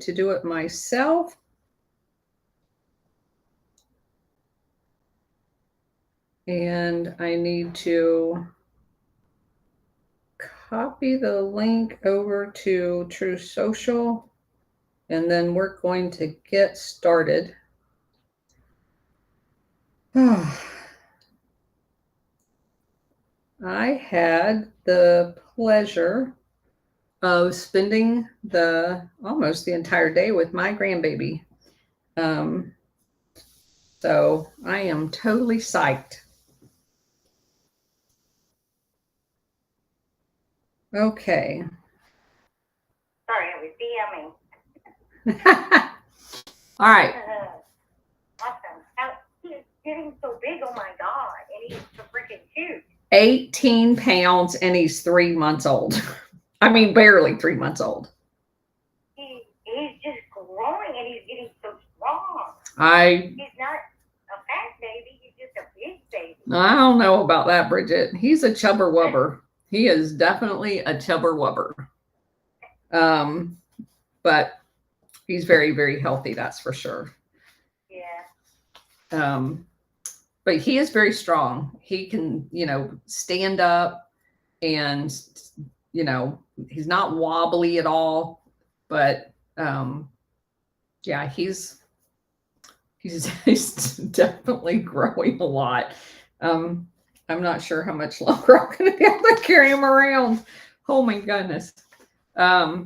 to do it myself. And I need to copy the link over to True Social, and then we're going to get started. I had the pleasure of spending almost the entire day with my grandbaby. So I am totally psyched. Okay. Sorry, I was DMing. All right. Awesome. He's getting so big. Oh my God. And he's so freaking cute. 18 pounds and he's 3 months old. I mean, barely 3 months old. He's just growing and he's getting so strong. He's not a fat baby. He's just a big baby. I don't know about that, Bridget. He's a chubber wubber. He is definitely a chubber wubber. But he's very, very healthy, that's for sure. Yeah. But he is very strong. He can, stand up and, he's not wobbly at all. But yeah, he's definitely growing a lot. I'm not sure how much longer I'm going to be able to carry him around. Oh my goodness. I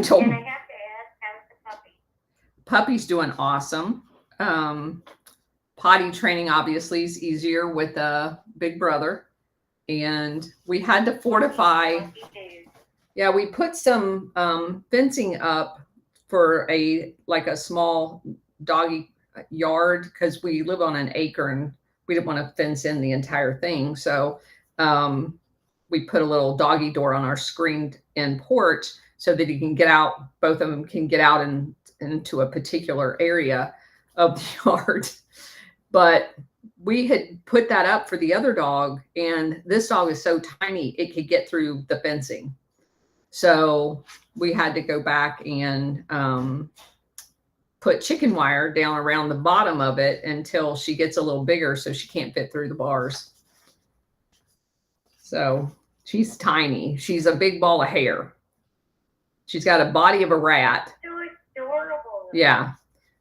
told him. And I have to ask, how's the puppy? Puppy's doing awesome. Potty training obviously is easier with a big brother, and we had to fortify. Yeah, we put some fencing up for a small doggy yard because we live on an acre and we didn't want to fence in the entire thing. So we put a little doggy door on our screened in porch so that he can get out. Both of them can get out into a particular area of the yard. But we had put that up for the other dog, and this dog is so tiny it could get through the fencing. So we had to go back and put chicken wire down around the bottom of it until she gets a little bigger so she can't fit through the bars. So she's tiny. She's a big ball of hair. She's got a body of a rat. So adorable. Yeah.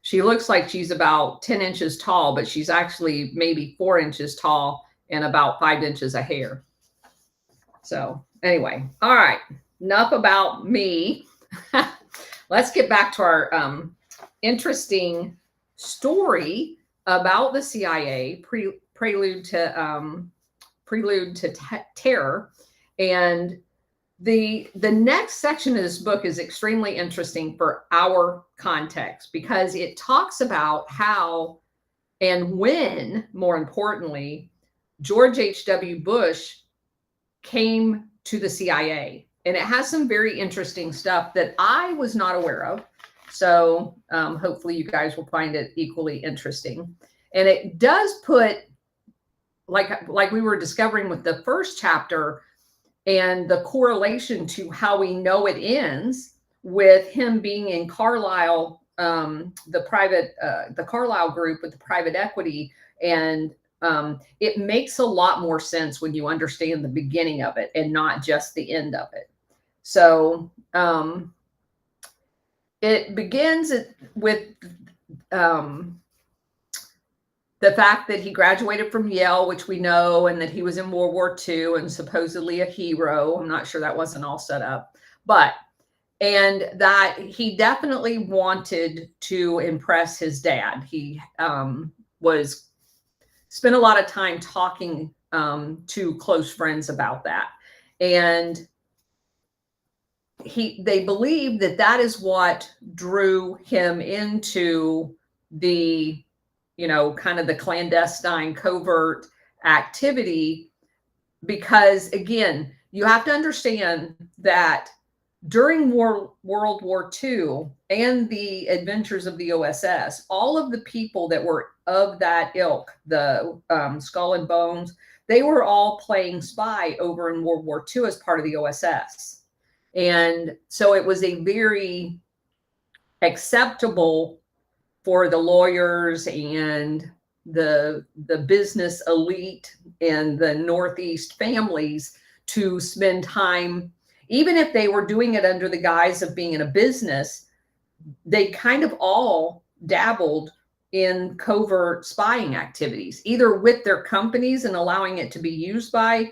She looks like she's about 10 inches tall, but she's actually maybe 4 inches tall and about 5 inches of hair. So anyway, all right. Enough about me. Let's get back to our interesting story about the CIA, Prelude to Terror. And the next section of this book is extremely interesting for our context because it talks about how and when, more importantly, George H.W. Bush came to the CIA. And it has some very interesting stuff that I was not aware of. So hopefully you guys will find it equally interesting. And it does put, like we were discovering with the first chapter, and the correlation to how we know it ends with him being in Carlyle, the Carlyle group with the private equity. And it makes a lot more sense when you understand the beginning of it and not just the end of it. So it begins with the fact that he graduated from Yale, which we know, and that he was in World War II and supposedly a hero. I'm not sure that wasn't all set up, and that he definitely wanted to impress his dad. He spent a lot of time talking to close friends about that. And they believe that is what drew him into the kind of the clandestine covert activity, because again, you have to understand that during World War II and the adventures of the OSS, all of the people that were of that ilk, the Skull and Bones, they were all playing spy over in World War II as part of the OSS. And so it was a very acceptable for the lawyers and the business elite and the Northeast families to spend time, even if they were doing it under the guise of being in a business, they kind of all dabbled in covert spying activities, either with their companies and allowing it to be used by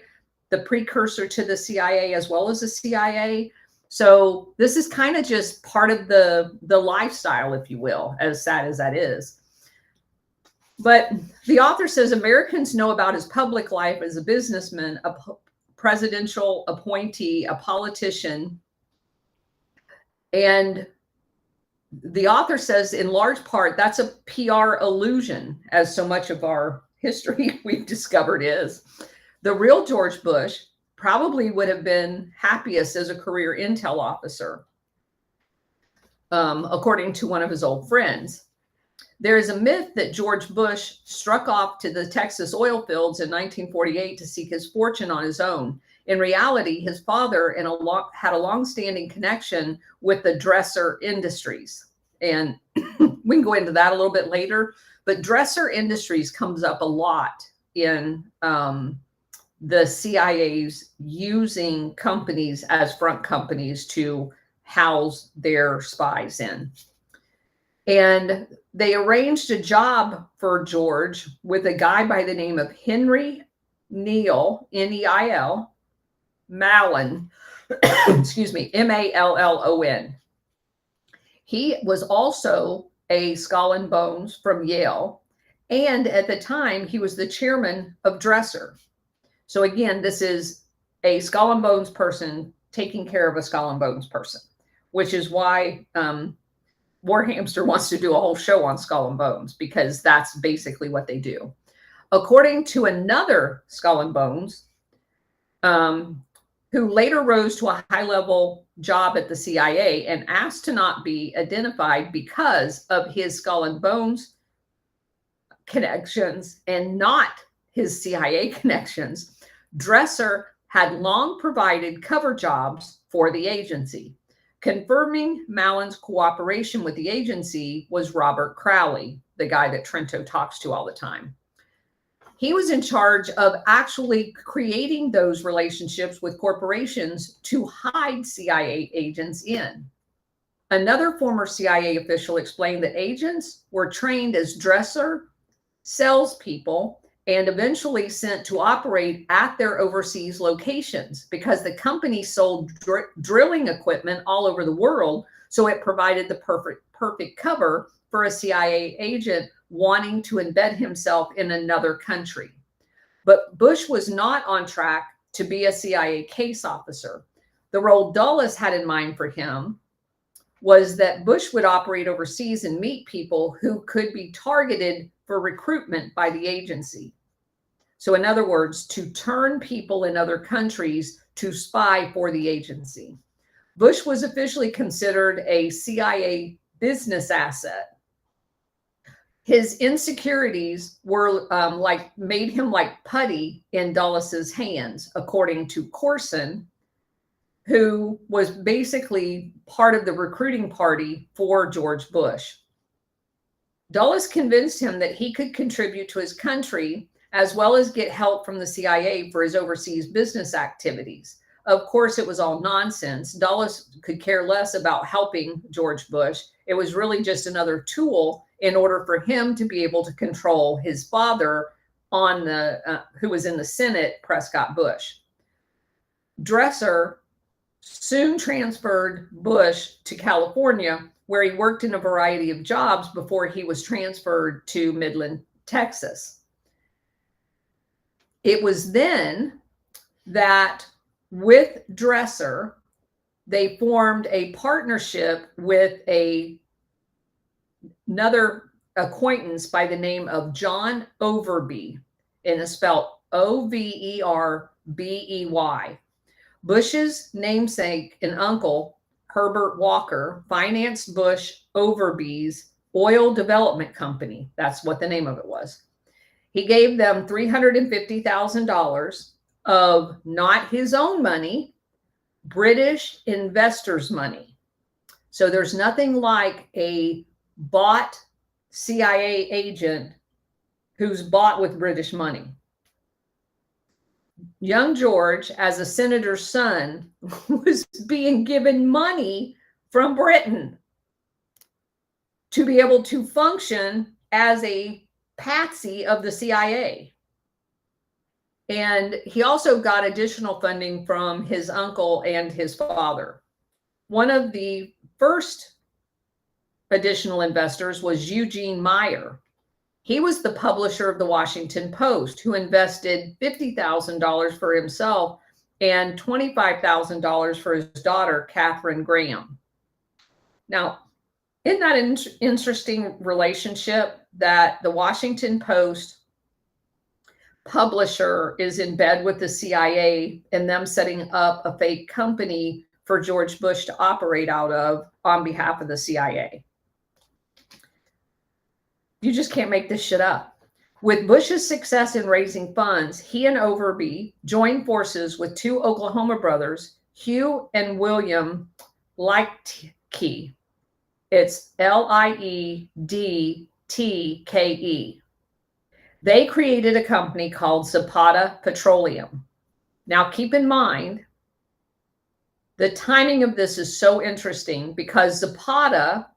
the precursor to the CIA as well as the CIA. So this is kind of just part of the lifestyle, if you will, as sad as that is. But the author says Americans know about his public life as a businessman, a presidential appointee, a politician. And the author says, in large part, that's a PR illusion, as so much of our history we've discovered is. The real George Bush probably would have been happiest as a career intel officer, according to one of his old friends. There is a myth that George Bush struck off to the Texas oil fields in 1948 to seek his fortune on his own. In reality, his father had a long-standing connection with the Dresser Industries. And we can go into that a little bit later, but Dresser Industries comes up a lot in the CIA's using companies as front companies to house their spies in. And they arranged a job for George with a guy by the name of Henry Neil, Neil, Mallon, excuse me, Mallon. He was also a Skull and Bones from Yale. And at the time, he was the chairman of Dresser. So again, this is a Skull and Bones person taking care of a Skull and Bones person, which is why Warhamster wants to do a whole show on Skull and Bones, because that's basically what they do. According to another Skull and Bones, who later rose to a high-level job at the CIA and asked to not be identified because of his Skull and Bones connections and not his CIA connections, Dresser had long provided cover jobs for the agency. Confirming Mallon's cooperation with the agency was Robert Crowley, the guy that Trento talks to all the time. He was in charge of actually creating those relationships with corporations to hide CIA agents in. Another former CIA official explained that agents were trained as Dresser salespeople and eventually sent to operate at their overseas locations because the company sold drilling equipment all over the world. So it provided the perfect cover for a CIA agent wanting to embed himself in another country. But Bush was not on track to be a CIA case officer. The role Dulles had in mind for him was that Bush would operate overseas and meet people who could be targeted for recruitment by the agency. So in other words, to turn people in other countries to spy for the agency. Bush was officially considered a CIA business asset. His insecurities were made him like putty in Dulles's hands, according to Corson, who was basically part of the recruiting party for George Bush. Dulles convinced him that he could contribute to his country as well as get help from the CIA for his overseas business activities. Of course, it was all nonsense. Dulles could care less about helping George Bush. It was really just another tool in order for him to be able to control his father on the who was in the Senate, Prescott Bush. Dresser soon transferred Bush to California, where he worked in a variety of jobs before he was transferred to Midland, Texas. It was then that with Dresser, they formed a partnership with another acquaintance by the name of John Overby, and it's spelled Overbey. Bush's namesake and uncle, Herbert Walker, financed Bush Overby's oil development company. That's what the name of it was. He gave them $350,000 of not his own money, British investors' money. So there's nothing like a bought CIA agent who's bought with British money. Young George, as a senator's son, was being given money from Britain to be able to function as a patsy of the CIA. And he also got additional funding from his uncle and his father. One of the first additional investors was Eugene Meyer. He was the publisher of the Washington Post, who invested $50,000 for himself and $25,000 for his daughter, Catherine Graham. Now, isn't that an interesting relationship that the Washington Post publisher is in bed with the CIA and them setting up a fake company for George Bush to operate out of on behalf of the CIA? You just can't make this shit up. With Bush's success in raising funds, he and Overby joined forces with two Oklahoma brothers, Hugh and William Liedtke. It's Liedtke. They created a company called Zapata Petroleum. Now, keep in mind, the timing of this is so interesting because Zapata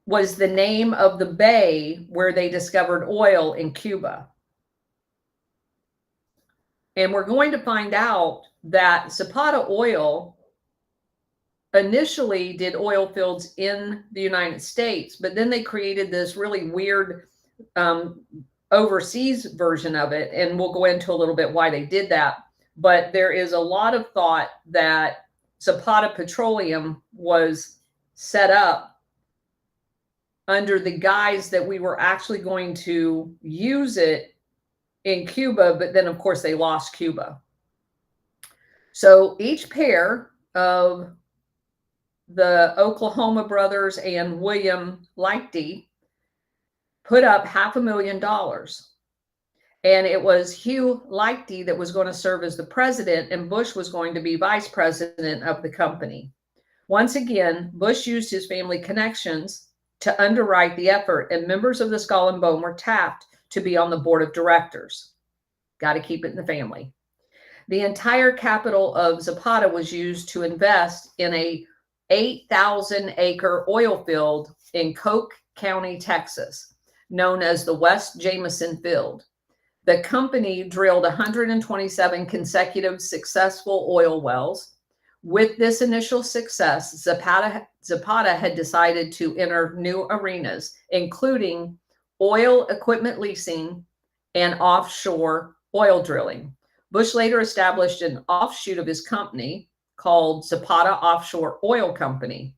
was the name of the bay where they discovered oil in Cuba. And we're going to find out that Zapata oil initially did oil fields in the United States, but then they created this really weird overseas version of it. And we'll go into a little bit why they did that. But there is a lot of thought that Zapata Petroleum was set up under the guise that we were actually going to use it in Cuba, but then of course they lost Cuba. So each pair of the Oklahoma brothers and William Liechty put up $500,000. And it was Hugh Liechty that was going to serve as the president, and Bush was going to be vice president of the company. Once again, Bush used his family connections to underwrite the effort, and members of the Skull and Bone were tapped to be on the board of directors. Got to keep it in the family. The entire capital of Zapata was used to invest in a 8,000-acre oil field in Coke County, Texas, known as the West Jameson Field. The company drilled 127 consecutive successful oil wells. With this initial success, Zapata had decided to enter new arenas, including oil equipment leasing and offshore oil drilling. Bush later established an offshoot of his company called Zapata Offshore Oil Company.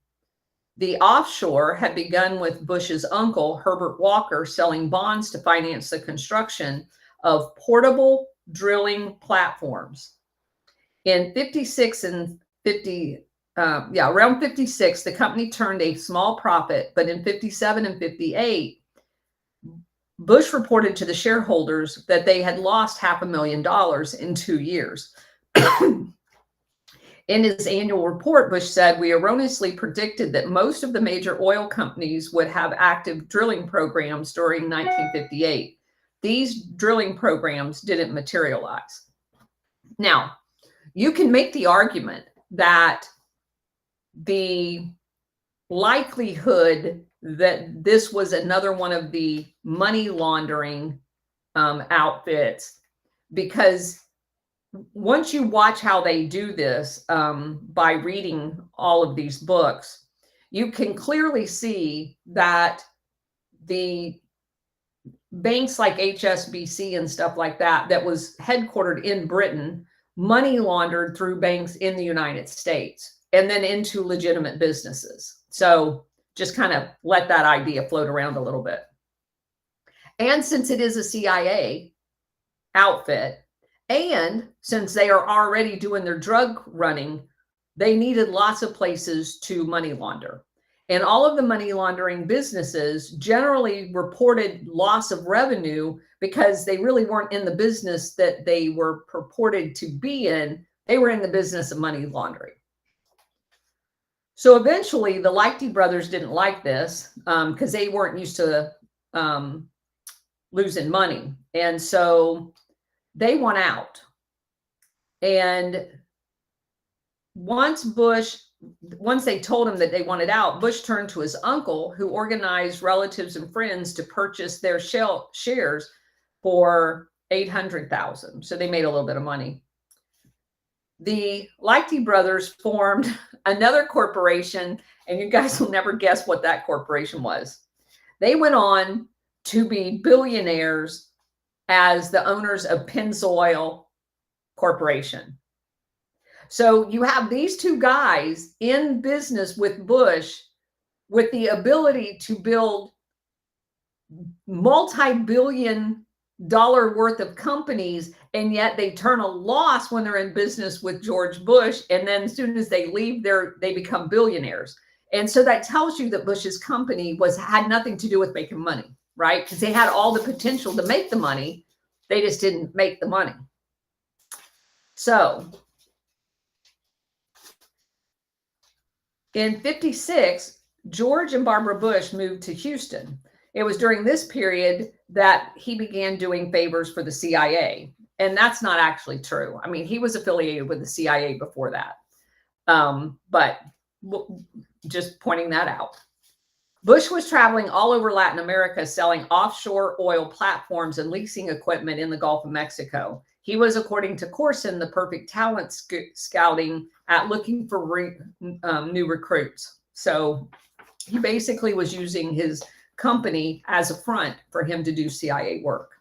The offshore had begun with Bush's uncle, Herbert Walker, selling bonds to finance the construction of portable drilling platforms. In around 56, the company turned a small profit, but in 57 and 58, Bush reported to the shareholders that they had lost $500,000 in 2 years. In his annual report, Bush said, "We erroneously predicted that most of the major oil companies would have active drilling programs during 1958. These drilling programs didn't materialize." Now, you can make the argument that the likelihood that this was another one of the money laundering outfits, because once you watch how they do this by reading all of these books, you can clearly see that the banks like HSBC and stuff like that, that was headquartered in Britain, money laundered through banks in the United States and then into legitimate businesses. So just kind of let that idea float around a little bit. And since it is a CIA outfit, and since they are already doing their drug running, they needed lots of places to money launder. And all of the money laundering businesses generally reported loss of revenue because they really weren't in the business that they were purported to be in. They were in the business of money laundering. So eventually the Liechty brothers didn't like this because they weren't used to losing money. And so they won out. And once they told him that they wanted out, Bush turned to his uncle, who organized relatives and friends to purchase their shares for $800,000. So they made a little bit of money. The Liechty brothers formed another corporation, and you guys will never guess what that corporation was. They went on to be billionaires as the owners of Pennzoil Corporation. So you have these two guys in business with Bush with the ability to build multi-billion-dollar worth of companies, and yet they turn a loss when they're in business with George Bush, and then as soon as they leave, they become billionaires. And so that tells you that Bush's company had nothing to do with making money, right? Because they had all the potential to make the money, they just didn't make the money. So in 56, George and Barbara Bush moved to Houston. It was during this period that he began doing favors for the CIA. And that's not actually true. I mean, he was affiliated with the CIA before that. But just pointing that out. Bush was traveling all over Latin America, selling offshore oil platforms and leasing equipment in the Gulf of Mexico. He was, according to Corson, the perfect talent scouting at looking for new recruits. So he basically was using his company as a front for him to do CIA work.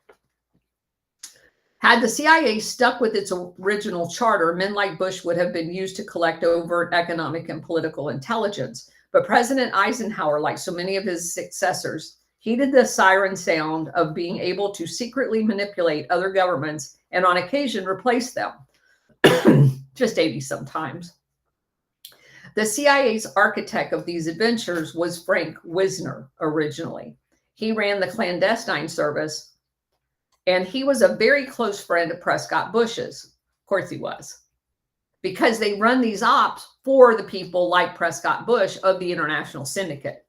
Had the CIA stuck with its original charter, men like Bush would have been used to collect overt economic and political intelligence. But President Eisenhower, like so many of his successors, heeded the siren sound of being able to secretly manipulate other governments and on occasion replace them. Just 80 sometimes. The CIA's architect of these adventures was Frank Wisner originally. He ran the clandestine service, and he was a very close friend of Prescott Bush's. Of course he was, because they run these ops for the people like Prescott Bush of the International Syndicate.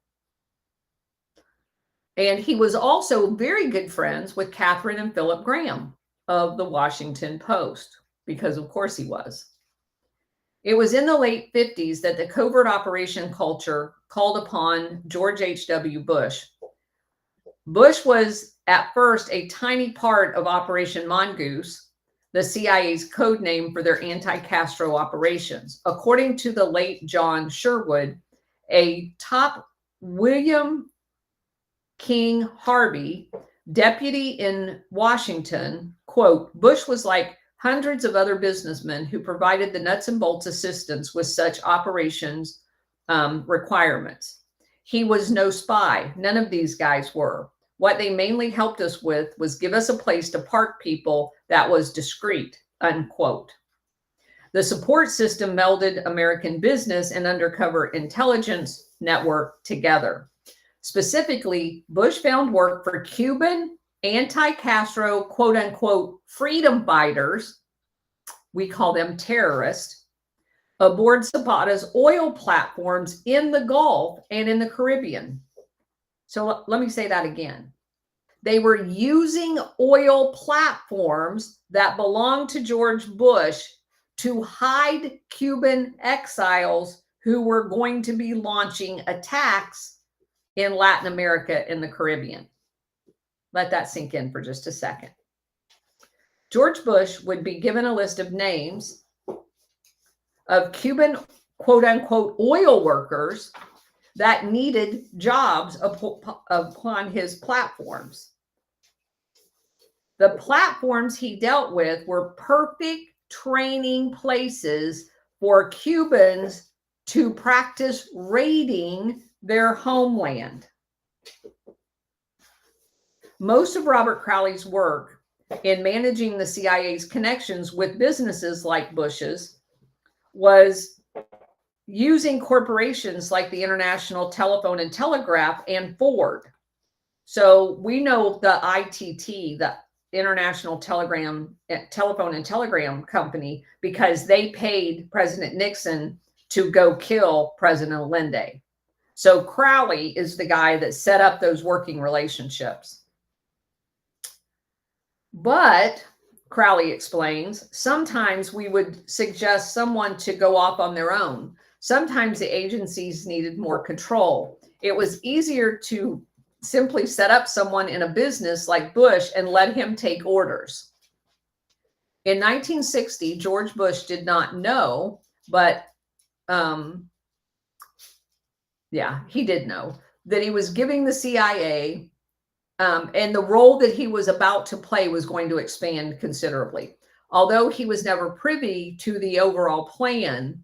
And he was also very good friends with Catherine and Philip Graham of the Washington Post, because of course he was. It was in the late 50s that the covert operation culture called upon George H.W. Bush. Bush was at first a tiny part of Operation Mongoose, the CIA's code name for their anti-Castro operations. According to the late John Sherwood, a top William King Harvey, deputy in Washington, quote, Bush was like hundreds of other businessmen who provided the nuts and bolts assistance with such operations requirements. He was no spy. None of these guys were. What they mainly helped us with was give us a place to park people that was discreet, unquote. The support system melded American business and undercover intelligence network together. Specifically, Bush found work for Cuban anti-Castro, quote unquote, freedom fighters, we call them terrorists, aboard Zapata's oil platforms in the Gulf and in the Caribbean. So let me say that again. They were using oil platforms that belonged to George Bush to hide Cuban exiles who were going to be launching attacks in Latin America and the Caribbean. Let that sink in for just a second. George Bush would be given a list of names of Cuban, quote unquote, oil workers that needed jobs upon his platforms. The platforms he dealt with were perfect training places for Cubans to practice raiding their homeland. Most of Robert Crowley's work in managing the CIA's connections with businesses like Bush's was using corporations like the International Telephone and Telegraph and Ford. So we know the ITT, the International Telephone and Telegram Company because they paid President Nixon to go kill President Allende. So Crowley is the guy that set up those working relationships. But Crowley explains, sometimes we would suggest someone to go off on their own. Sometimes the agencies needed more control. It was easier to simply set up someone in a business like Bush and let him take orders. In 1960, George Bush did not know, but he did know that he was giving the CIA and the role that he was about to play was going to expand considerably. Although he was never privy to the overall plan,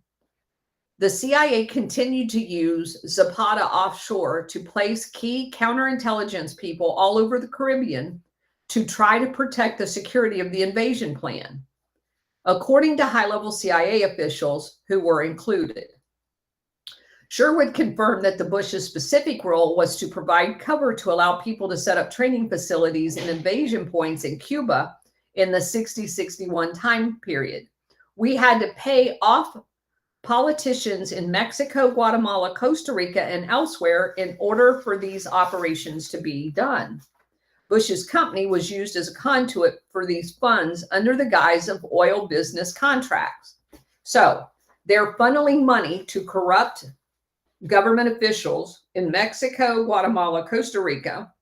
the CIA continued to use Zapata offshore to place key counterintelligence people all over the Caribbean to try to protect the security of the invasion plan, according to high-level CIA officials who were included. Sherwood confirmed that the Bush's specific role was to provide cover to allow people to set up training facilities and invasion points in Cuba in the 60-61 time period. We had to pay off politicians in Mexico, Guatemala, Costa Rica, and elsewhere in order for these operations to be done. Bush's company was used as a conduit for these funds under the guise of oil business contracts. So they're funneling money to corrupt government officials in Mexico, Guatemala, Costa Rica,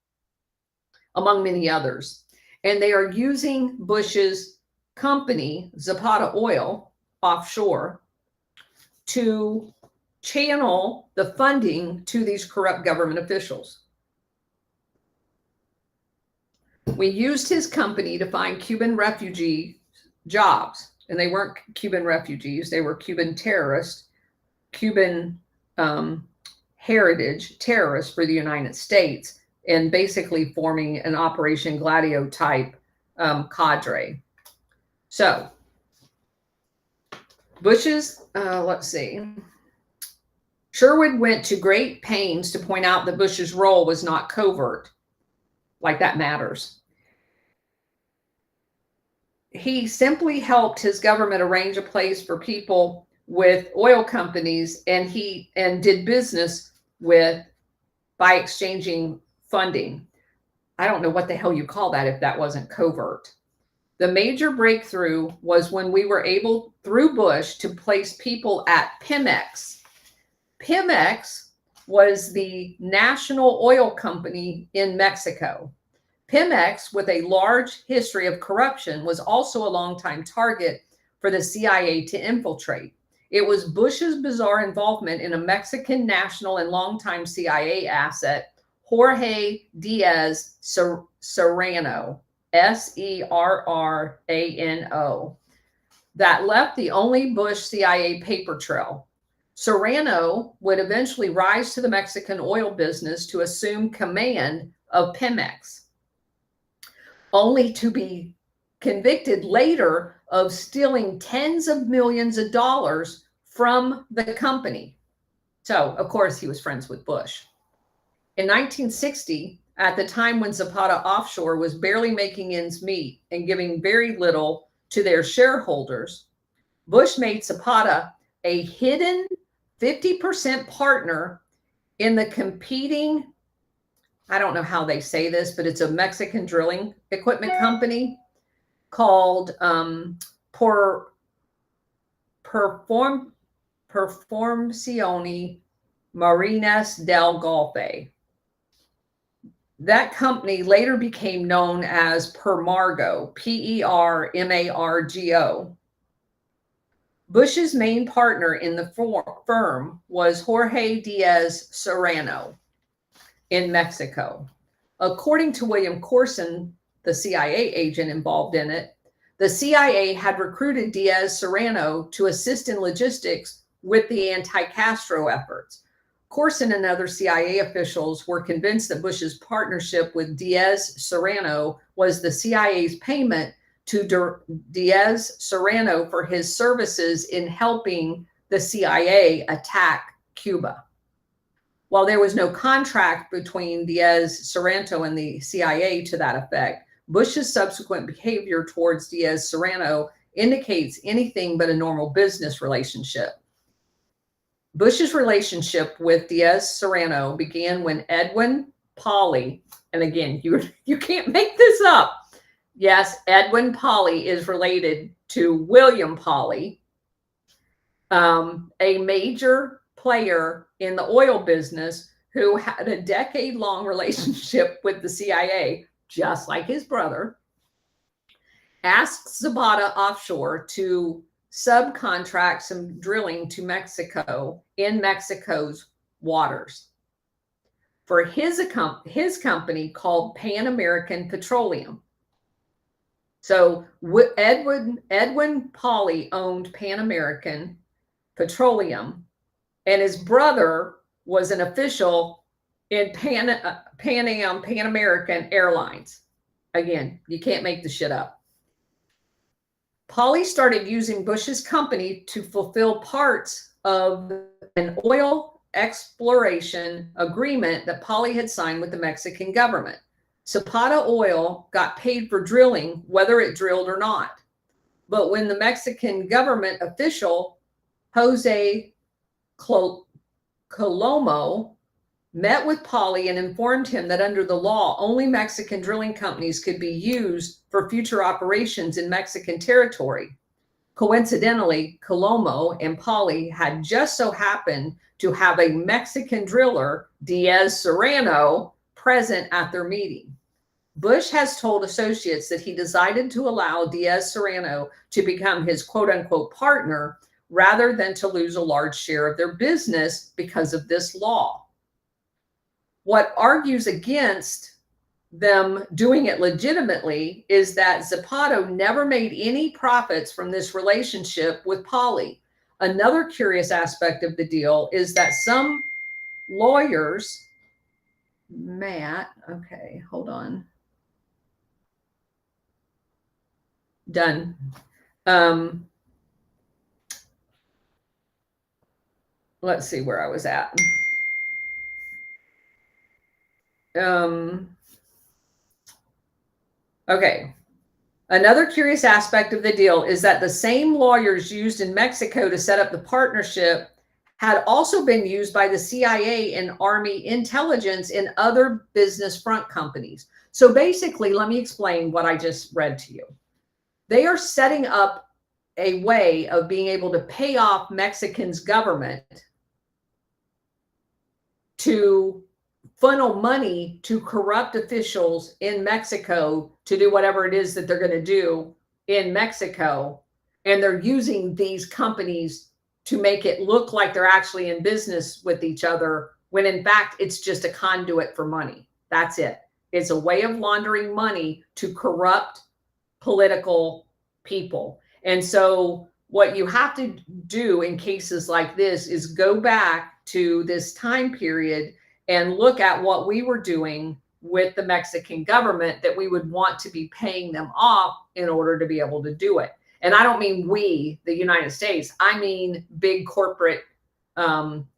among many others. And they are using Bush's company, Zapata Oil, offshore, to channel the funding to these corrupt government officials. We used his company to find Cuban refugee jobs, and they weren't Cuban refugees, they were Cuban terrorists, Cuban heritage terrorists for the United States, and basically forming an Operation Gladio type cadre. So Bush's, Sherwood went to great pains to point out that Bush's role was not covert. Like that matters. He simply helped his government arrange a place for people with oil companies, and did business by exchanging funding. I don't know what the hell you call that if that wasn't covert. The major breakthrough was when we were able, through Bush, to place people at Pemex. Pemex was the national oil company in Mexico. Pemex, with a large history of corruption, was also a longtime target for the CIA to infiltrate. It was Bush's bizarre involvement in a Mexican national and longtime CIA asset, Jorge Diaz Serrano, Serrano, that left the only Bush CIA paper trail. Serrano would eventually rise to the Mexican oil business to assume command of Pemex, only to be convicted later of stealing tens of millions of dollars from the company. So, of course, he was friends with Bush. In 1960, at the time when Zapata Offshore was barely making ends meet and giving very little to their shareholders, Bush made Zapata a hidden 50% partner in the competing, I don't know how they say this, but it's a Mexican drilling equipment company called Performazioni Marinas del Golfe. That company later became known as Permargo, Permargo. Bush's main partner in the firm was Jorge Diaz Serrano in Mexico. According to William Corson, the CIA agent involved in it, the CIA had recruited Diaz Serrano to assist in logistics with the anti-Castro efforts. Corson and other CIA officials were convinced that Bush's partnership with Diaz Serrano was the CIA's payment to Diaz Serrano for his services in helping the CIA attack Cuba. While there was no contract between Diaz Serrano and the CIA to that effect, Bush's subsequent behavior towards Diaz-Serrano indicates anything but a normal business relationship. Bush's relationship with Diaz-Serrano began when Edwin Pauley, and again, you can't make this up. Yes, Edwin Pauley is related to William Pauley, a major player in the oil business who had a decade-long relationship with the CIA, just like his brother, asked Zapata Offshore to subcontract some drilling to Mexico in Mexico's waters for his company called Pan American Petroleum. So Edwin Pauley owned Pan American Petroleum, and his brother was an official in Pan American Airlines. Again, you can't make the shit up. Pauley started using Bush's company to fulfill parts of an oil exploration agreement that Pauley had signed with the Mexican government. Zapata Oil got paid for drilling, whether it drilled or not. But when the Mexican government official, Jose Colomo, met with Pauley and informed him that under the law, only Mexican drilling companies could be used for future operations in Mexican territory. Coincidentally, Colomo and Pauley had just so happened to have a Mexican driller, Diaz-Serrano, present at their meeting. Bush has told associates that he decided to allow Diaz-Serrano to become his quote-unquote partner rather than to lose a large share of their business because of this law. What argues against them doing it legitimately is that Zapata never made any profits from this relationship with Pauley. Another curious aspect of the deal is that some lawyers, Matt, okay, hold on. Done. Let's see where I was at. Okay. Another curious aspect of the deal is that the same lawyers used in Mexico to set up the partnership had also been used by the CIA and Army intelligence in other business front companies. So basically, let me explain what I just read to you. They are setting up a way of being able to pay off Mexican's government to funnel money to corrupt officials in Mexico to do whatever it is that they're going to do in Mexico. And they're using these companies to make it look like they're actually in business with each other, when in fact, it's just a conduit for money. That's it. It's a way of laundering money to corrupt political people. And so what you have to do in cases like this is go back to this time period and look at what we were doing with the Mexican government that we would want to be paying them off in order to be able to do it. And I don't mean we, the United States, I mean big corporate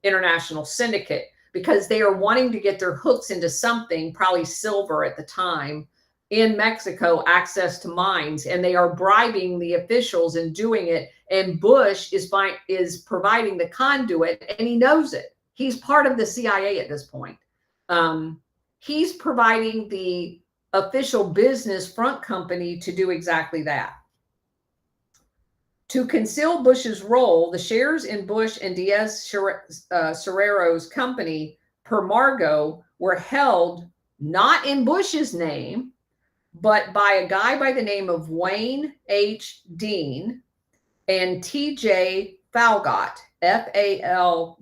international syndicate, because they are wanting to get their hooks into something, probably silver at the time, in Mexico, access to mines, and they are bribing the officials and doing it. And Bush is providing the conduit, and he knows it. He's part of the CIA at this point. He's providing the official business front company to do exactly that. To conceal Bush's role, the shares in Bush and Diaz-Serrano's company, Permargo, were held not in Bush's name, but by a guy by the name of Wayne H. Dean and T.J. Falgout, F-A-L-G-O-U-T,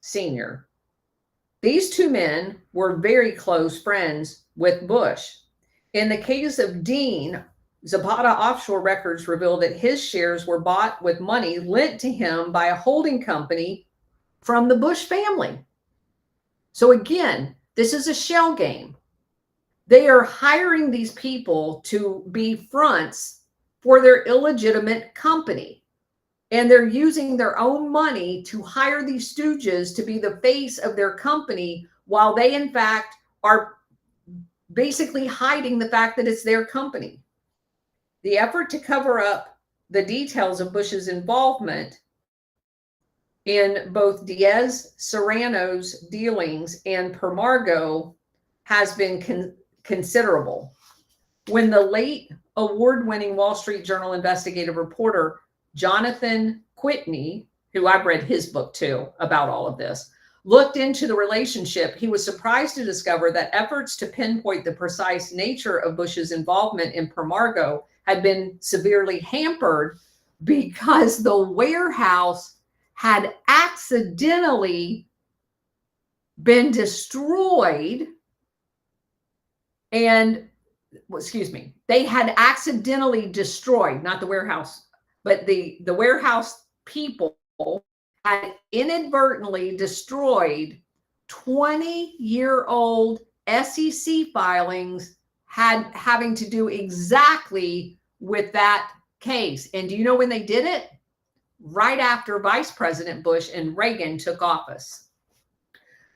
Sr. These two men were very close friends with Bush. In the case of Dean, Zapata Offshore records reveal that his shares were bought with money lent to him by a holding company from the Bush family. So again, this is a shell game. They are hiring these people to be fronts for their illegitimate company. And they're using their own money to hire these stooges to be the face of their company, while they, in fact, are basically hiding the fact that it's their company. The effort to cover up the details of Bush's involvement in both Diaz Serrano's dealings and Permargo has been considerable. When the late award-winning Wall Street Journal investigative reporter Jonathan Whitney, who I've read his book too about all of this, looked into the relationship, he was surprised to discover that efforts to pinpoint the precise nature of Bush's involvement in Permargo had been severely hampered because the warehouse had accidentally been destroyed and, excuse me, they had accidentally destroyed, not the warehouse, but the warehouse people had inadvertently destroyed 20-year-old SEC filings having to do exactly with that case. And do you know when they did it? Right after Vice President Bush and Reagan took office.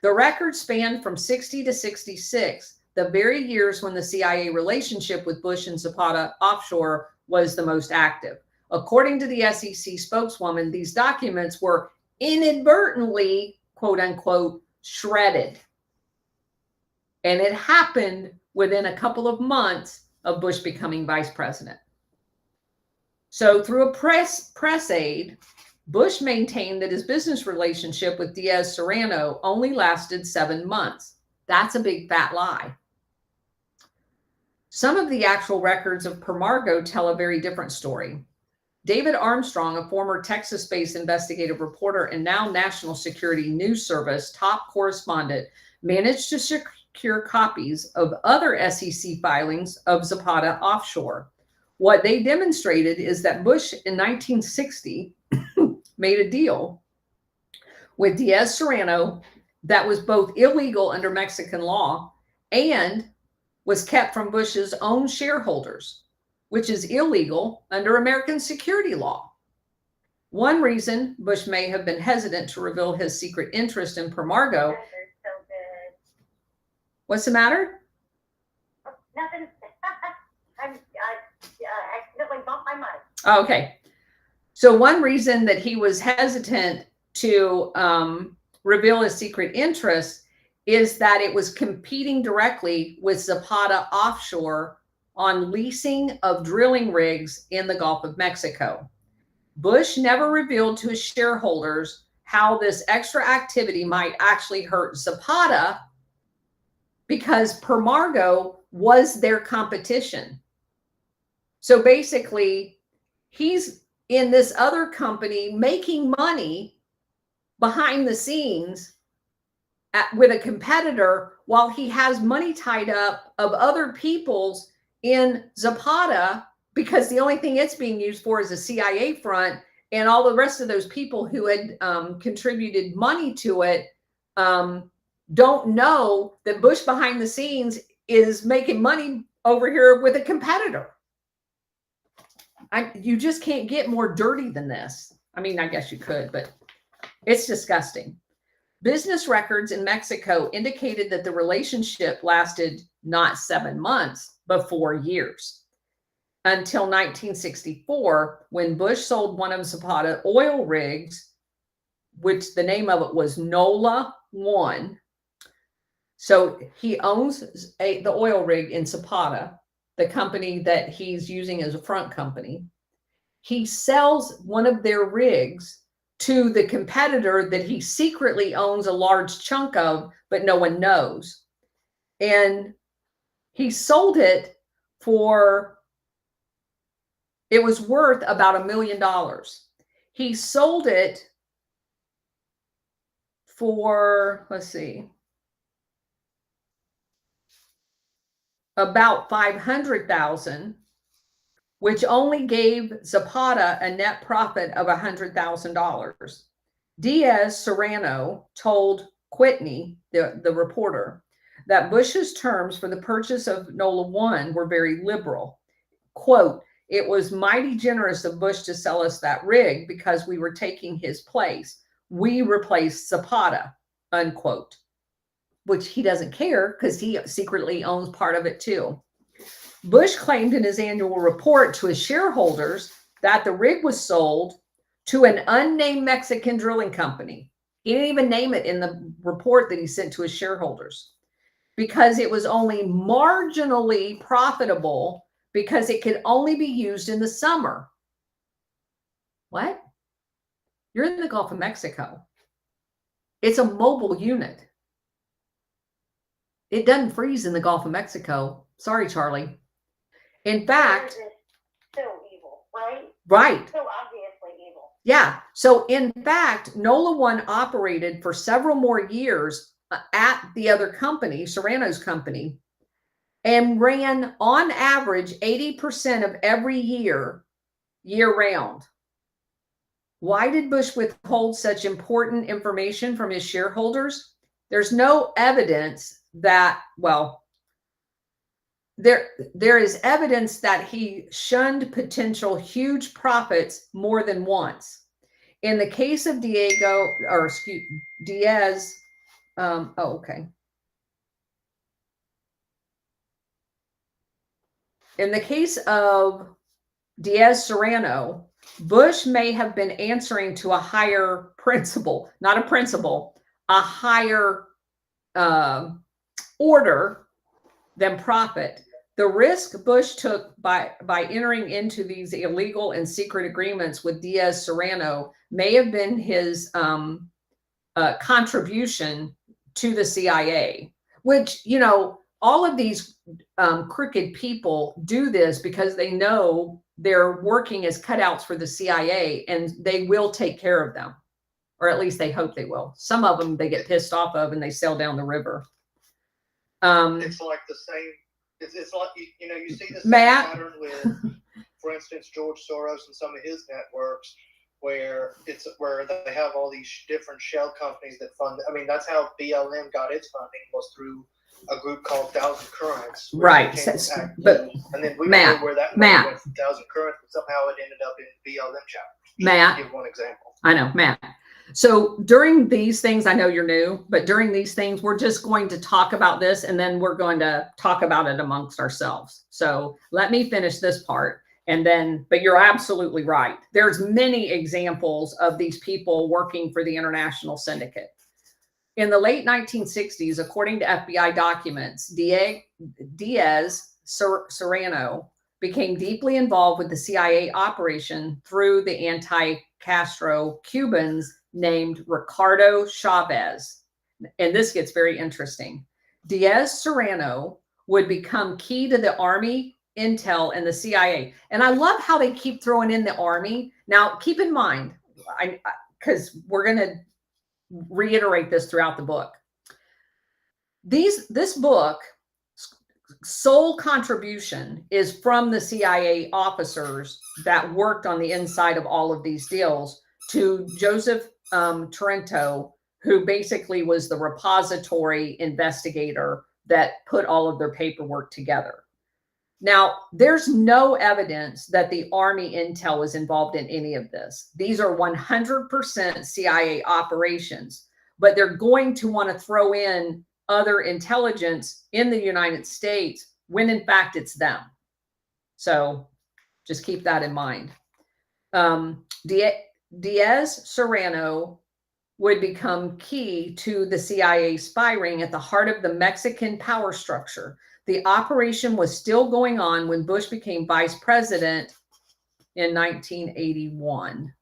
The record spanned from 60 to 66, the very years when the CIA relationship with Bush and Zapata offshore was the most active. According to the SEC spokeswoman, these documents were inadvertently, quote unquote, shredded. And it happened within a couple of months of Bush becoming vice president. So through a press aide, Bush maintained that his business relationship with Diaz Serrano only lasted 7 months. That's a big fat lie. Some of the actual records of Permargo tell a very different story. David Armstrong, a former Texas-based investigative reporter and now National Security News Service top correspondent, managed to secure copies of other SEC filings of Zapata offshore. What they demonstrated is that Bush in 1960 made a deal with Diaz Serrano that was both illegal under Mexican law and was kept from Bush's own shareholders, which is illegal under American security law. One reason Bush may have been hesitant to reveal his secret interest in Permargo. So good. What's the matter? Oh, nothing. I accidentally bumped my mic. Oh, okay. So one reason that he was hesitant to reveal his secret interest is that it was competing directly with Zapata offshore on leasing of drilling rigs in the Gulf of Mexico. Bush never revealed to his shareholders how this extra activity might actually hurt Zapata because Permargo was their competition. So basically, he's in this other company making money behind the scenes with a competitor while he has money tied up of other people's in Zapata, because the only thing it's being used for is a CIA front, and all the rest of those people who had contributed money to it don't know that Bush behind the scenes is making money over here with a competitor. You just can't get more dirty than this. I mean, I guess you could, but it's disgusting. Business records in Mexico indicated that the relationship lasted not 7 months, but 4 years. Until 1964, when Bush sold one of Zapata oil rigs, which the name of it was NOLA 1. So he owns the oil rig in Zapata, the company that he's using as a front company. He sells one of their rigs to the competitor that he secretly owns a large chunk of, but no one knows. And he sold it for, it was worth about $1 million. He sold it for, let's see, about $500,000, which only gave Zapata a net profit of $100,000. Diaz Serrano told Whitney, the reporter, that Bush's terms for the purchase of NOLA 1 were very liberal. Quote, "It was mighty generous of Bush to sell us that rig because we were taking his place. We replaced Zapata," unquote. which he doesn't care because he secretly owns part of it too. Bush claimed in his annual report to his shareholders that the rig was sold to an unnamed Mexican drilling company. He didn't even name it in the report that he sent to his shareholders because it was only marginally profitable because it could only be used in the summer. What? You're in the Gulf of Mexico. It's a mobile unit. It doesn't freeze in the Gulf of Mexico. Sorry, Charlie. In fact, so evil, right? Right. So obviously evil. Yeah. So in fact, NOLA 1 operated for several more years at the other company, Serrano's company, and ran on average 80% of every year round. Why did Bush withhold such important information from his shareholders? There's no evidence that, well, there is evidence that he shunned potential huge profits more than once. In the case of Diaz, in the case of Diaz Serrano, Bush may have been answering to a higher principle, not a principle, a higher order than profit. The risk Bush took by entering into these illegal and secret agreements with Diaz Serrano may have been his contribution to the CIA, which, you know, all of these crooked people do this because they know they're working as cutouts for the CIA and they will take care of them, or at least they hope they will. Some of them they get pissed off of and they sail down the river. It's like the same. It's like, you know, you see the same pattern with, for instance, George Soros and some of his networks, where they have all these different shell companies that fund. I mean, that's how BLM got its funding, was through a group called Thousand Currents. Right. But and then we don't know where that money went from Thousand Currents, but somehow it ended up in BLM chapters. Matt, give one example. I know, Matt. So during these things, I know you're new, but during these things, we're just going to talk about this and then we're going to talk about it amongst ourselves. So let me finish this part and then, but you're absolutely right. There's many examples of these people working for the international syndicate. In the late 1960s, according to FBI documents, Diaz Serrano became deeply involved with the CIA operation through the anti-Castro Cubans named Ricardo Chavez. And this gets very interesting. Diaz Serrano would become key to the Army, Intel, and the CIA. And I love how they keep throwing in the Army. Now, keep in mind, because we're going to reiterate this throughout the book. This book, sole contribution is from the CIA officers that worked on the inside of all of these deals to Joseph Trento, who basically was the repository investigator that put all of their paperwork together. Now, there's no evidence that the Army Intel was involved in any of this. These are 100% CIA operations, but they're going to want to throw in other intelligence in the United States when in fact it's them. So just keep that in mind. Diaz Serrano would become key to the CIA spy ring at the heart of the Mexican power structure. The operation was still going on when Bush became vice president in 1981.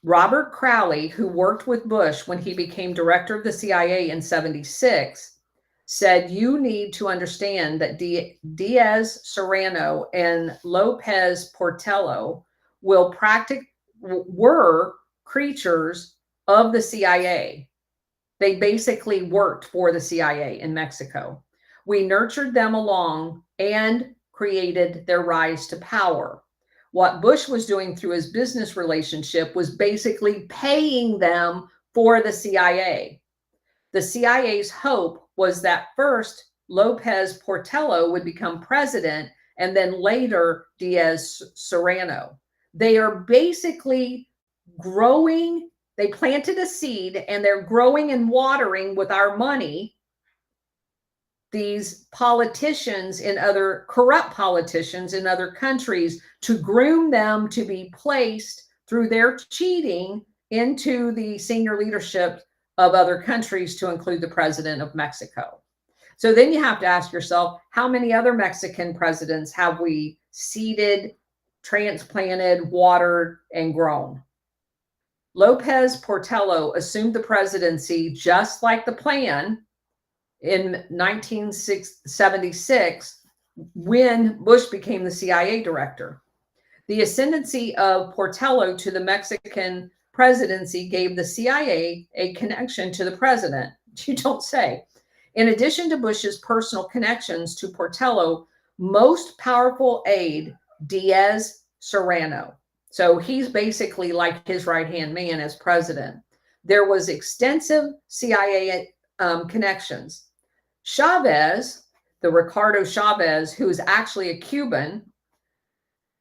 Robert Crowley, who worked with Bush when he became director of the CIA in '76, said, "You need to understand that Diaz Serrano and Lopez Portillo were creatures of the CIA. They basically worked for the CIA in Mexico. We nurtured them along and created their rise to power. What Bush was doing through his business relationship was basically paying them for the CIA. The CIA's hope was that first Lopez Portillo would become president and then later Diaz Serrano. They are basically growing They planted a seed and they're growing and watering with our money these politicians in other corrupt politicians in other countries to groom them to be placed through their cheating into the senior leadership of other countries, to include the president of Mexico. So then you have to ask yourself, how many other Mexican presidents have we seeded, transplanted, watered, and grown? Lopez Portillo assumed the presidency just like the plan in 1976 when Bush became the CIA director. The ascendancy of Portillo to the Mexican presidency gave the CIA a connection to the president. You don't say. In addition to Bush's personal connections to Portillo, most powerful aide, Diaz Serrano. So he's basically like his right-hand man as president. There was extensive CIA connections. Chavez, the Ricardo Chavez, who is actually a Cuban,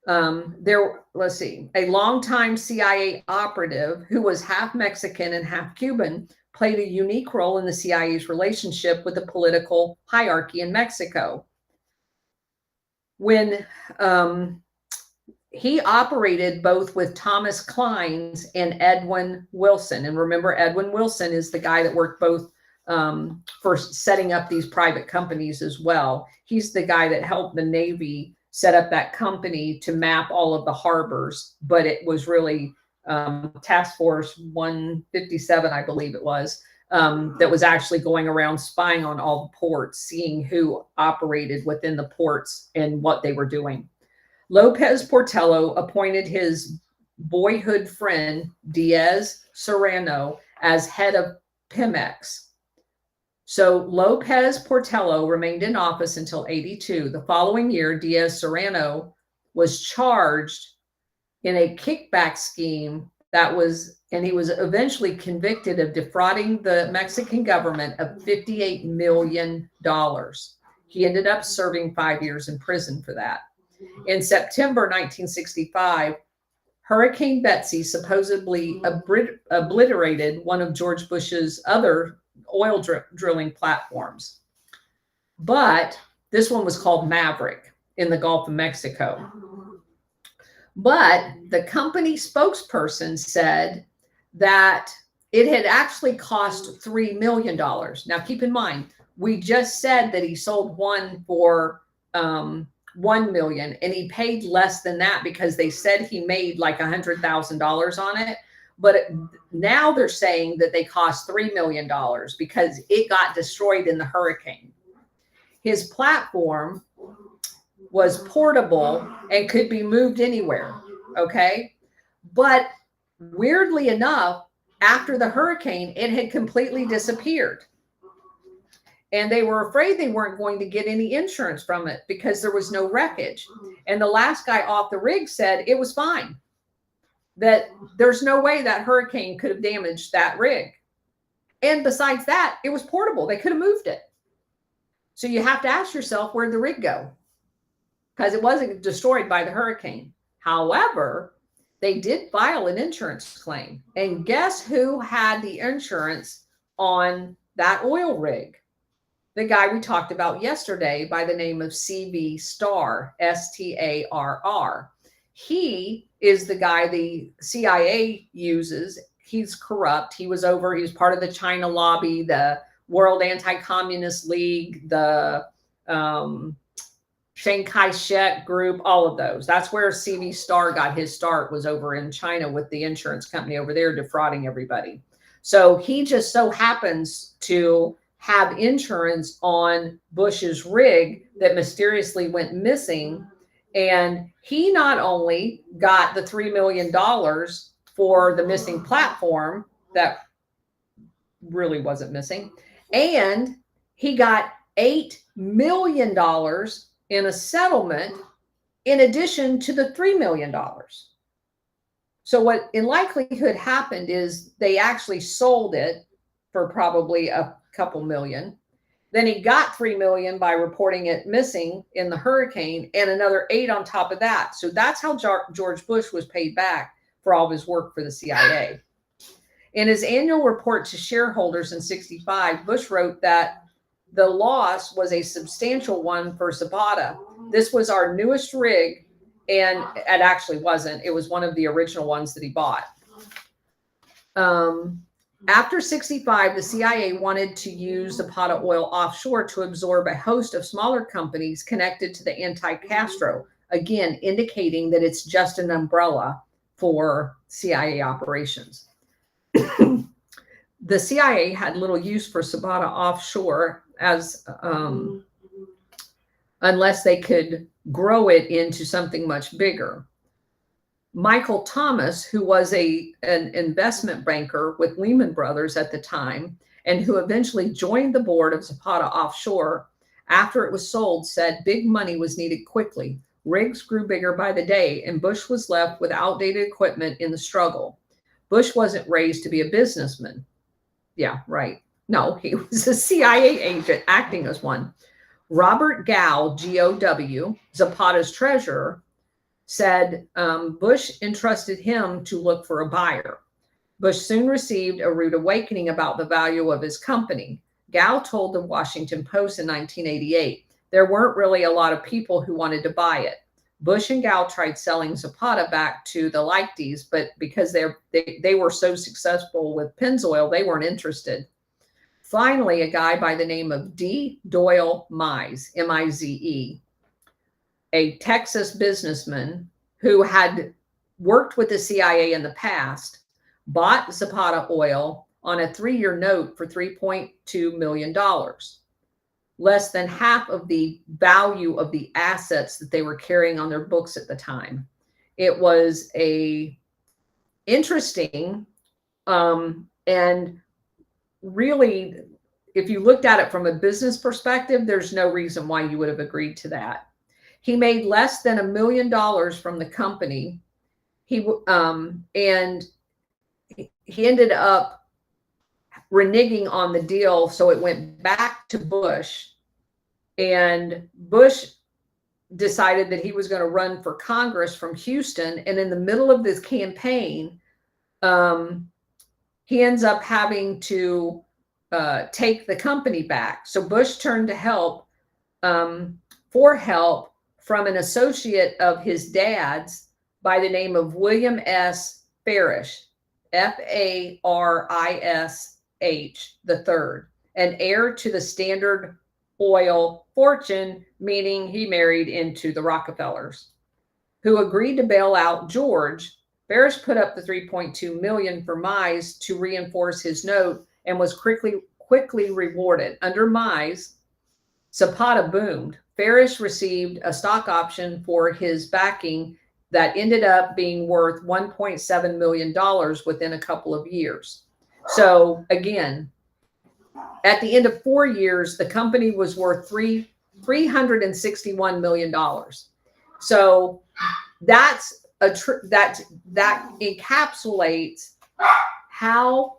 a longtime CIA operative who was half Mexican and half Cuban, played a unique role in the CIA's relationship with the political hierarchy in Mexico. When he operated both with Thomas Clines and Edwin Wilson. And remember, Edwin Wilson is the guy that worked both for setting up these private companies as well. He's the guy that helped the Navy set up that company to map all of the harbors, but it was really Task Force 157, I believe it was, that was actually going around spying on all the ports, seeing who operated within the ports and what they were doing. Lopez Portillo appointed his boyhood friend, Diaz Serrano, as head of Pemex. So Lopez Portillo remained in office until 82. The following year, Diaz Serrano was charged in a kickback scheme and he was eventually convicted of defrauding the Mexican government of $58 million. He ended up serving 5 years in prison for that. In September 1965, Hurricane Betsy supposedly obliterated one of George Bush's other oil drilling platforms. But this one was called Maverick in the Gulf of Mexico. But the company spokesperson said that it had actually cost $3 million. Now, keep in mind, we just said that he sold one for $1 million, and he paid less than that because they said he made like $100,000 on it. But now they're saying that they cost $3 million because it got destroyed in the hurricane. His platform was portable and could be moved anywhere. Okay. But weirdly enough, after the hurricane, it had completely disappeared. And they were afraid they weren't going to get any insurance from it because there was no wreckage. And the last guy off the rig said it was fine, that there's no way that hurricane could have damaged that rig. And besides that, it was portable. They could have moved it. So you have to ask yourself, where'd the rig go? Because it wasn't destroyed by the hurricane. However, they did file an insurance claim. And guess who had the insurance on that oil rig? The guy we talked about yesterday by the name of C.V. Starr, S-T-A-R-R. He is the guy the CIA uses. He's corrupt. He was part of the China lobby, the World Anti-Communist League, the Chiang Kai-shek group, all of those. That's where C.V. Starr got his start, was over in China with the insurance company over there defrauding everybody. So he just so happens to have insurance on Bush's rig that mysteriously went missing. And he not only got the $3 million for the missing platform that really wasn't missing, and he got $8 million in a settlement in addition to the $3 million. So what in likelihood happened is they actually sold it for probably a couple million. Then he got $3 million by reporting it missing in the hurricane, and another 8 on top of that. So that's how George Bush was paid back for all of his work for the CIA. In his annual report to shareholders in 65, Bush wrote that the loss was a substantial one for Zapata. This was our newest rig, and it actually wasn't. It was one of the original ones that he bought. After 65, the CIA wanted to use Zapata oil offshore to absorb a host of smaller companies connected to the anti-Castro, again, indicating that it's just an umbrella for CIA operations. The CIA had little use for Zapata offshore as unless they could grow it into something much bigger. Michael Thomas, who was an investment banker with Lehman Brothers at the time, and who eventually joined the board of Zapata Offshore after it was sold, said big money was needed quickly. Rigs grew bigger by the day, and Bush was left with outdated equipment in the struggle. Bush wasn't raised to be a businessman. Yeah, right. No, he was a CIA agent acting as one. Robert Gow, G-O-W, Zapata's treasurer, said Bush entrusted him to look for a buyer. Bush soon received a rude awakening about the value of his company. Gow told the Washington Post in 1988, there weren't really a lot of people who wanted to buy it. Bush and Gow tried selling Zapata back to the Lighties, but because they were so successful with Pennzoil, they weren't interested. Finally, a guy by the name of D. Doyle Mize, M-I-Z-E, a Texas businessman who had worked with the CIA in the past, bought Zapata oil on a 3-year note for $3.2 million, less than half of the value of the assets that they were carrying on their books at the time. It was interesting, and really, if you looked at it from a business perspective, there's no reason why you would have agreed to that. He made less than $1 million from the company. He ended up reneging on the deal, so it went back to Bush, and Bush decided that he was going to run for Congress from Houston. And in the middle of this campaign, he ends up having to take the company back. So Bush turned to help for help from an associate of his dad's by the name of William S. Farish, F-A-R-I-S-H III, an heir to the Standard Oil fortune, meaning he married into the Rockefellers, who agreed to bail out George. Farish put up the $3.2 million for Mize to reinforce his note and was quickly rewarded. Under Mize, Zapata boomed. Farish received a stock option for his backing that ended up being worth $1.7 million within a couple of years. So again, at the end of 4 years, the company was worth $361 million. So that's that encapsulates how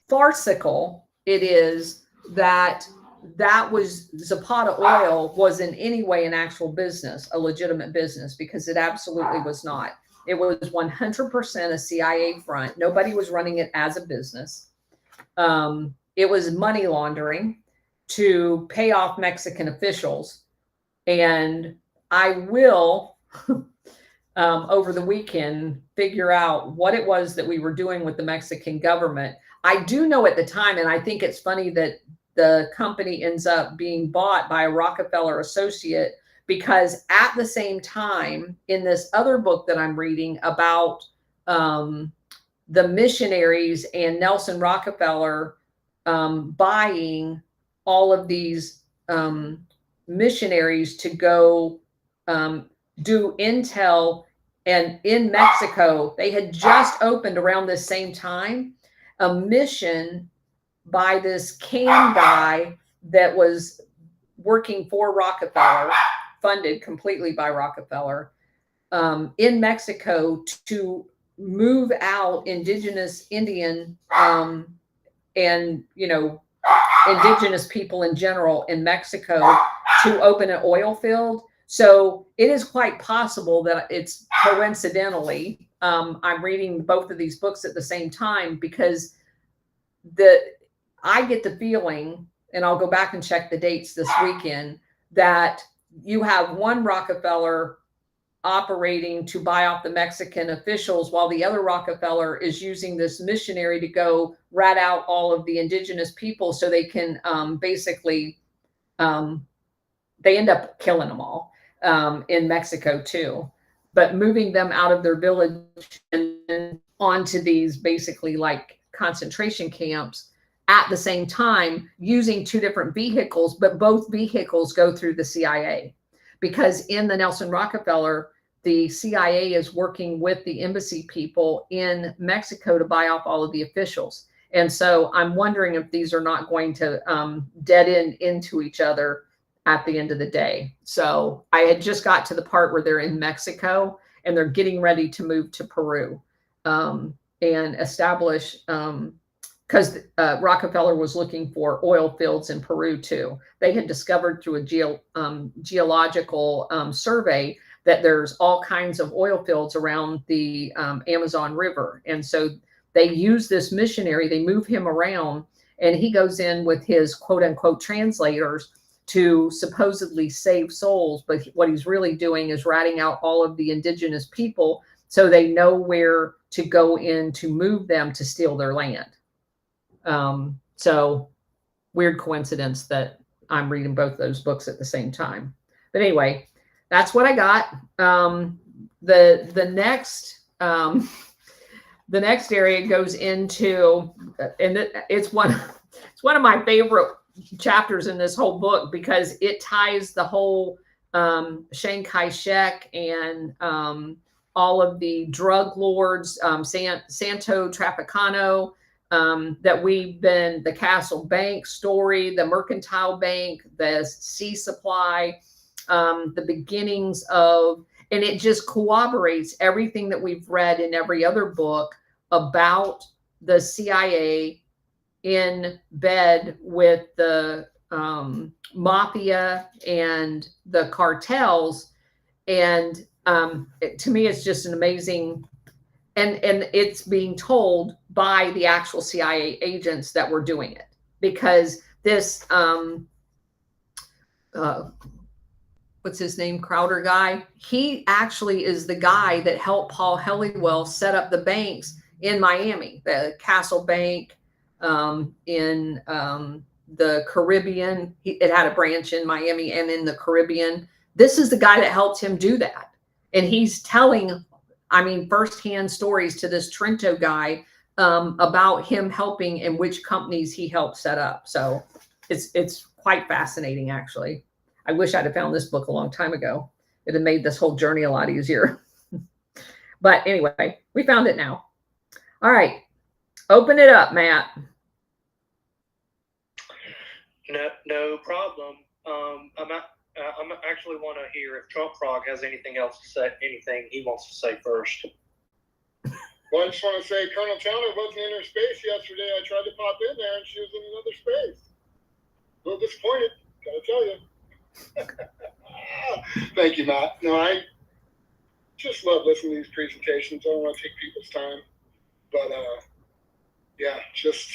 farcical it is that was Zapata oil was in any way an actual business, a legitimate business, because it absolutely was not. It was 100% a CIA front. Nobody was running it as a business. It was money laundering to pay off Mexican officials. And I will, over the weekend, figure out what it was that we were doing with the Mexican government. I do know at the time, and I think it's funny that the company ends up being bought by a Rockefeller associate, because at the same time, in this other book that I'm reading about the missionaries and Nelson Rockefeller buying all of these missionaries to go do intel, and in Mexico, they had just opened around this same time a mission by this Cam guy that was working for Rockefeller, funded completely by Rockefeller, in Mexico to move out indigenous Indian and, indigenous people in general in Mexico to open an oil field. So it is quite possible that it's coincidentally, I'm reading both of these books at the same time, because I get the feeling, and I'll go back and check the dates this weekend, that you have one Rockefeller operating to buy off the Mexican officials, while the other Rockefeller is using this missionary to go rat out all of the indigenous people, so they can basically, they end up killing them all in Mexico too, but moving them out of their village and onto these basically like concentration camps at the same time, using two different vehicles, but both vehicles go through the CIA, because in the Nelson Rockefeller, the CIA is working with the embassy people in Mexico to buy off all of the officials. And so I'm wondering if these are not going to dead end into each other at the end of the day. So I had just got to the part where they're in Mexico and they're getting ready to move to Peru and establish, because Rockefeller was looking for oil fields in Peru too. They had discovered through a geological survey that there's all kinds of oil fields around the Amazon River. And so they use this missionary, they move him around, and he goes in with his quote unquote translators to supposedly save souls. But what he's really doing is ratting out all of the indigenous people so they know where to go in to move them to steal their land. So weird coincidence that I'm reading both those books at the same time. But anyway, that's what I got. The next area goes into, and it's one of my favorite chapters in this whole book, because it ties the whole Chiang Kai-shek and all of the drug lords, Santo Tropicano, that we've been, the Castle Bank story, the Mercantile Bank, the Sea Supply, the beginnings of, and it just corroborates everything that we've read in every other book about the CIA in bed with the mafia and the cartels. And to me, it's just an amazing, and it's being told by the actual CIA agents that were doing it, because this what's his name, Crowder guy, he actually is the guy that helped Paul Helliwell set up the banks in Miami, the Castle Bank in the Caribbean. It had a branch in Miami and in the Caribbean. This is the guy that helped him do that. And he's telling, I mean, firsthand stories to this Trento guy about him helping and which companies he helped set up. So it's quite fascinating, actually. I wish I'd have found this book a long time ago. It had made this whole journey a lot easier. But anyway, we found it now. All right. Open it up, Matt. No problem. I'm actually want to hear if Trump Frog has anything else to say, anything he wants to say first. Well, I just want to say Colonel Chandler wasn't in her space yesterday. I tried to pop in there and she was in another space. A little disappointed, gotta tell you. Thank you, Matt. No, I just love listening to these presentations. I don't want to take people's time, but yeah, just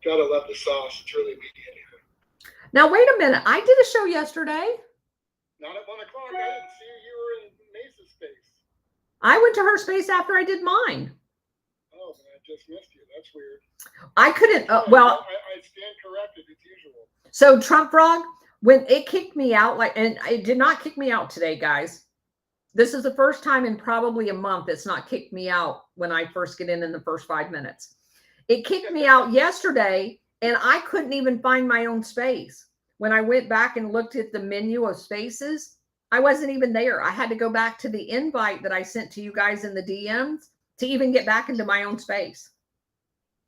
gotta love the sauce. It's really meaty in here. Now wait a minute. I did a show yesterday. Not at 1 o'clock. I didn't see you were in Mesa's space. I went to her space after I did mine. Oh, man, I just missed you. That's weird. I couldn't. Well, I stand corrected as usual. So Trump Frog, when it kicked me out, and it did not kick me out today, guys. This is the first time in probably a month it's not kicked me out when I first get in the first 5 minutes. It kicked me out yesterday, and I couldn't even find my own space. When I went back and looked at the menu of spaces, I wasn't even there. I had to go back to the invite that I sent to you guys in the DMs to even get back into my own space.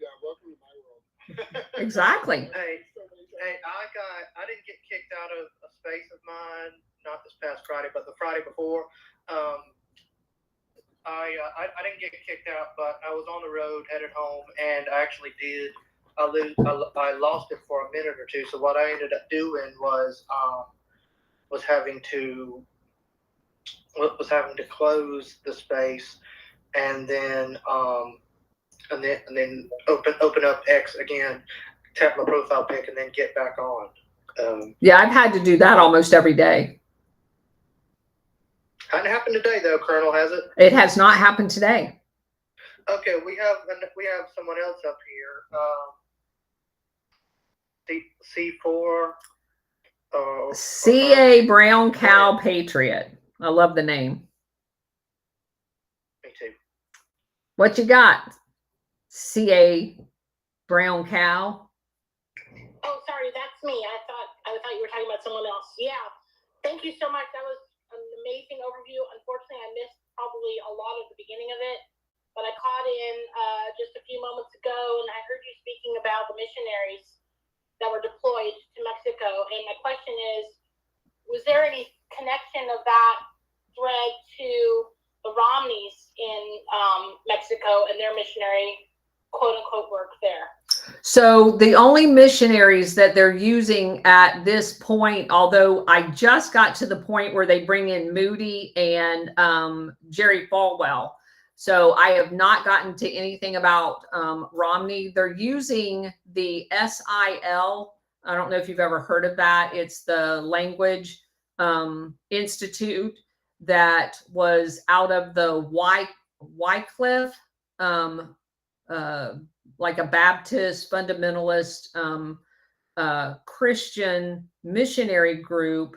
Yeah, welcome to my world. Exactly. Hey, I didn't get kicked out of a space of mine, not this past Friday, but the Friday before. I didn't get kicked out, but I was on the road headed home, and I actually did. I lost it for a minute or two. So what I ended up doing was having to was having to close the space and then open up X again, tap my profile pic, and then get back on. Yeah, I've had to do that almost every day. Hadn't happened today though, Colonel, has it? It has not happened today. Okay, we have someone else up here. C4. CA Brown Cow Patriot. I love the name. Me too. What you got? CA Brown Cow. Oh, sorry, that's me. I thought you were talking about someone else. Yeah. Thank you so much. That was an amazing overview. Unfortunately, I missed probably a lot of the beginning of it, but I caught in just a few moments ago, and I heard you speaking about the missionaries that were deployed to Mexico. And my question is, was there any connection of that thread to the Romneys in Mexico and their missionary quote-unquote work there? So the only missionaries that they're using at this point, although I just got to the point where they bring in Moody and Jerry Falwell, so I have not gotten to anything about Romney. They're using the SIL. I don't know if you've ever heard of that. It's the language institute that was out of the Wycliffe, like a Baptist fundamentalist Christian missionary group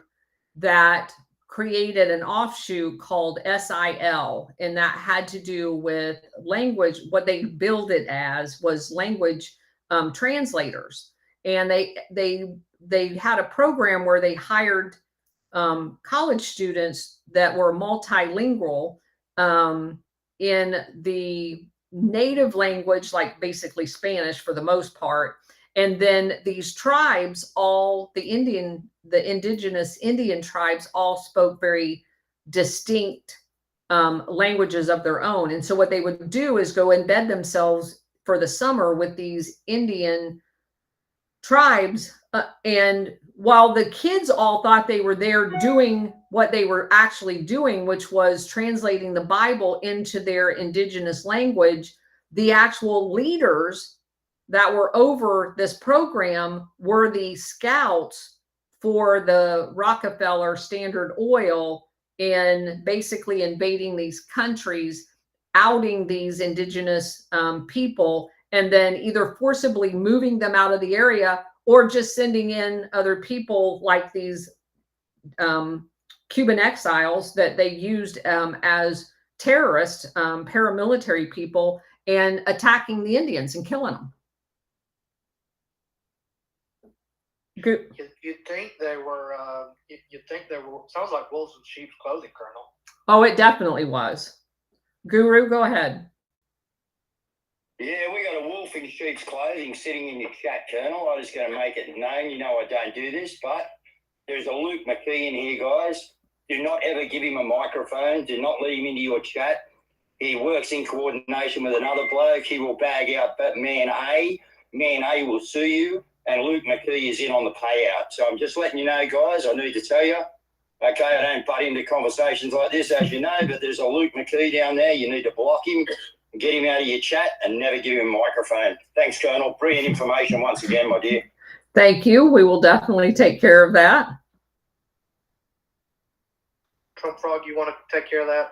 that created an offshoot called SIL, and that had to do with language. What they billed it as was language translators, and they had a program where they hired college students that were multilingual in the native language, like basically Spanish for the most part. And then these tribes, all the indigenous Indian tribes, all spoke very distinct languages of their own. And so what they would do is go embed themselves for the summer with these Indian tribes. And while the kids all thought they were there doing what they were actually doing, which was translating the Bible into their indigenous language, the actual leaders that were over this program were the scouts for the Rockefeller Standard Oil in basically invading these countries, outing these indigenous people, and then either forcibly moving them out of the area or just sending in other people like these Cuban exiles that they used as terrorists, paramilitary people, and attacking the Indians and killing them. You'd think they were. Sounds like wolves in sheep's clothing, Colonel. Oh, it definitely was. Guru, go ahead. Yeah, we got a wolf in sheep's clothing sitting in your chat, Colonel. I was going to make it known. You know I don't do this, but there's a Luke McKee in here, guys. Do not ever give him a microphone. Do not let him into your chat. He works in coordination with another bloke. He will bag out that man A. Man A will sue you. And Luke McKee is in on the payout. So I'm just letting you know, guys, I need to tell you. Okay, I don't butt into conversations like this, as you know, but there's a Luke McKee down there. You need to block him, get him out of your chat, and never give him a microphone. Thanks, Colonel. Brilliant information once again, my dear. Thank you. We will definitely take care of that. Trump Frog, you want to take care of that?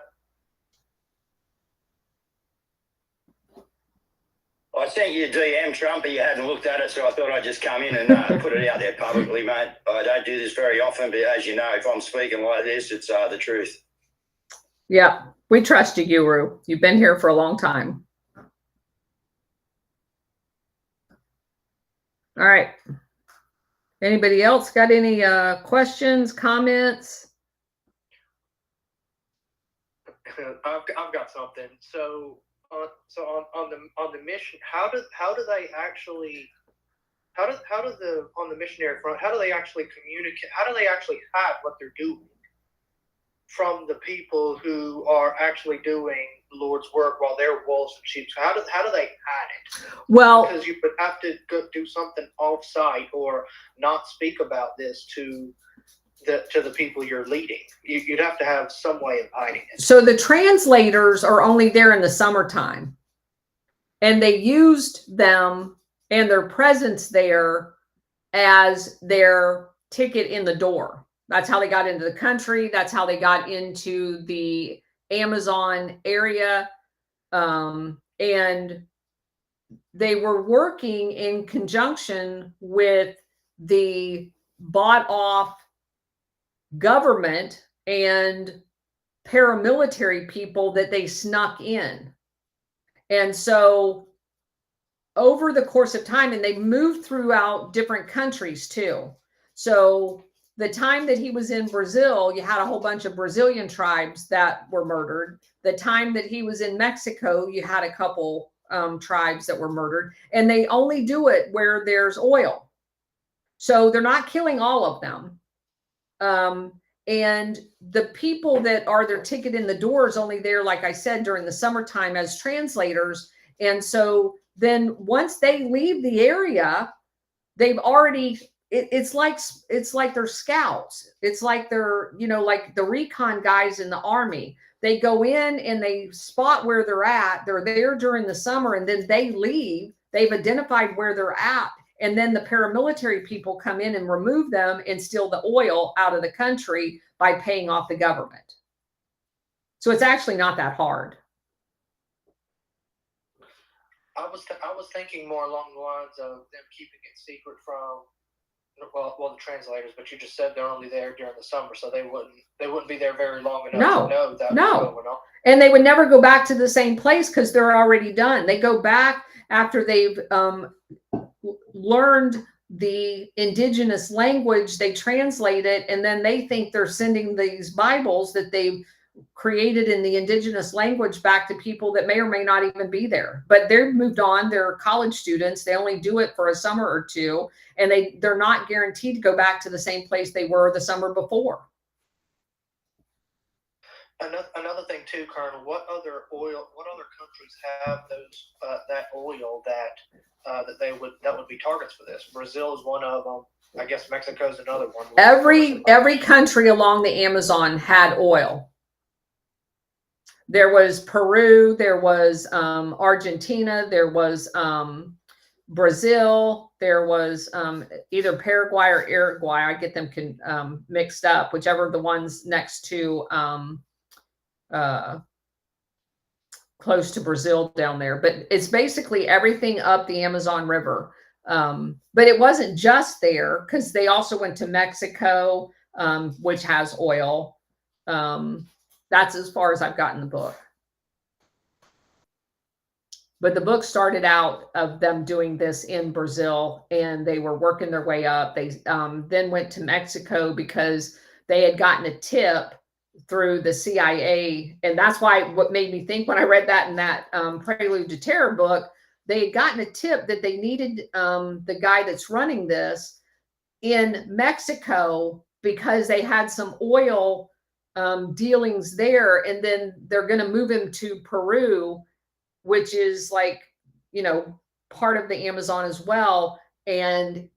I sent you a DM, Trump, but you hadn't looked at it, so I thought I'd just come in and put it out there publicly, mate. I don't do this very often, but as you know, if I'm speaking like this, it's the truth. Yeah, we trust you, Guru. You've been here for a long time. All right. Anybody else got any questions, comments? I've got something. So on the mission, how do they actually on the missionary front, how do they actually communicate? How do they actually hide what they're doing from the people who are actually doing the Lord's work while they're wolves and sheep? How do they hide it? Well, because you would have to go do something off-site or not speak about this to to the people you're leading. You'd have to have some way of hiding it. So the translators are only there in the summertime, and they used them and their presence there as their ticket in the door. That's how they got into the country. That's how they got into the Amazon area. And they were working in conjunction with the bought off government and paramilitary people that they snuck in. And so over the course of time, and they moved throughout different countries too. So the time that he was in Brazil, you had a whole bunch of Brazilian tribes that were murdered. The time that he was in Mexico, you had a couple tribes that were murdered, and they only do it where there's oil. So they're not killing all of them. And the people that are their ticket in the door is only there, like I said, during the summertime as translators. And so then once they leave the area, they've already, it's like they're scouts. It's like they're, like the recon guys in the army. They go in and they spot where they're at. They're there during the summer, and then they leave. They've identified where they're at. And then the paramilitary people come in and remove them and steal the oil out of the country by paying off the government. So it's actually not that hard. I was thinking more along the lines of them keeping it secret from the translators, but you just said they're only there during the summer, so they wouldn't be there very long enough to know that was going on. And they would never go back to the same place because they're already done. They go back after they've learned the indigenous language, they translate it, and then they think they're sending these Bibles that they've created in the indigenous language back to people that may or may not even be there. But they've moved on. They're college students. They only do it for a summer or two, and they're not guaranteed to go back to the same place they were the summer before. Another thing too, Colonel, what other countries have those that oil that would be targets for this? Brazil is one of them. I guess Mexico's another one. Every country along the Amazon had oil. There was Peru, there was Argentina, there was Brazil, there was either Paraguay or Uruguay. I get them mixed up, whichever the ones next to close to Brazil down there. But it's basically everything up the Amazon River. But it wasn't just there, because they also went to Mexico, which has oil. That's as far as I've gotten the book. But the book started out of them doing this in Brazil, and they were working their way up. They then went to Mexico because they had gotten a tip through the CIA. And that's what made me think when I read that in that Prelude to Terror book, they had gotten a tip that they needed the guy that's running this in Mexico because they had some oil dealings there, and then they're going to move him to Peru, which is part of the Amazon as well. And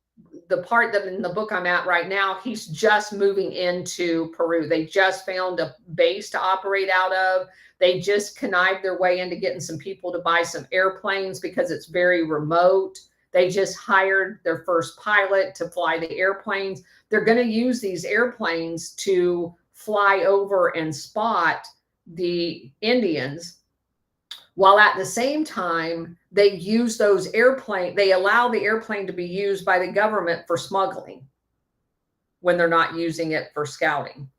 the part that in the book I'm at right now, he's just moving into Peru. They just found a base to operate out of. They just connived their way into getting some people to buy some airplanes because it's very remote. They just hired their first pilot to fly the airplanes. They're going to use these airplanes to fly over and spot the Indians, while at the same time they use those airplanes. They allow the airplane to be used by the government for smuggling when they're not using it for scouting.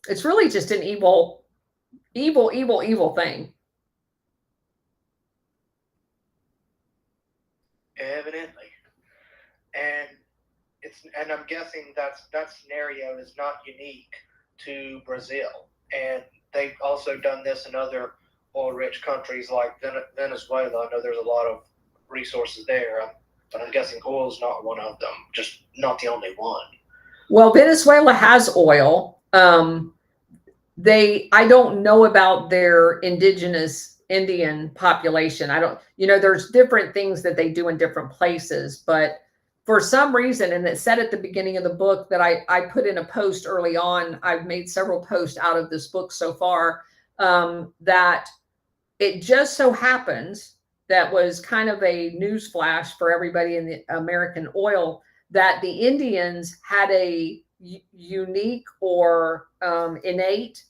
It's really just an evil thing. Evidently. And I'm guessing that scenario is not unique to Brazil. And they've also done this in other oil-rich countries like Venezuela. I know there's a lot of resources there, but I'm guessing oil is not one of them, just not the only one. Well, Venezuela has oil. I don't know about their indigenous Indian population. There's different things that they do in different places, but for some reason, and it said at the beginning of the book that I put in a post early on, I've made several posts out of this book so far, that it just so happens that was kind of a news flash for everybody in the American oil, that the Indians had a unique or innate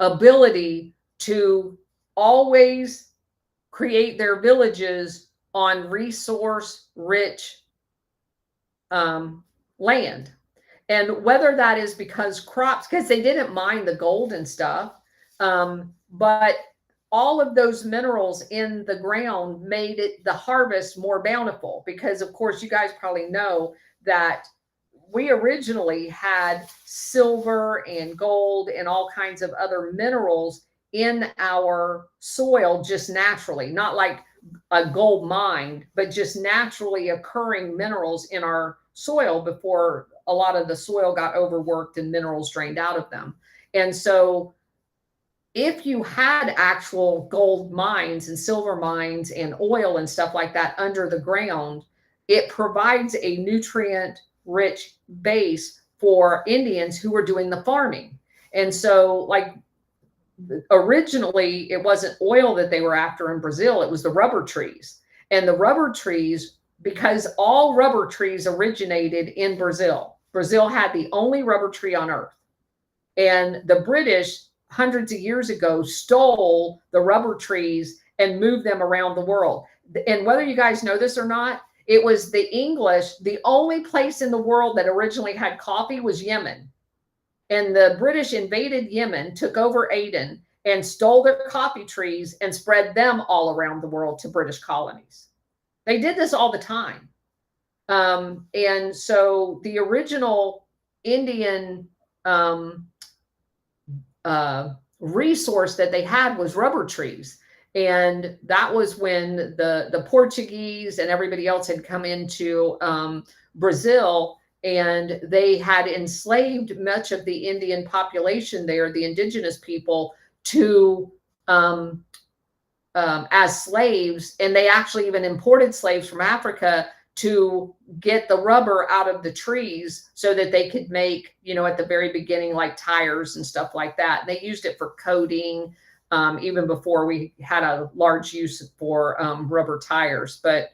ability to always create their villages on resource-rich land. And whether that is because crops, because they didn't mine the gold and stuff, but all of those minerals in the ground made it the harvest more bountiful. Because of course, you guys probably know that we originally had silver and gold and all kinds of other minerals in our soil just naturally, not like a gold mine, but just naturally occurring minerals in our soil before a lot of the soil got overworked and minerals drained out of them. And so if you had actual gold mines and silver mines and oil and stuff like that under the ground, it provides a nutrient rich base for Indians who were doing the farming. And so like originally it wasn't oil that they were after in Brazil, it was the rubber trees. And the rubber trees, because all rubber trees originated in Brazil. Brazil had the only rubber tree on earth. And the British hundreds of years ago stole the rubber trees and moved them around the world. And whether you guys know this or not, it was the English, the only place in the world that originally had coffee was Yemen. And the British invaded Yemen, took over Aden, and stole their coffee trees and spread them all around the world to British colonies. They did this all the time. And so the original Indian resource that they had was rubber trees. And that was when the Portuguese and everybody else had come into Brazil, and they had enslaved much of the Indian population there, the indigenous people, to as slaves. And they actually even imported slaves from Africa to get the rubber out of the trees so that they could make, you know, at the very beginning, like tires and stuff like that. And they used it for coating, even before we had a large use for rubber tires. But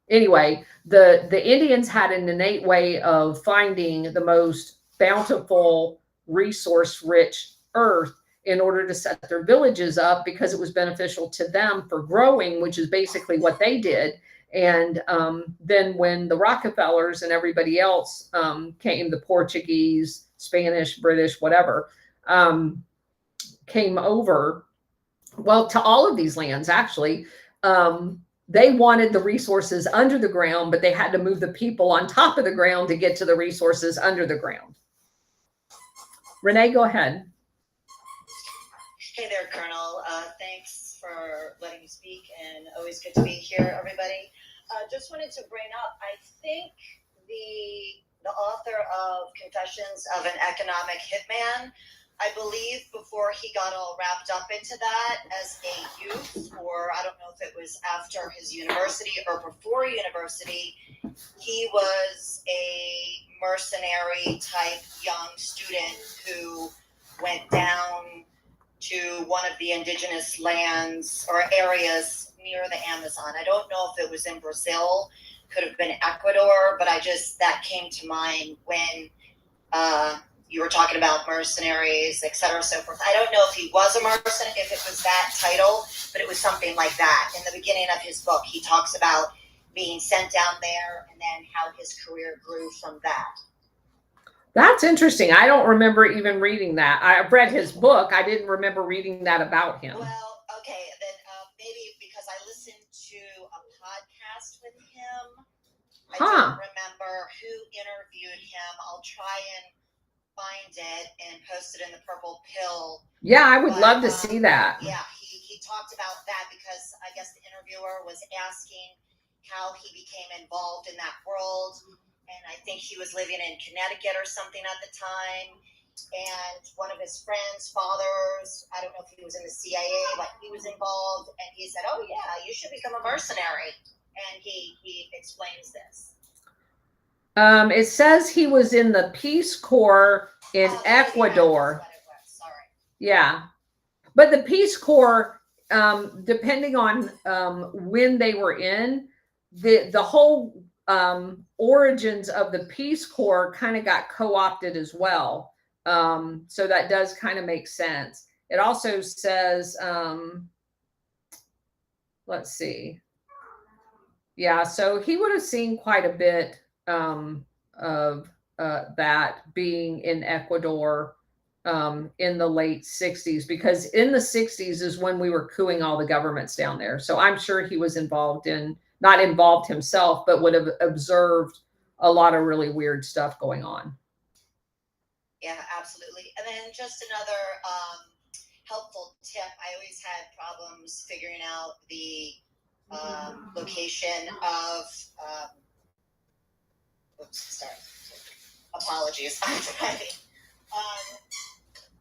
anyway, the Indians had an innate way of finding the most bountiful, resource-rich earth in order to set their villages up, because it was beneficial to them for growing, which is basically what they did. And then when the Rockefellers and everybody else came, the Portuguese, Spanish, British, whatever, came over, well, to all of these lands, actually, they wanted the resources under the ground, but they had to move the people on top of the ground to get to the resources under the ground. Renee, go ahead. Hey there, Colonel. Thanks for letting me speak, and always good to be here, everybody. Just wanted to bring up, I think the author of Confessions of an Economic Hitman, I believe before he got all wrapped up into that as a youth, or I don't know if it was after his university or before university, he was a mercenary type young student who went down to one of the indigenous lands or areas near the Amazon. I don't know if it was in Brazil, could have been Ecuador, but that came to mind when you were talking about mercenaries, et cetera, so forth. I don't know if he was a mercenary, if it was that title, but it was something like that. In the beginning of his book, he talks about being sent down there and then how his career grew from that. That's interesting. I don't remember even reading that. I read his book. I didn't remember reading that about him. Well, okay, then maybe because I listened to a podcast with him. I don't remember who interviewed him. I'll try and find it and post it in the Purple Pill. Yeah, I would love to see that. Yeah, he talked about that because I guess the interviewer was asking how he became involved in that world. And I think he was living in Connecticut or something at the time. And one of his friends' fathers, I don't know if he was in the CIA, but he was involved. And he said, oh, yeah, you should become a mercenary. and he explains this. It says he was in the Peace Corps in Ecuador. That's what it was. Sorry. Yeah. But the Peace Corps, depending on when they were in, the whole origins of the Peace Corps kind of got co-opted as well. So that does kind of make sense. It also says, let's see. Yeah, so he would have seen quite a bit of that being in Ecuador in the late 60s, because in the 60s is when we were coupping all the governments down there. So I'm sure he was involved in, not involved himself, but would have observed a lot of really weird stuff going on. Yeah, absolutely. And then just another helpful tip. I always had problems figuring out the location of, apologies, I'm driving.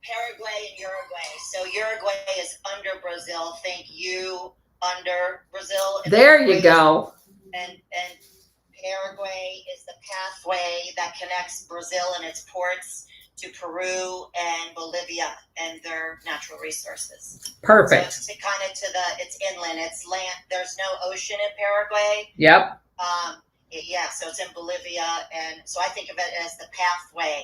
Paraguay and Uruguay. So Uruguay is under Brazil. Think you under Brazil. There you go. And Paraguay is the pathway that connects Brazil and its ports to Peru and Bolivia and their natural resources. Perfect. So it's kind of it's inland. It's land. There's no ocean in Paraguay. Yep. Yeah. So it's in Bolivia, and so I think of it as the pathway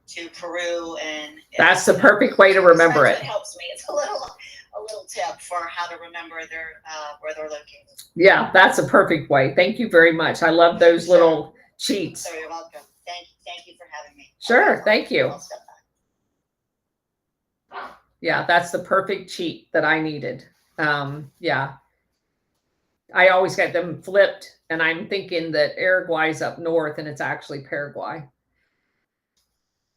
to Peru, and that's the perfect way to remember it. It helps me. It's a little tip for how to remember where they're located. Yeah, that's a perfect way. Thank you very much. I love those little cheats. So you're welcome. Thank you for having me. Sure, thank you. Yeah, that's the perfect cheat that I needed. Yeah. I always get them flipped, and I'm thinking that Uruguay's up north and it's actually Paraguay.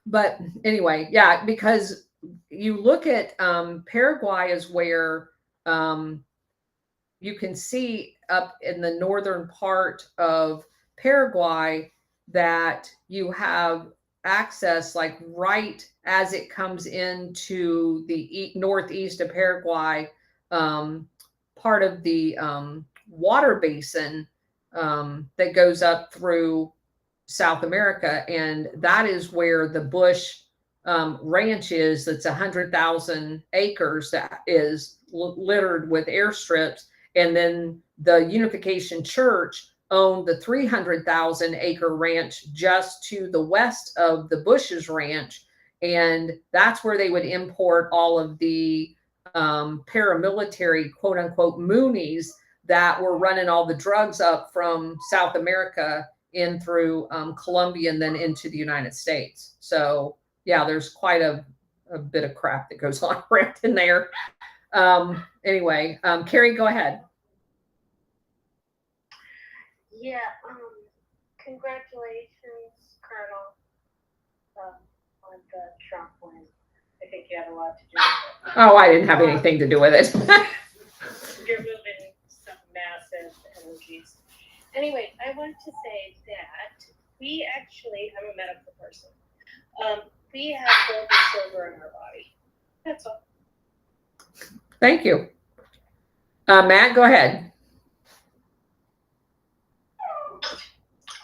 But anyway, yeah, because you look at Paraguay is where you can see up in the northern part of Paraguay that you have access, like right as it comes into the northeast of Paraguay, part of the water basin that goes up through South America, and that is where the Bush ranch is. That's 100,000 acres that is littered with airstrips, and then the Unification Church owned the 300,000 acre ranch just to the west of the Bush's ranch, and that's where they would import all of the paramilitary, quote unquote, Moonies that were running all the drugs up from South America in through Colombia and then into the United States. So yeah, there's quite a bit of crap that goes on around in there. Anyway, Carrie, go ahead. Yeah, congratulations, Colonel, on the Trump win. I think you had a lot to do with it. Oh, I didn't have anything to do with it. You're moving some massive energies. Anyway, I want to say that we actually, I'm a medical person, we have gold and silver in our body. That's all. Thank you. Matt, go ahead.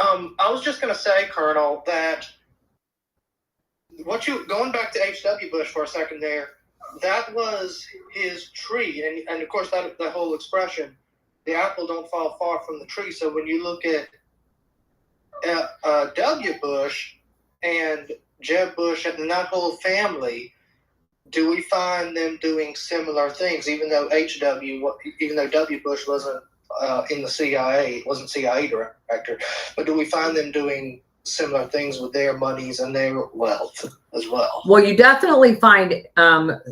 I was just going to say, Colonel, that going back to H.W. Bush for a second there, that was his tree. And of course, that whole expression, the apple don't fall far from the tree. So when you look at W. Bush and Jeb Bush and that whole family, do we find them doing similar things, even though W. Bush wasn't in the CIA, wasn't CIA director, but do we find them doing similar things with their monies and their wealth as well? Well, you definitely find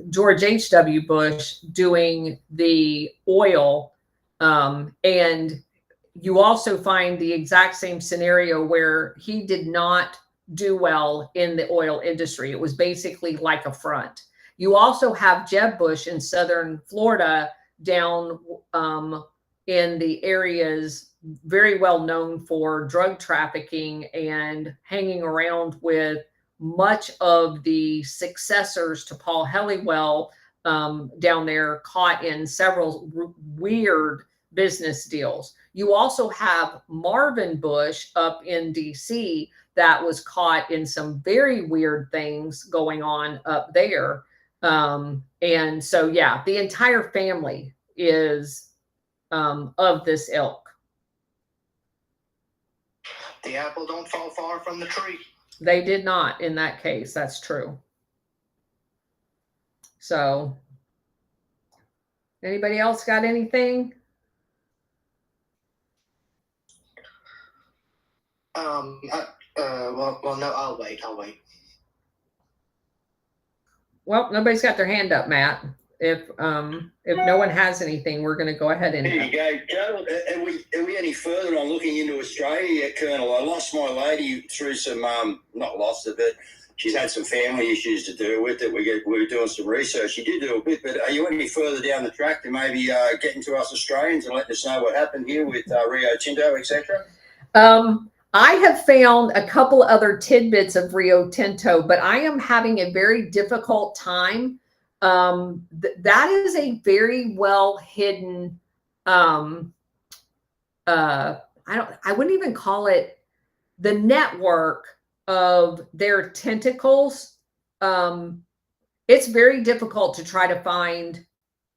George H.W. Bush doing the oil, and you also find the exact same scenario where he did not do well in the oil industry. It was basically like a front. You also have Jeb Bush in southern Florida down in the areas very well known for drug trafficking and hanging around with much of the successors to Paul Helliwell down there, caught in several weird business deals. You also have Marvin Bush up in DC that was caught in some very weird things going on up there. And so, yeah, the entire family is of this ilk. The apple don't fall far from the tree. They did not in that case. That's true. So, anybody else got anything? Well, no, I'll wait. Well, nobody's got their hand up, Matt. If no one has anything, we're going to go ahead and. There you go, Joe. Are we any further on looking into Australia yet, Colonel? I lost my lady through some not lost her, but she's had some family issues to deal with that we were doing some research. You did do a bit, but are you any further down the track to maybe getting to us Australians and letting us know what happened here with Rio Tinto, etc.? I have found a couple other tidbits of Rio Tinto, but I am having a very difficult time. That is a very well hidden, I wouldn't even call it the network of their tentacles. It's very difficult to try to find,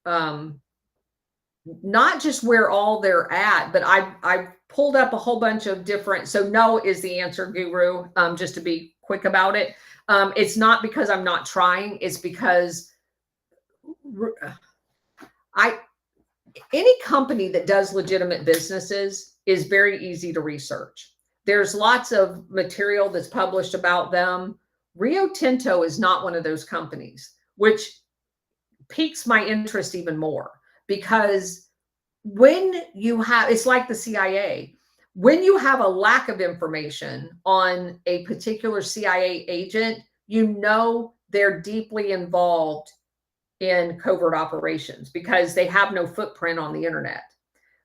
not just where all they're at, but I pulled up a whole bunch of different. So no is the answer, Guru. Just to be quick about it. It's not because I'm not trying. It's because any company that does legitimate businesses is very easy to research. There's lots of material that's published about them. Rio Tinto is not one of those companies, which piques my interest even more, because when you have, it's like the CIA, when you have a lack of information on a particular CIA agent, you know they're deeply involved in covert operations because they have no footprint on the internet.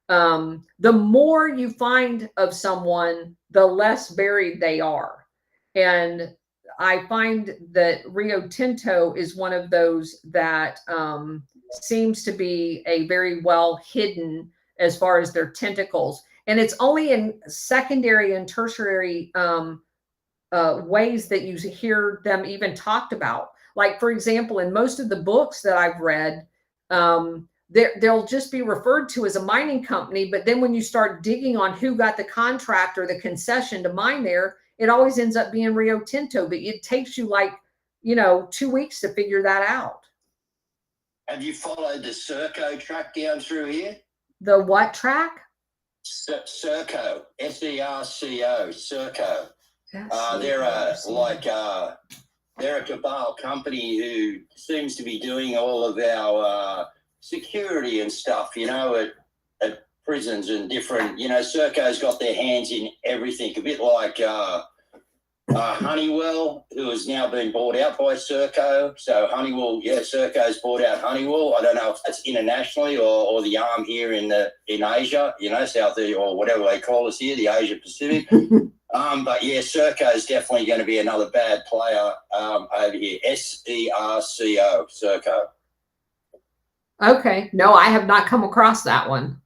The more you find of someone, the less buried they are. And I find that Rio Tinto is one of those that seems to be a very well hidden as far as their tentacles. And it's only in secondary and tertiary ways that you hear them even talked about. Like, for example, in most of the books that I've read, they'll just be referred to as a mining company. But then when you start digging on who got the contract or the concession to mine there, it always ends up being Rio Tinto. But it takes you 2 weeks to figure that out. Have you followed the Serco track down through here? The what track? Serco, S-E-R-C-O, Serco. They're a cabal company who seems to be doing all of our security and stuff, at prisons and different, Serco's got their hands in everything, a bit like Honeywell, who has now been bought out by Serco. So Honeywell, Serco's bought out Honeywell. I don't know if that's internationally or the arm here in Asia, South or whatever they call us here, the Asia Pacific. But yeah, Serco is definitely going to be another bad player over here. S-E-R-C-O, Serco. Okay. No, I have not come across that one.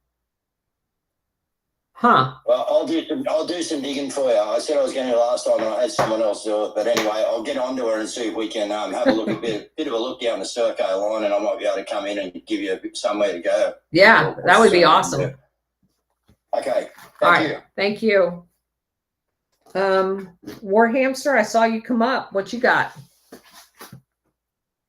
Huh. Well, I'll do some digging for you. I said I was going to last time, and I had someone else do it. But anyway, I'll get onto her and see if we can have a look, a bit of a look down the Serco line, and I might be able to come in and give you somewhere to go. Yeah, that would be awesome. Yeah. Okay. All right. Thank you. Warhamster, I saw you come up. What you got?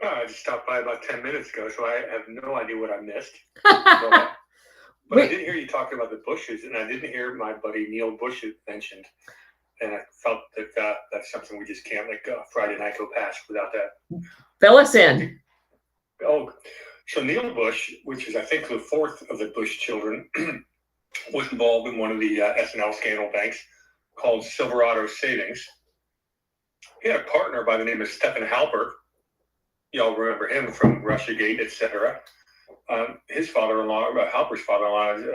I just stopped by about 10 minutes ago, so I have no idea what I missed. But I did hear you talking about the Bushes, and I didn't hear my buddy Neil Bush mentioned. And I felt that that's something we just can't let Friday night go past without that. Fill us in. Oh, so Neil Bush, which is I think the fourth of the Bush children, was involved in one of the S&L scandal banks called Silverado Savings. He had a partner by the name of Stephen Halper. Y'all remember him from Russiagate, etc. His father-in-law, Halper's father-in-law, is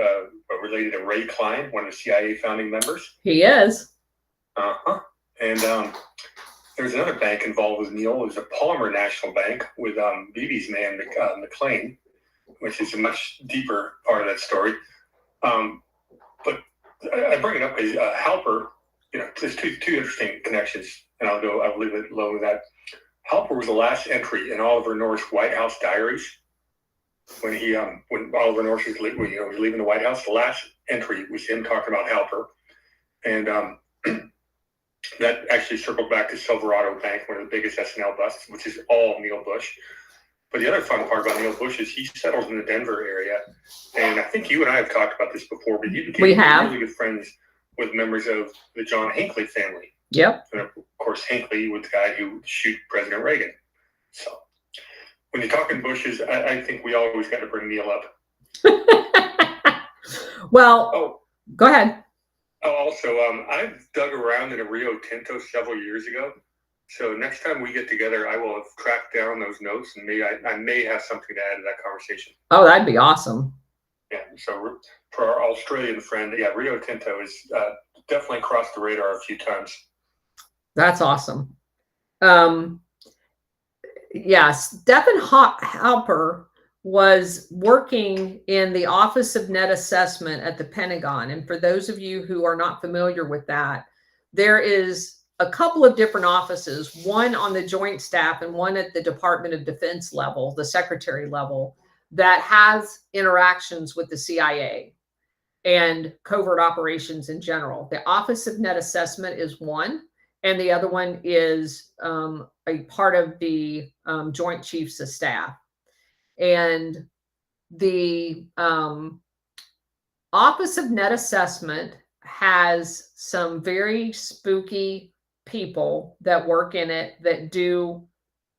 related to Ray Klein, one of the CIA founding members. He is. And there's another bank involved with Neil. It was a Palmer National Bank with Beebe's man, McLean, which is a much deeper part of that story. But I bring it up as Halper. You know, there's two interesting connections, and I'll leave it alone with that. Halper was the last entry in Oliver North's White House diaries. When Oliver North was leaving the White House, the last entry was him talking about Halper, and that actually circled back to Silverado Bank, one of the biggest SNL busts, which is all Neil Bush. But the other fun part about Neil Bush is he settled in the Denver area, and I think you and I have talked about this before, but he became really good friends with members of the John Hinckley family. Yep. And of course, Hinckley was the guy who shot President Reagan. So when you're talking Bushes, I think we always got to bring Neil up. Well, go ahead. Oh, also, I've dug around in a Rio Tinto several years ago. So next time we get together, I will have tracked down those notes, and maybe I may have something to add to that conversation. Oh, that'd be awesome. Yeah. So for our Australian friend, yeah, Rio Tinto is definitely crossed the radar a few times. That's awesome. Yes, Stephen Halper was working in the Office of Net Assessment at the Pentagon. And for those of you who are not familiar with that, there is a couple of different offices, one on the Joint Staff and one at the Department of Defense level, the Secretary level, that has interactions with the CIA and covert operations in general. The Office of Net Assessment is one, and the other one is a part of the Joint Chiefs of Staff. And the Office of Net Assessment has some very spooky people that work in it that do,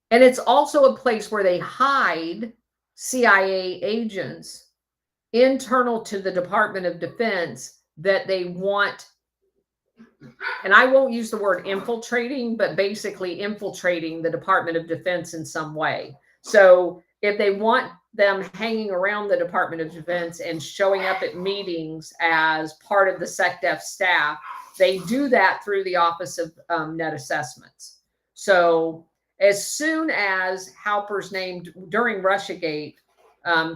and it's also a place where they hide CIA agents internal to the Department of Defense that they want, and I won't use the word infiltrating, but basically infiltrating the Department of Defense in some way. So if they want them hanging around the Department of Defense and showing up at meetings as part of the SecDef staff, they do that through the Office of Net Assessments. So as soon as Halper's name during Russiagate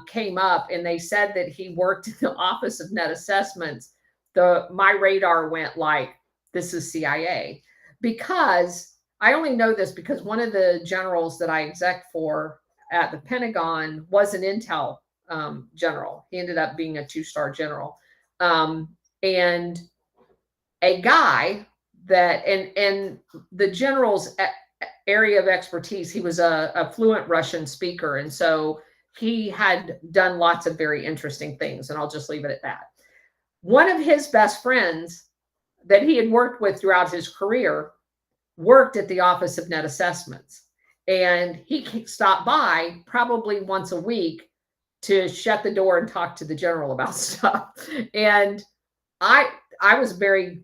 came up and they said that he worked in the Office of Net Assessments, my radar went like, this is CIA. Because I only know this because one of the generals that I exec for at the Pentagon was an intel general. He ended up being a 2-star general. And a guy that, and the general's area of expertise, he was a fluent Russian speaker. And so he had done lots of very interesting things, and I'll just leave it at that. One of his best friends that he had worked with throughout his career worked at the Office of Net Assessments. And he stopped by probably once a week to shut the door and talk to the general about stuff. And I was very,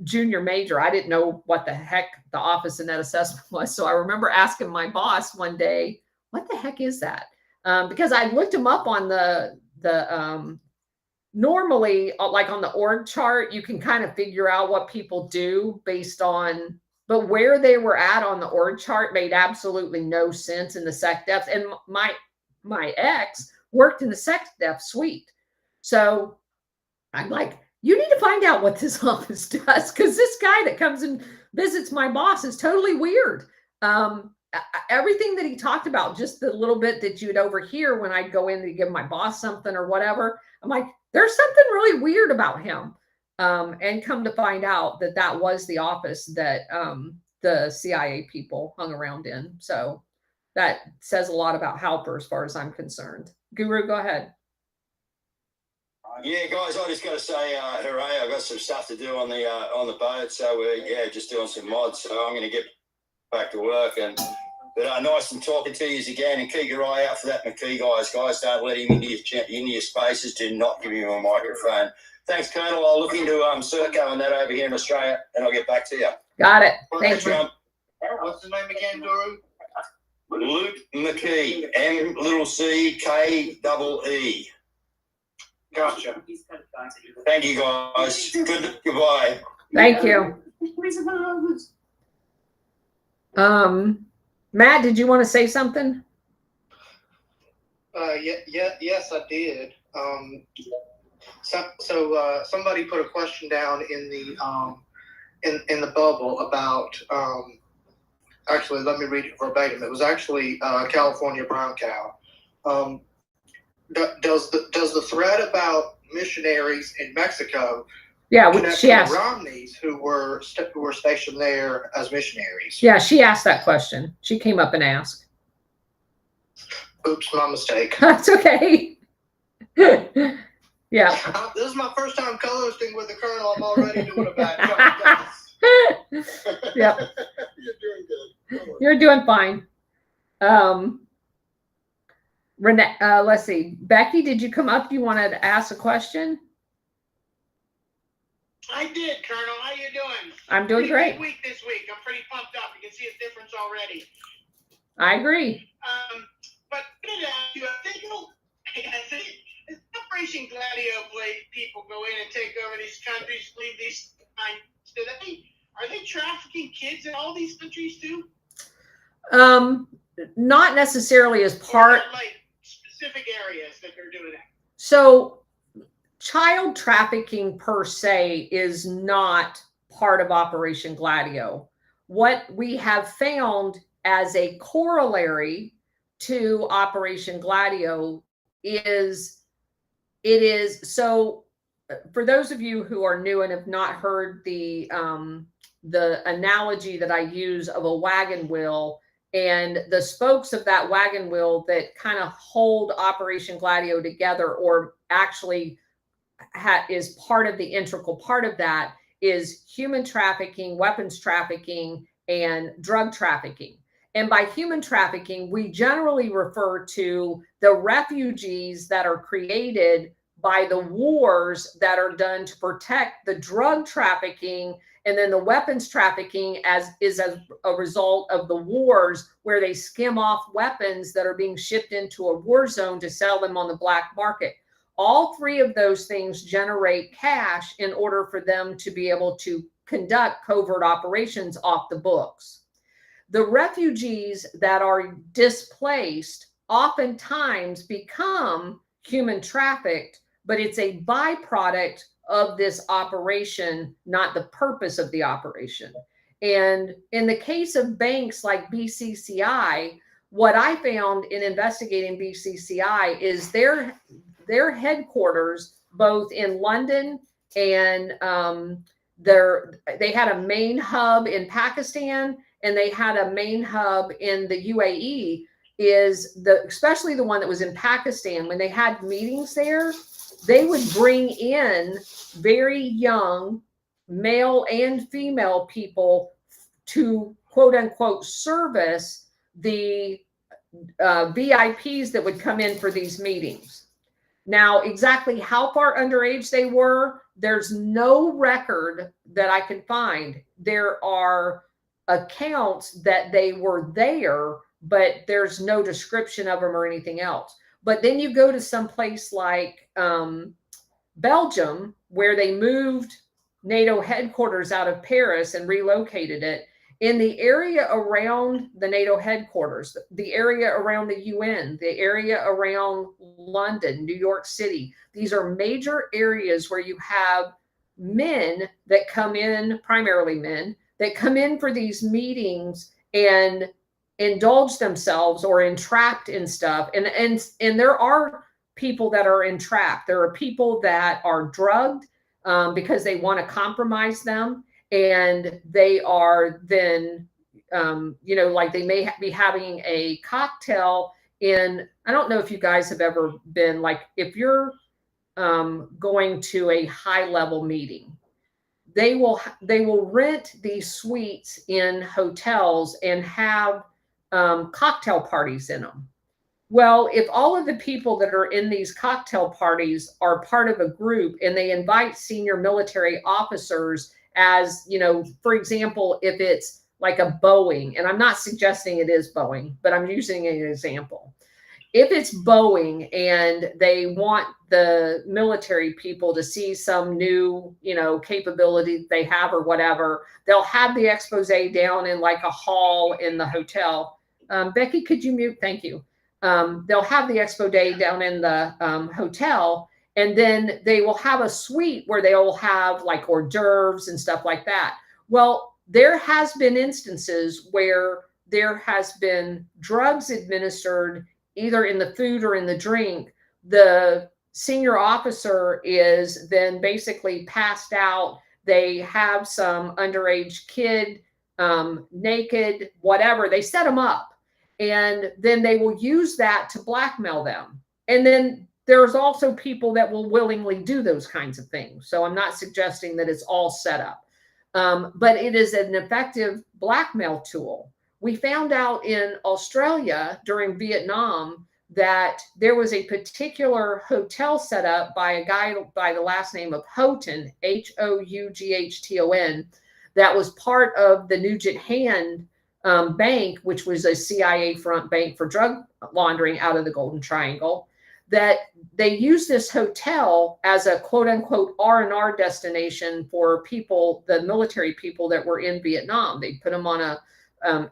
junior major. I didn't know what the heck the Office of Net Assessment was. So I remember asking my boss one day, what the heck is that? Because I looked him up on the normally, like on the org chart, you can kind of figure out what people do based on, but where they were at on the org chart made absolutely no sense in the SecDef. And my ex worked in the SecDef suite. So I'm like, you need to find out what this office does, because this guy that comes and visits my boss is totally weird. Everything that he talked about, just the little bit that you'd overhear when I'd go in to give my boss something or whatever, I'm like, there's something really weird about him. And come to find out that that was the office that the CIA people hung around in. So that says a lot about Halper as far as I'm concerned. Guru, go ahead. Yeah, guys, I just got to say, hooray! I've got some stuff to do on the boat, so we're just doing some mods. So I'm going to get back to work, but nice and talking to you again, and keep your eye out for that McKee guys. Guys, don't let him into your spaces. Do not give him a microphone. Thanks, Colonel. I'll look into Serco and that over here in Australia, and I'll get back to you. Got it. Thank you. What's the name again, Guru? Luke McKee, MCKEE. Gotcha. Thank you, guys. Goodbye. Thank you. Matt, did you want to say something? Yes, I did. So somebody put a question down in the in the bubble about actually, let me read it verbatim. It was actually California brown cow. Does the thread about missionaries in Mexico connect to the Romneys who were stationed there as missionaries? Yeah, she asked that question. She came up and asked. Oops, my mistake. That's okay. Yeah. This is my first time co-hosting with the Colonel. I'm already doing a bad job. Yep. You're doing good. You're doing fine. Renee, let's see. Becky, did you come up? You wanted to ask a question? I did, Colonel. How you doing? I'm doing great. Good week this week. I'm pretty pumped up. You can see a difference already. I agree. But I did ask you, I think is Operation Gladio people go in and take over these countries, leave these countries. Are they trafficking kids in all these countries too? Not necessarily as part. Or like specific areas that they're doing it. So, child trafficking per se is not part of Operation Gladio. What we have found as a corollary to Operation Gladio is so. For those of you who are new and have not heard the analogy that I use of a wagon wheel and the spokes of that wagon wheel that kind of hold Operation Gladio together, or actually is part of the integral part of that, is human trafficking, weapons trafficking, and drug trafficking. And by human trafficking, we generally refer to the refugees that are created by the wars that are done to protect the drug trafficking, and then the weapons trafficking as a result of the wars, where they skim off weapons that are being shipped into a war zone to sell them on the black market. All three of those things generate cash in order for them to be able to conduct covert operations off the books. The refugees that are displaced oftentimes become human trafficked, but it's a byproduct of this operation, not the purpose of the operation. And in the case of banks like BCCI, what I found in investigating BCCI is their headquarters, both in London and they had a main hub in Pakistan, and they had a main hub in the UAE. Especially the one that was in Pakistan, when they had meetings there, they would bring in very young male and female people to quote unquote service the VIPs that would come in for these meetings. Now, exactly how far underage they were, there's no record that I can find. There are accounts that they were there, but there's no description of them or anything else. But then you go to some place like Belgium, where they moved NATO headquarters out of Paris and relocated it. In the area around the NATO headquarters, the area around the UN, the area around London, New York City, these are major areas where you have men that come in, primarily men, that come in for these meetings and indulge themselves or entrapped in stuff. And there are people that are entrapped. There are people that are drugged because they want to compromise them. And they are then, like they may be having a cocktail in, I don't know if you guys have ever been, like, if you're going to a high level meeting, they will rent these suites in hotels and have cocktail parties in them. Well, if all of the people that are in these cocktail parties are part of a group and they invite senior military officers, as, for example, if it's like a Boeing, and I'm not suggesting it is Boeing, but I'm using an example. If it's Boeing and they want the military people to see some new, capability they have or whatever, they'll have the expose down in like a hall in the hotel. Becky, could you mute? Thank you. They'll have the expo day down in the hotel, And then they will have a suite where they will have like hors d'oeuvres and stuff like that. Well, there has been instances where there has been drugs administered either in the food or in the drink. The senior officer is then basically passed out. They have some underage kid, naked, whatever. They set them up, and then they will use that to blackmail them. And then there's also people that will willingly do those kinds of things. So I'm not suggesting that it's all set up. But it is an effective blackmail tool. We found out in Australia during Vietnam that there was a particular hotel set up by a guy by the last name of Houghton, Houghton, that was part of the Nugent Hand Bank, which was a CIA front bank for drug laundering out of the Golden Triangle, that they used this hotel as a quote unquote R&R destination for people, the military people that were in Vietnam. They'd put them on a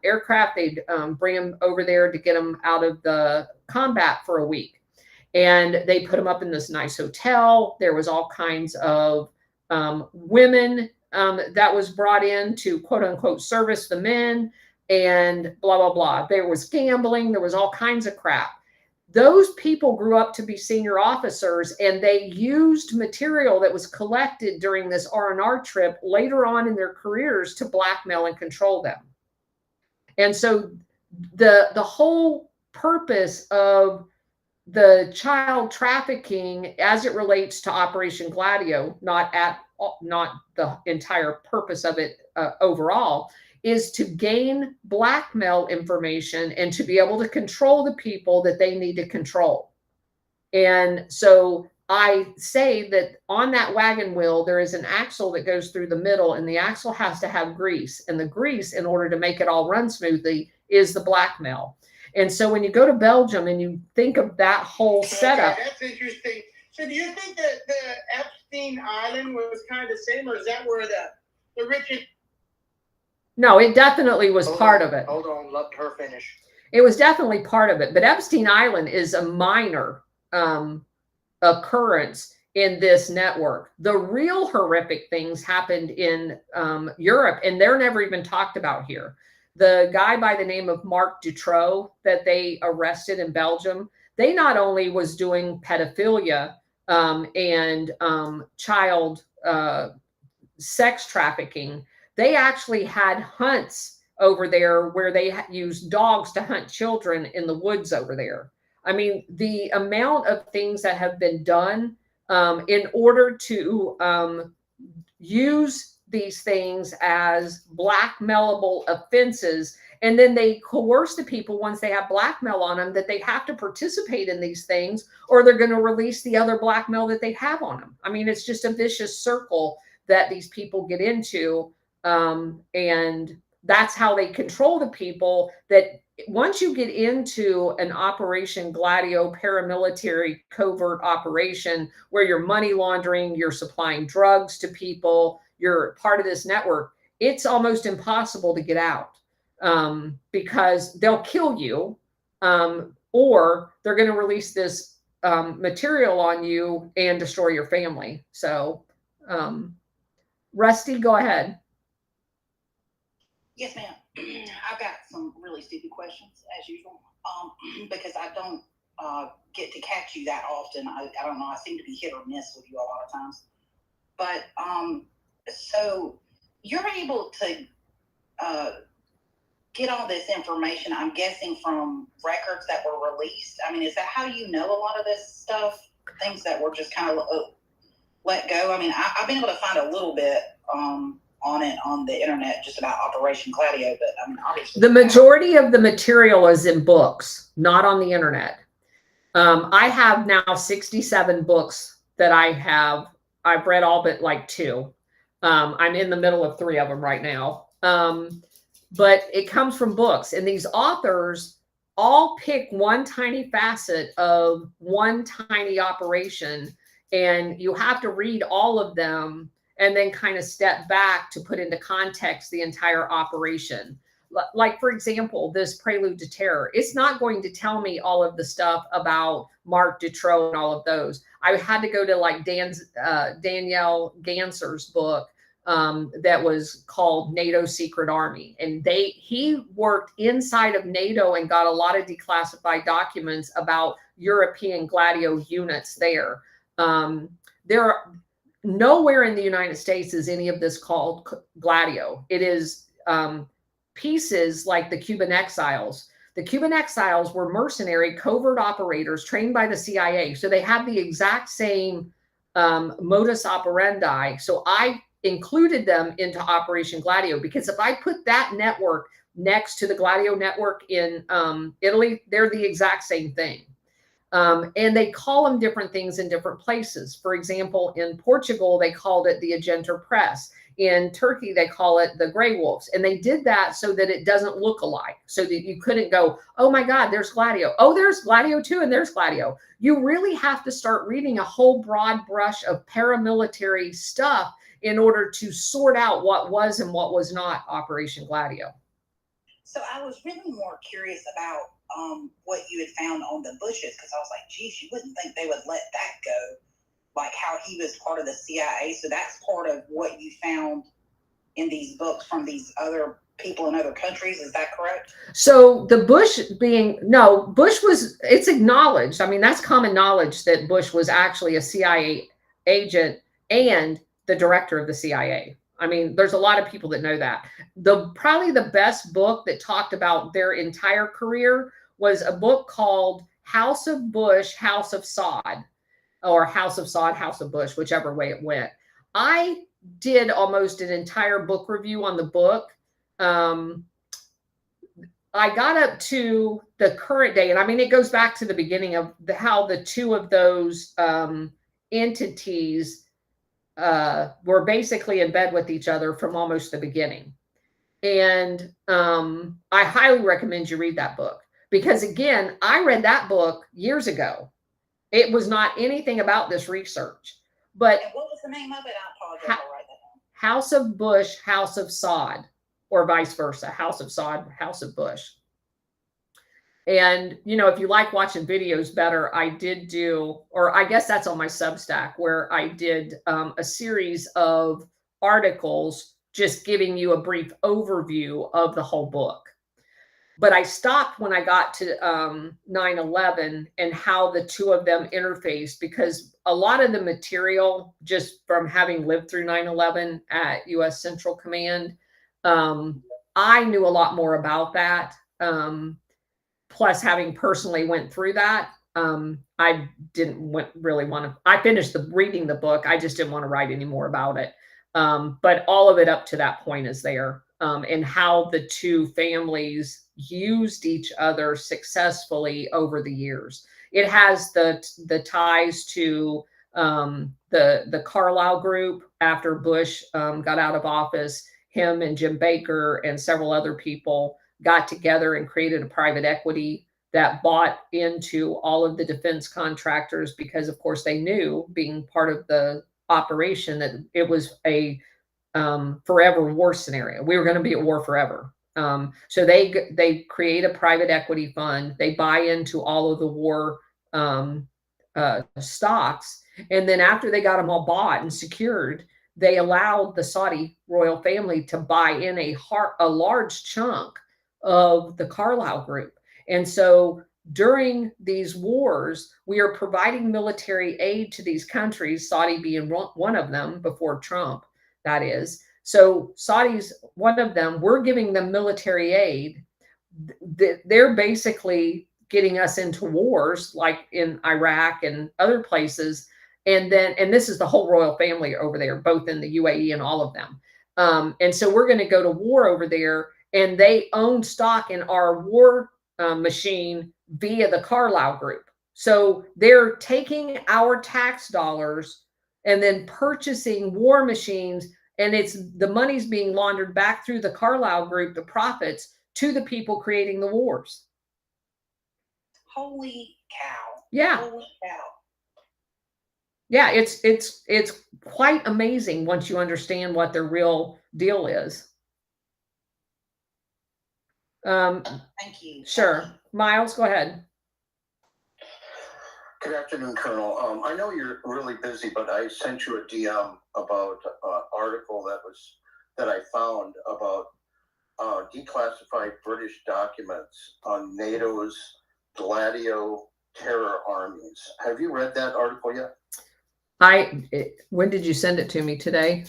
aircraft, they'd bring them over there to get them out of the combat for a week. And they put them up in this nice hotel. There was all kinds of women that was brought in to quote unquote service the men and blah, blah, blah. There was gambling. There was all kinds of crap. Those people grew up to be senior officers, and they used material that was collected during this R&R trip later on in their careers to blackmail and control them. And so the whole purpose of the child trafficking as it relates to Operation Gladio, not the entire purpose of it overall, is to gain blackmail information and to be able to control the people that they need to control. And so I say that on that wagon wheel, there is an axle that goes through the middle, and the axle has to have grease. And the grease, in order to make it all run smoothly, is the blackmail. And so when you go to Belgium and you think of that whole setup. Okay, that's interesting. So do you think that the Epstein Island was kind of the same, or is that where the Richard? No, it definitely was part of it. Hold on, let her finish. It was definitely part of it. But Epstein Island is a minor occurrence in this network. The real horrific things happened in Europe, and they're never even talked about here. The guy by the name of Marc Dutroux that they arrested in Belgium, they not only was doing pedophilia and child sex trafficking, they actually had hunts over there where they used dogs to hunt children in the woods over there. I mean, the amount of things that have been done in order to use these things as blackmailable offenses, and then they coerce the people once they have blackmail on them that they have to participate in these things, or they're going to release the other blackmail that they have on them. I mean, it's just a vicious circle that these people get into. And that's how they control the people. That once you get into an Operation Gladio paramilitary covert operation where you're money laundering, you're supplying drugs to people, you're part of this network, it's almost impossible to get out because they'll kill you or they're going to release this material on you and destroy your family. So, Rusty, go ahead. Yes, ma'am. I've got some really stupid questions, as usual, because I don't get to catch you that often. I don't know. I seem to be hit or miss with you a lot of times. But so you're able to get all this information, I'm guessing, from records that were released. I mean, is that how you know a lot of this stuff? Things that were just kind of let go? I mean, I've been able to find a little bit on it on the internet just about Operation Gladio, but I mean, obviously the majority of the material is in books, not on the internet. I have now 67 books that I've read all but like 2. I'm in the middle of 3 of them right now. But it comes from books, and these authors all pick one tiny facet of one tiny operation, and you have to read all of them and then kind of step back to put into context the entire operation. like for example, this Prelude to Terror, it's not going to tell me all of the stuff about Mark Dutroux and all of those. I had to go to like Danielle Ganser's book that was called NATO Secret Army. And he worked inside of NATO and got a lot of declassified documents about European Gladio units there. There are nowhere in the United States is any of this called Gladio. It is pieces like the Cuban exiles. The Cuban exiles were mercenary covert operators trained by the CIA. So they have the exact same modus operandi. So I included them into Operation Gladio, because if I put that network next to the Gladio network in Italy, they're the exact same thing. And they call them different things in different places. For example, in Portugal, they called it the Agenter Press. In Turkey, they call it the Grey Wolves. And they did that so that it doesn't look alike, so that you couldn't go, oh my God, there's Gladio. Oh, there's Gladio too, and there's Gladio. You really have to start reading a whole broad brush of paramilitary stuff in order to sort out what was and what was not Operation Gladio. So I was really more curious about what you had found on the Bushes, because I was like, geez, you wouldn't think they would let that go, like how he was part of the CIA. So that's part of what you found in these books from these other people in other countries. Is that correct? So the Bush Bush was, it's acknowledged. I mean, that's common knowledge that Bush was actually a CIA agent and the director of the CIA. I mean, there's a lot of people that know that. Probably the best book that talked about their entire career was a book called House of Bush, House of Sod, or House of Sod, House of Bush, whichever way it went. I did almost an entire book review on the book. I got up to the current day, and I mean, it goes back to the beginning of how the two of those entities were basically in bed with each other from almost the beginning. And I highly recommend you read that book, because again, I read that book years ago. It was not anything about this research. But and what was the name of it? I apologize. I'll write that down. House of Bush, House of Sod, or vice versa. House of Sod, House of Bush. And, you know, if you like watching videos better, I did do, or I guess that's on my Substack, where I did a series of articles just giving you a brief overview of the whole book. But I stopped when I got to 9/11 and how the two of them interfaced, because a lot of the material, just from having lived through 9/11 at U.S. Central Command, I knew a lot more about that. Plus, having personally went through that, I didn't really want to. I finished reading the book. I just didn't want to write any more about it. But all of it up to that point is there, and how the two families used each other successfully over the years. It has the ties to the Carlyle Group after Bush got out of office. Him and Jim Baker and several other people got together and created a private equity that bought into all of the defense contractors, because of course they knew, being part of the operation, that it was a forever war scenario. We were going to be at war forever. So they create a private equity fund. They buy into all of the war stocks. And then after they got them all bought and secured, they allowed the Saudi royal family to buy in a large chunk of the Carlyle Group. And so during these wars, we are providing military aid to these countries, Saudi being one of them before Trump, that is. So Saudis, one of them, we're giving them military aid. They're basically getting us into wars like in Iraq and other places. And this is the whole royal family over there, both in the UAE and all of them. And so we're going to go to war over there, and they own stock in our war machine via the Carlyle Group. So they're taking our tax dollars and then purchasing war machines, and the money's being laundered back through the Carlyle Group, the profits, to the people creating the wars. Holy cow. Yeah. Holy cow. Yeah, it's quite amazing once you understand what the real deal is. Thank you. Sure. Miles, go ahead. Good afternoon, Colonel. I know you're really busy, but I sent you a DM about an article that I found about declassified British documents on NATO's Gladio terror armies. Have you read that article yet? When did you send it to me? Today?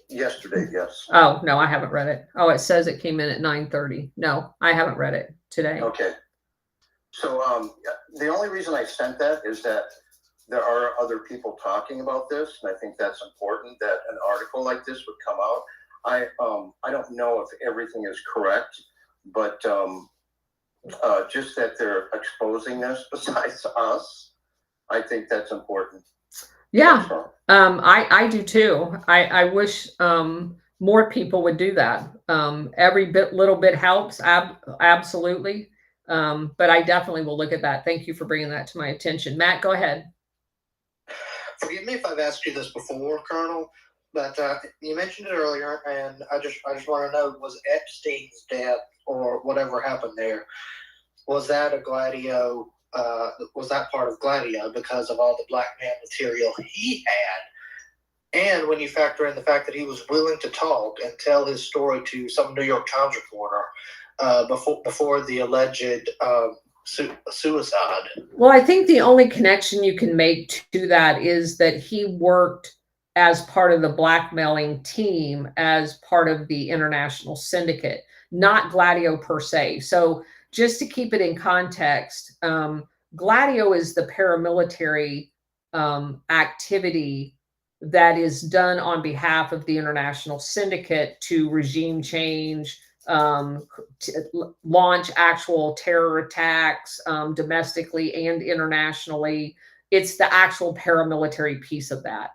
Yesterday, yes. Oh, no, I haven't read it. Oh, it says it came in at 9:30. No, I haven't read it today. Okay. So the only reason I sent that is that there are other people talking about this, and I think that's important that an article like this would come out. I don't know if everything is correct, but just that they're exposing this besides us, I think that's important. Yeah, I do too. I wish more people would do that. Every little bit helps. Absolutely. But I definitely will look at that. Thank you for bringing that to my attention. Matt, go ahead. Forgive me if I've asked you this before, Colonel, but you mentioned it earlier, and I just want to know, was Epstein's death or whatever happened there, was that a Gladio? Was that part of Gladio because of all the black man material he had? And when you factor in the fact that he was willing to talk and tell his story to some New York Times reporter before the alleged suicide. Well, I think the only connection you can make to that is that he worked as part of the blackmailing team, as part of the international syndicate, not Gladio per se. So just to keep it in context, Gladio is the paramilitary activity that is done on behalf of the international syndicate to regime change, to launch actual terror attacks domestically and internationally. It's the actual paramilitary piece of that.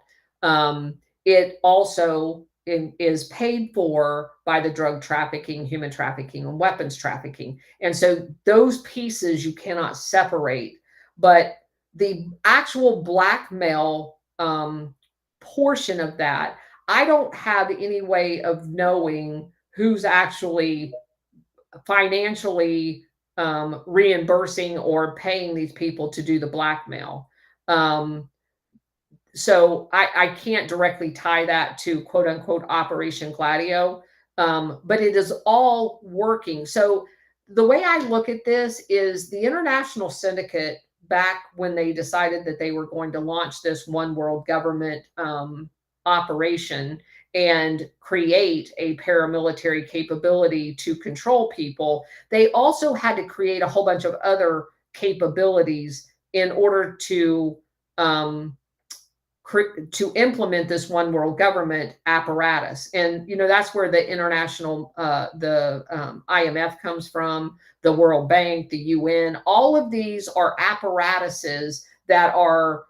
It also is paid for by the drug trafficking, human trafficking, and weapons trafficking. And so those pieces you cannot separate. But the actual blackmail portion of that, I don't have any way of knowing who's actually financially reimbursing or paying these people to do the blackmail. So I can't directly tie that to quote unquote Operation Gladio, but it is all working. So the way I look at this is the international syndicate, back when they decided that they were going to launch this one world government operation and create a paramilitary capability to control people, they also had to create a whole bunch of other capabilities in order to implement this one world government apparatus. And, you know, that's where the international, IMF comes from, the World Bank, the UN. All of these are apparatuses that are,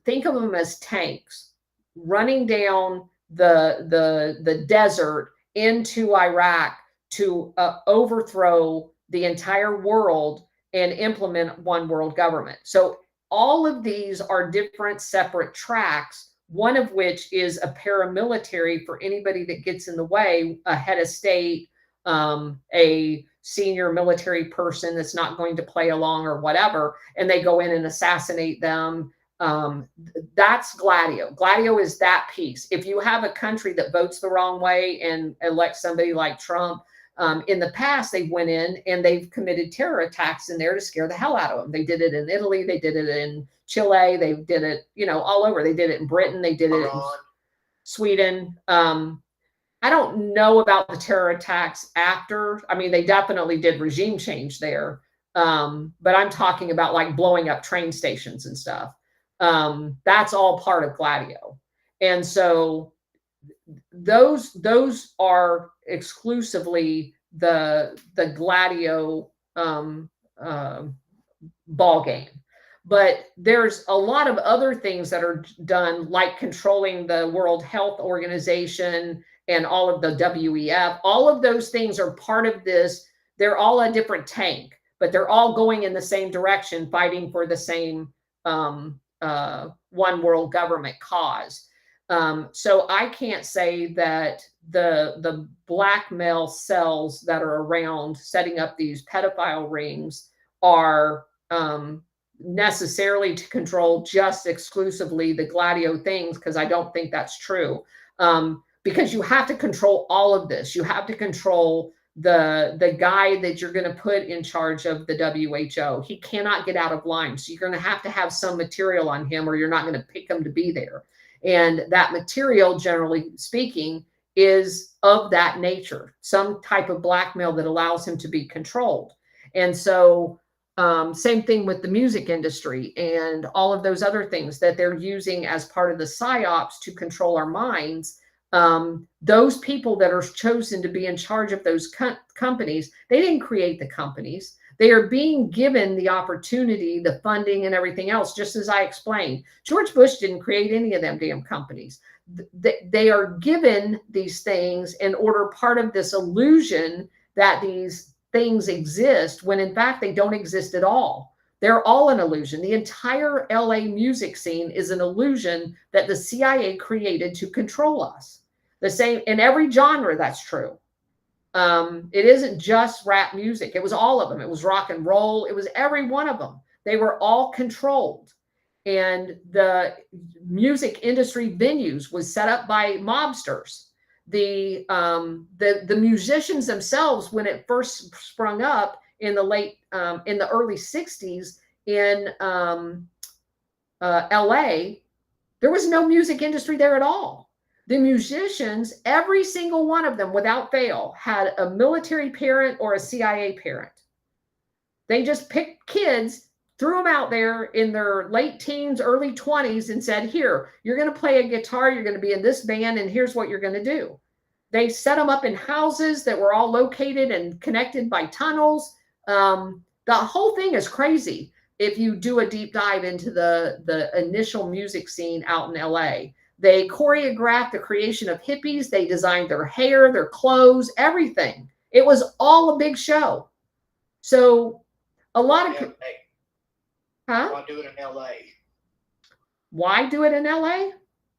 think of them as tanks running down the desert into Iraq to overthrow the entire world and implement one world government. So all of these are different separate tracks, one of which is a paramilitary for anybody that gets in the way, a head of state, a senior military person that's not going to play along or whatever, and they go in and assassinate them. That's Gladio. Gladio is that piece. If you have a country that votes the wrong way and elects somebody like Trump, in the past, they went in and they've committed terror attacks in there to scare the hell out of them. They did it in Italy. They did it in Chile. They did it, you know, all over. They did it in Britain. They did it in Sweden. I don't know about the terror attacks after. I mean, they definitely did regime change there. But I'm talking about like blowing up train stations and stuff. That's all part of Gladio. And so those are exclusively the Gladio ball game. But there's a lot of other things that are done, like controlling the World Health Organization and all of the WEF. All of those things are part of this. They're all a different tank, but they're all going in the same direction, fighting for the same one world government cause. So I can't say that the blackmail cells that are around setting up these pedophile rings are necessarily to control just exclusively the Gladio things, because I don't think that's true. Because you have to control all of this. You have to control the guy that you're going to put in charge of the WHO. He cannot get out of line. So you're going to have some material on him, or you're not going to pick him to be there. And that material, generally speaking, is of that nature, some type of blackmail that allows him to be controlled. And so same thing with the music industry and all of those other things that they're using as part of the psyops to control our minds. Those people that are chosen to be in charge of those companies, they didn't create the companies. They are being given the opportunity, the funding and everything else, just as I explained. George Bush didn't create any of them damn companies. They are given these things in order, part of this illusion that these things exist, when in fact they don't exist at all. They're all an illusion. The entire LA music scene is an illusion that the CIA created to control us. The same in every genre, that's true. It isn't just rap music. It was all of them. It was rock and roll. It was every one of them. They were all controlled. And the music industry venues was set up by mobsters. The musicians themselves, when it first sprung up in the early 60s in LA, there was no music industry there at all. The musicians, every single one of them without fail, had a military parent or a CIA parent. They just picked kids, threw them out there in their late teens, early 20s, and said, here, you're going to play a guitar, you're going to be in this band, and here's what you're going to do. They set them up in houses that were all located and connected by tunnels. The whole thing is crazy if you do a deep dive into the initial music scene out in LA. They choreographed the creation of hippies. They designed their hair, their clothes, everything. It was all a big show. So a lot of people... Why do it in LA? Why do it in LA?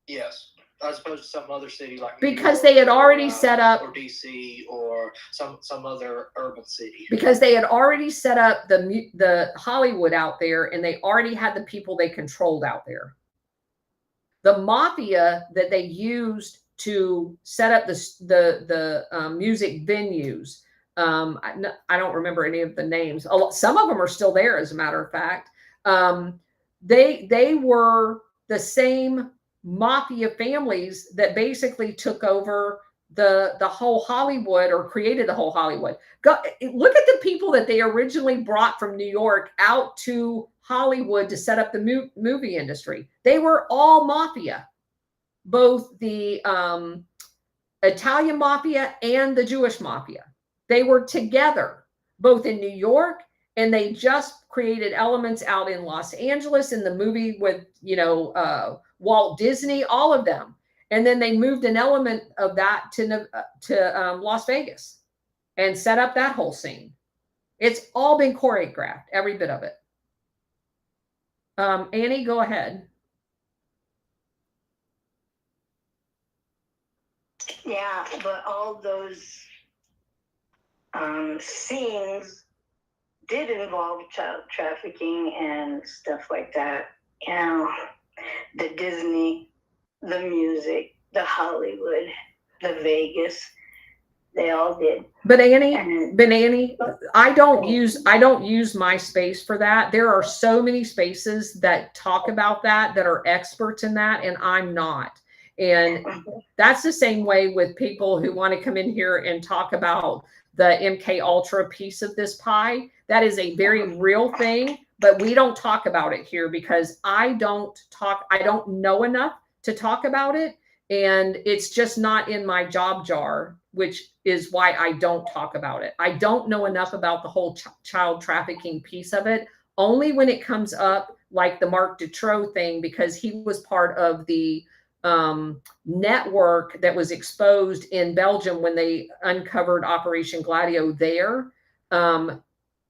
Yes. As opposed to some other city like because they had already set up, or DC or some other urban city. Because they had already set up the Hollywood out there, and they already had the people they controlled out there. The mafia that they used to set up the music venues, I don't remember any of the names. Some of them are still there, as a matter of fact. They were the same mafia families that basically took over the whole Hollywood, or created the whole Hollywood. Look at the people that they originally brought from New York out to Hollywood to set up the movie industry. They were all mafia, both the Italian mafia and the Jewish mafia. They were together, both in New York, and they just created elements out in Los Angeles in the movie with, Walt Disney, all of them. And then they moved an element of that to Las Vegas and set up that whole scene. It's all been choreographed, every bit of it. Annie, go ahead. Yeah, but all those scenes did involve child trafficking and stuff like that. The Disney, the music, the Hollywood, the Vegas, they all did. But Annie, I don't use MySpace for that. There are so many spaces that talk about that are experts in that, and I'm not. And that's the same way with people who want to come in here and talk about the MK Ultra piece of this pie. That is a very real thing, but we don't talk about it here because I don't know enough to talk about it. And it's just not in my job jar, which is why I don't talk about it. I don't know enough about the whole child trafficking piece of it, only when it comes up, like the Marc Dutroux thing, because he was part of the network that was exposed in Belgium when they uncovered Operation Gladio there.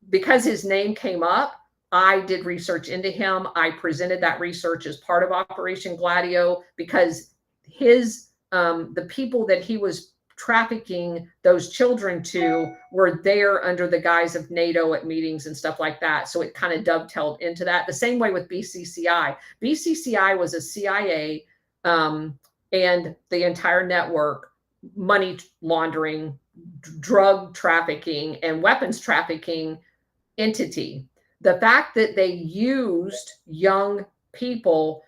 Because his name came up, I did research into him. I presented that research as part of Operation Gladio because his the people that he was trafficking those children to were there under the guise of NATO at meetings and stuff like that. So it kind of dovetailed into that. The same way with BCCI. BCCI was a CIA and the entire network, money laundering, drug trafficking, and weapons trafficking entity. The fact that they used young people,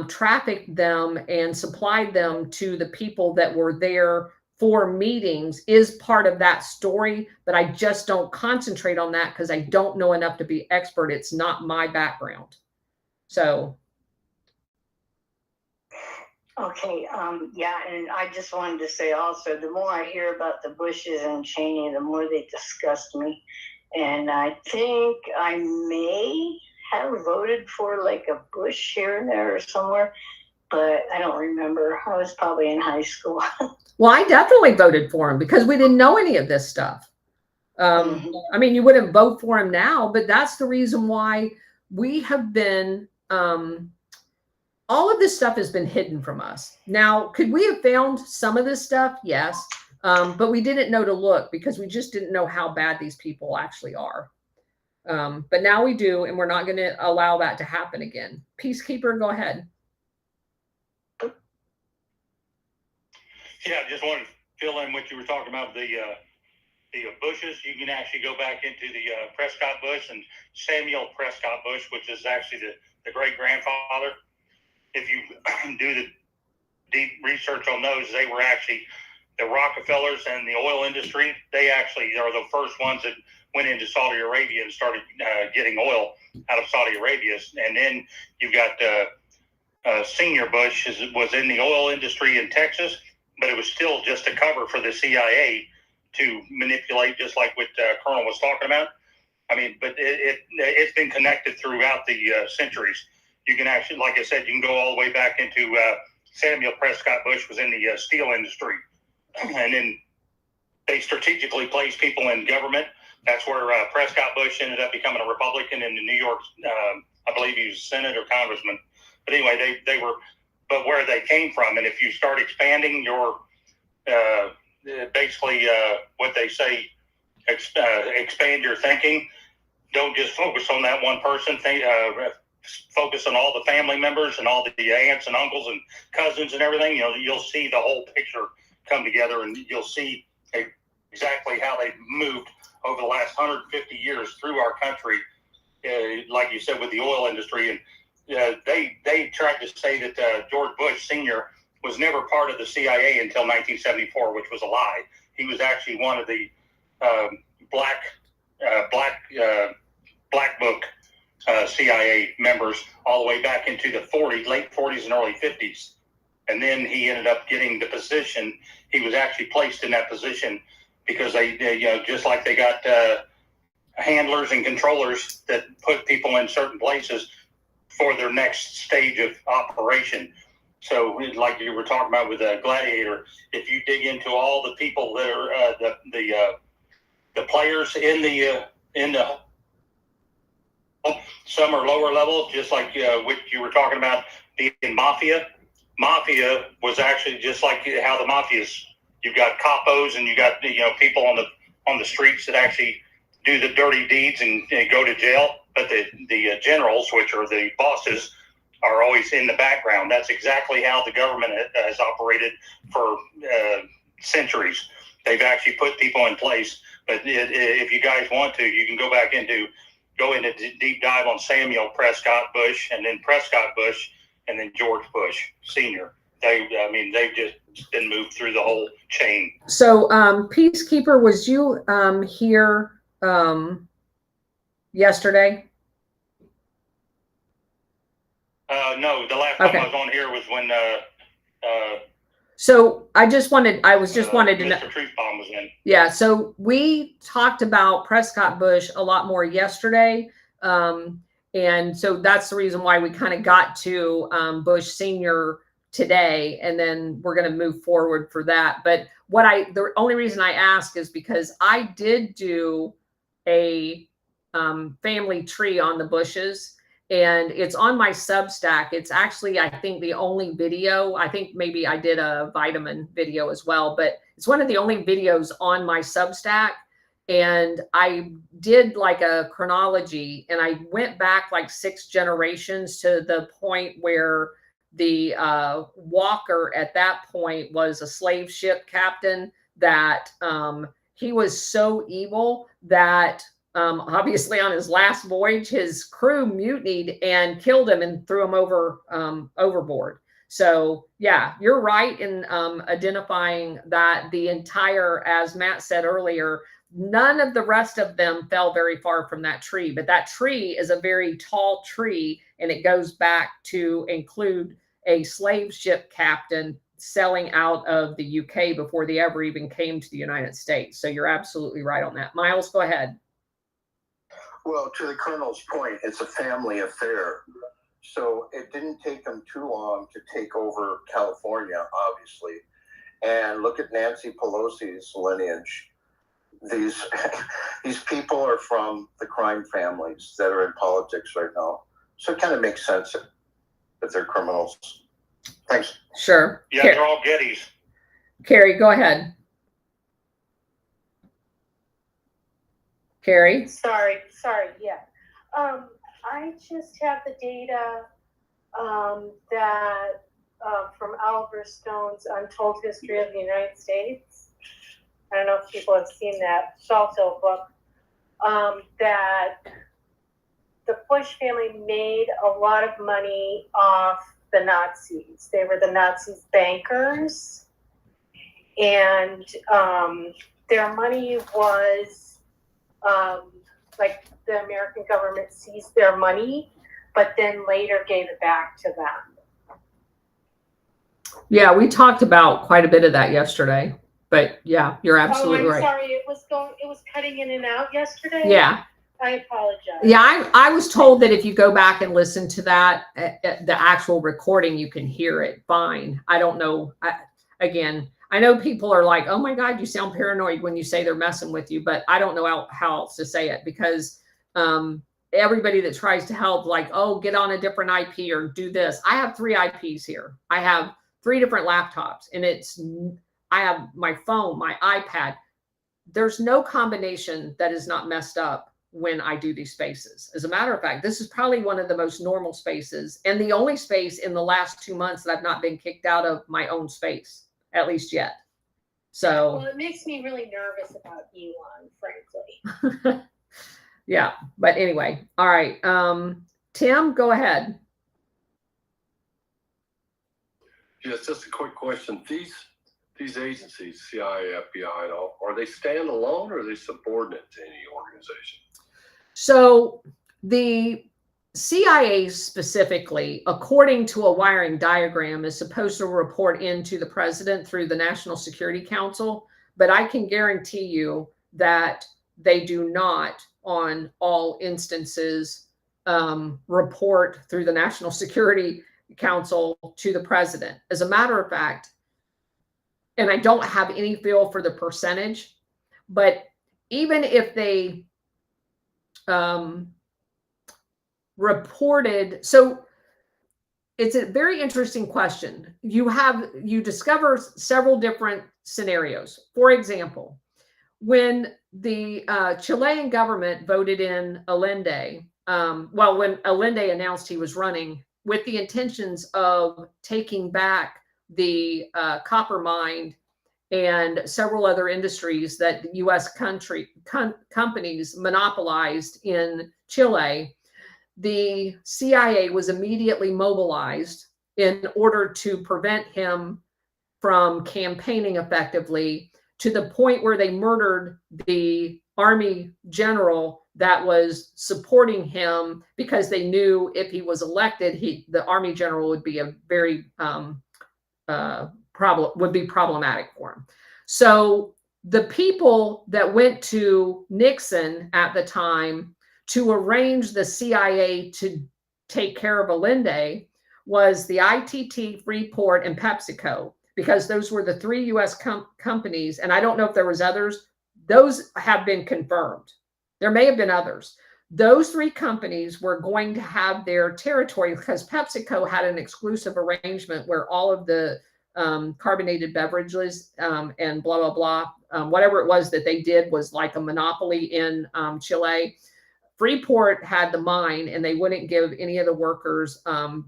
trafficked them and supplied them to the people that were there for meetings is part of that story, but I just don't concentrate on that because I don't know enough to be expert. It's not my background. So. Okay, yeah, and I just wanted to say also, the more I hear about the Bushes and Cheney, the more they disgust me. And I think I may have voted for like a Bush here and there or somewhere, but I don't remember. I was probably in high school. Well, I definitely voted for him because we didn't know any of this stuff. I mean, you wouldn't vote for him now, but that's the reason why we have been, all of this stuff has been hidden from us. Now, could we have found some of this stuff? Yes. But we didn't know to look because we just didn't know how bad these people actually are. But now we do, and we're not going to allow that to happen again. Peacekeeper, go ahead. Yeah, I just wanted to fill in what you were talking about, the Bushes. You can actually go back into the Prescott Bush and Samuel Prescott Bush, which is actually the great-grandfather. If you do the deep research on those, they were actually the Rockefellers and the oil industry. They actually are the first ones that went into Saudi Arabia and started getting oil out of Saudi Arabia. And then you've got Senior Bush was in the oil industry in Texas, but it was still just a cover for the CIA to manipulate, just like what Colonel was talking about. I mean, but it's been connected throughout the centuries. You can actually, like I said, you can go all the way back into Samuel Prescott Bush was in the steel industry. And then they strategically placed people in government. That's where Prescott Bush ended up becoming a Republican in New York. I believe he was Senate or Congressman. But anyway, they were, but where they came from. And if you start expanding your, basically what they say, expand your thinking, don't just focus on that one person. Focus on all the family members and all the aunts and uncles and cousins and everything. You know, you'll see the whole picture come together, and you'll see exactly how they've moved over the last 150 years through our country. Like you said, with the oil industry, and they tried to say that George Bush Sr. was never part of the CIA until 1974, which was a lie. He was actually one of the Black Book CIA members all the way back into the late 40s and early 50s. And then he ended up getting the position. He was actually placed in that position because they just like they got handlers and controllers that put people in certain places for their next stage of operation. So like you were talking about with Gladiator, if you dig into all the people that are the players in the some are lower level, just like what you were talking about being mafia. Mafia was actually just like how the mafias. You've got capos and you got people on the streets that actually do the dirty deeds and go to jail. But the generals, which are the bosses, are always in the background. That's exactly how the government has operated for centuries. They've actually put people in place. But if you guys want to, you can go into deep dive on Samuel Prescott Bush, and then Prescott Bush, and then George Bush Sr. They've just been moved through the whole chain. So, Peacekeeper, was you here yesterday? No, the last time I was on here was when so I was just wanted to know. Mr. Truthbomb was in. Yeah, so we talked about Prescott Bush a lot more yesterday. And so that's the reason why we kind of got to Bush Sr. today, and then we're going to move forward for that. But the only reason I ask is because I did do a family tree on the Bushes, and it's on my Substack. It's actually, I think, the only video. I think maybe I did a vitamin video as well, but it's one of the only videos on my Substack. And I did like a chronology, and I went back like 6 generations to the point where the Walker at that point was a slave ship captain, that he was so evil that obviously on his last voyage, his crew mutinied and killed him and threw him overboard. So yeah, you're right in identifying that the entire, as Matt said earlier, none of the rest of them fell very far from that tree, but that tree is a very tall tree, and it goes back to include a slave ship captain selling out of the UK before they ever even came to the United States. So you're absolutely right on that. Miles, go ahead. Well, to the Colonel's point, it's a family affair. So it didn't take them too long to take over California, obviously. And look at Nancy Pelosi's lineage. These people are from the crime families that are in politics right now. So it kind of makes sense that they're criminals. Thanks. Sure. Yeah, they're all Gettys. Carrie, go ahead. Carrie? Sorry, yeah. I just have the data that from Oliver Stone's Untold History of the United States. I don't know if people have seen that Shalto book, that the Bush family made a lot of money off the Nazis. They were the Nazis' bankers, and their money was like the American government seized their money, but then later gave it back to them. Yeah, we talked about quite a bit of that yesterday, but yeah, you're absolutely right. Sorry, it was cutting in and out yesterday. Yeah. I apologize. Yeah, I was told that if you go back and listen to that, the actual recording, you can hear it fine. I don't know. Again, I know people are like, oh my God, you sound paranoid when you say they're messing with you, but I don't know how else to say it, because everybody that tries to help, like, oh, get on a different IP or do this. I have 3 IPs here. I have 3 different laptops, and I have my phone, my iPad. There's no combination that is not messed up when I do these spaces. As a matter of fact, this is probably one of the most normal spaces, and the only space in the last 2 months that I've not been kicked out of my own space, at least yet. So well, it makes me really nervous about Elon, frankly. yeah, but anyway, all right. Tim, go ahead. Yes, just a quick question. These agencies, CIA, FBI, and all, are they standalone or are they subordinate to any organization? So the CIA specifically, according to a wiring diagram, is supposed to report into the president through the National Security Council, but I can guarantee you that they do not on all instances report through the National Security Council to the president. As a matter of fact, and I don't have any feel for the percentage, but even if they reported, so it's a very interesting question. You discover several different scenarios. For example, when the Chilean government voted in Allende, when Allende announced he was running with the intentions of taking back the copper mine and several other industries that U.S. companies monopolized in Chile, the CIA was immediately mobilized in order to prevent him from campaigning effectively, to the point where they murdered the army general that was supporting him, because they knew if he was elected, the army general would be a very problematic for him. So the people that went to Nixon at the time to arrange the CIA to take care of Allende was the ITT, Freeport, and PepsiCo, because those were the 3 U.S. companies. And I don't know if there was others. Those have been confirmed. There may have been others. those three companies were going to have their territory, because PepsiCo had an exclusive arrangement where all of the carbonated beverages and blah, blah, blah, whatever it was that they did was like a monopoly in Chile. Freeport had the mine, and they wouldn't give any of the workers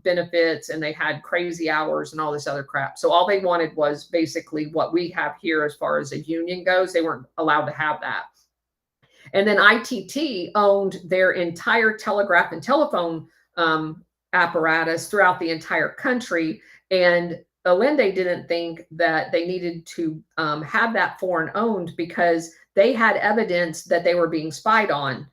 benefits, and they had crazy hours and all this other crap. So all they wanted was basically what we have here as far as a union goes. They weren't allowed to have that. And then ITT owned their entire telegraph and telephone apparatus throughout the entire country. And Allende didn't think that they needed to have that foreign owned, because they had evidence that they were being spied on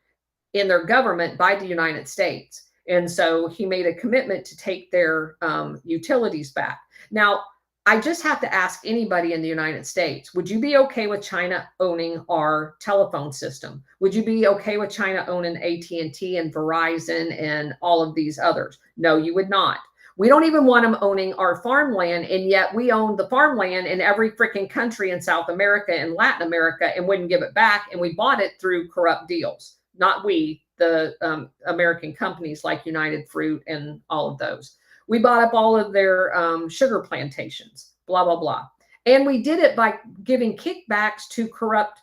in their government by the United States. And so he made a commitment to take their utilities back. Now, I just have to ask anybody in the United States, would you be okay with China owning our telephone system? Would you be okay with China owning AT&T and Verizon and all of these others? No, you would not. We don't even want them owning our farmland, and yet we own the farmland in every freaking country in South America and Latin America and wouldn't give it back, and we bought it through corrupt deals. Not we, the American companies like United Fruit and all of those. We bought up all of their sugar plantations, blah, blah, blah. And we did it by giving kickbacks to corrupt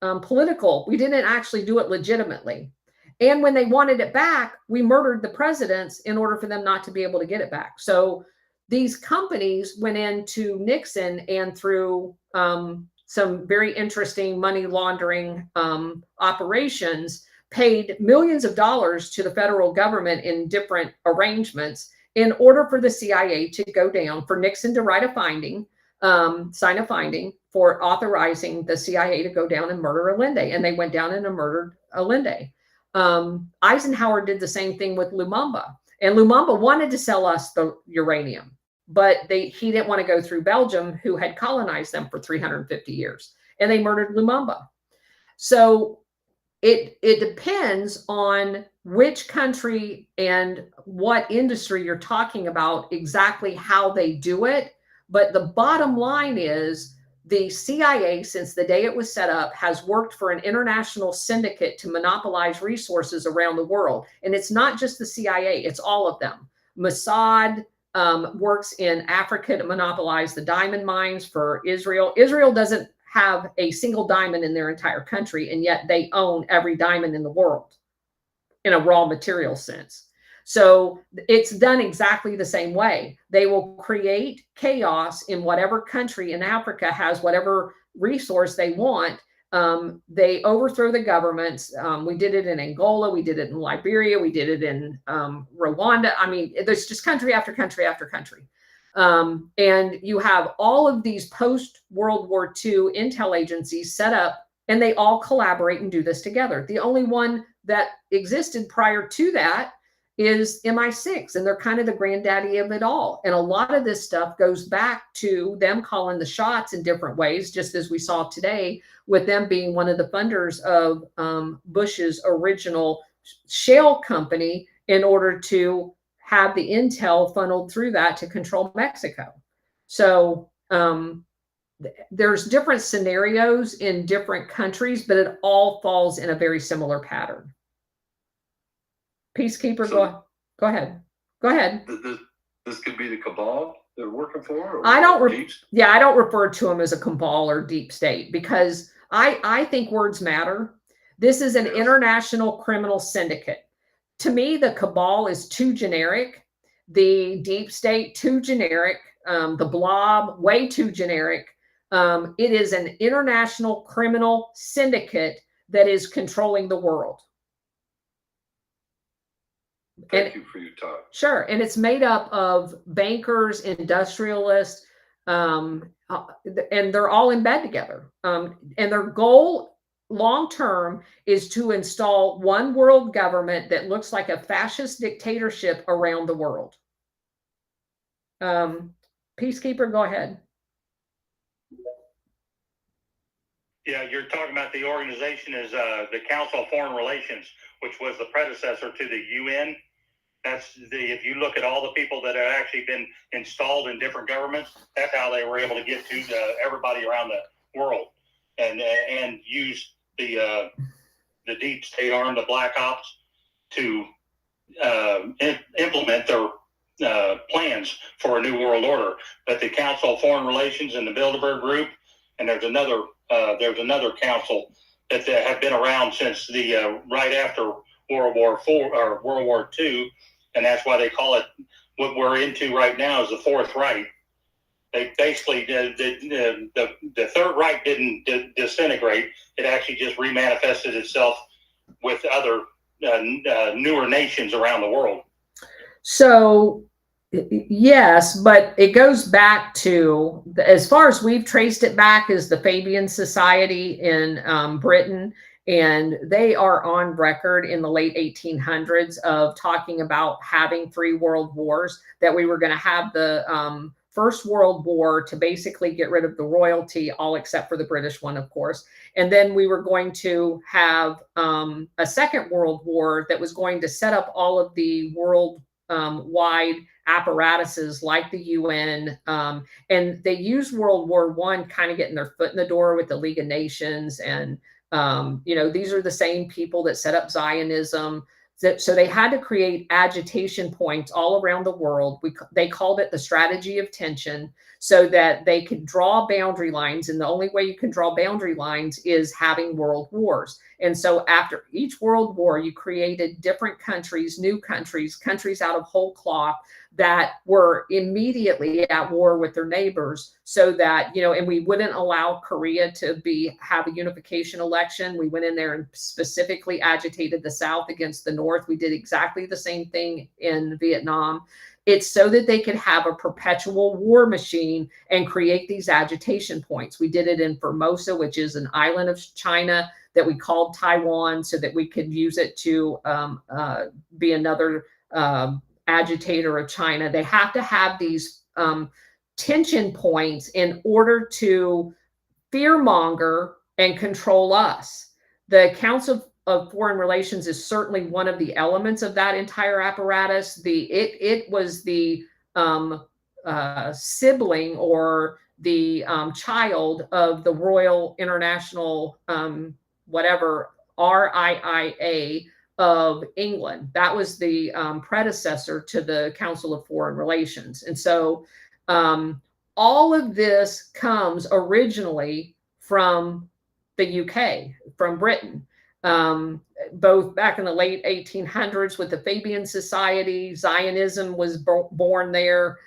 political. We didn't actually do it legitimately. And when they wanted it back, we murdered the presidents in order for them not to be able to get it back. So these companies went into Nixon, and through some very interesting money laundering operations, paid millions of dollars to the federal government in different arrangements in order for the CIA to go down, for Nixon to write a finding, sign a finding for authorizing the CIA to go down and murder Allende. And they went down and murdered Allende. Eisenhower did the same thing with Lumumba. And Lumumba wanted to sell us the uranium, but he didn't want to go through Belgium, who had colonized them for 350 years. And they murdered Lumumba. So it depends on which country and what industry you're talking about, exactly how they do it. But the bottom line is, the CIA, since the day it was set up, has worked for an international syndicate to monopolize resources around the world. And it's not just the CIA, it's all of them. Mossad works in Africa to monopolize the diamond mines for Israel. Israel doesn't have a single diamond in their entire country, and yet they own every diamond in the world in a raw material sense. So it's done exactly the same way. They will create chaos in whatever country in Africa has whatever resource they want. They overthrow the governments. We did it in Angola. We did it in Liberia. We did it in Rwanda. I mean, there's just country after country after country. And you have all of these post-World War II intel agencies set up, and they all collaborate and do this together. The only one that existed prior to that is MI6, and they're kind of the granddaddy of it all. And a lot of this stuff goes back to them calling the shots in different ways, just as we saw today with them being one of the funders of Bush's original shale company, in order to have the intel funneled through that to control Mexico. So there's different scenarios in different countries, but it all falls in a very similar pattern. Peacekeeper, So- go ahead. Go ahead. This could be the cabal they're working for? Or I don't, deep? I don't refer to them as a cabal or deep state, because I think words matter. This is an international criminal syndicate. To me, the cabal is too generic. The deep state, too generic. The blob, way too generic. It is an international criminal syndicate that is controlling the world. Thank you for your time. Sure. And it's made up of bankers, industrialists, and they're all in bed together. And their goal long-term is to install one world government that looks like a fascist dictatorship around the world. Peacekeeper, go ahead. Yeah, you're talking about the organization is the Council of Foreign Relations, which was the predecessor to the UN. That's if you look at all the people that have actually been installed in different governments, that's how they were able to get to everybody around the world, and use the deep state arm, the black ops, to implement their plans for a new world order. But the Council of Foreign Relations and the Bilderberg Group, and there's another council that have been around since the right after World War IV or World War II, and that's why they call it, what we're into right now is the Fourth Reich. They basically the Third Reich didn't disintegrate; it actually just remanifested itself with other newer nations around the world. So, yes, but it goes back to, as far as we've traced it back, is the Fabian Society in Britain. And they are on record in the late 1800s of talking about having 3 world wars, that we were going to have the First World War to basically get rid of the royalty, all except for the British one, of course. And then we were going to have a Second World War that was going to set up all of the world wide apparatuses like the UN. And they used World War I kind of getting their foot in the door with the League of Nations. And, these are the same people that set up Zionism. So they had to create agitation points all around the world. They called it the strategy of tension, so that they could draw boundary lines. And the only way you can draw boundary lines is having world wars. And so after each world war, you created different countries, new countries, countries out of whole cloth that were immediately at war with their neighbors, so that, and we wouldn't allow Korea to have a unification election. We went in there and specifically agitated the South against the North. We did exactly the same thing in Vietnam. It's so that they could have a perpetual war machine and create these agitation points. We did it in Formosa, which is an island of China that we called Taiwan, so that we could use it to be another agitator of China. They have to have these tension points in order to fearmonger and control us. The Council of Foreign Relations is certainly one of the elements of that entire apparatus. It was the sibling or the child of the Royal International RIIA of England. That was the predecessor to the Council of Foreign Relations. And so all of this comes originally from the UK, from Britain. Both back in the late 1800s with the Fabian Society, Zionism was born there.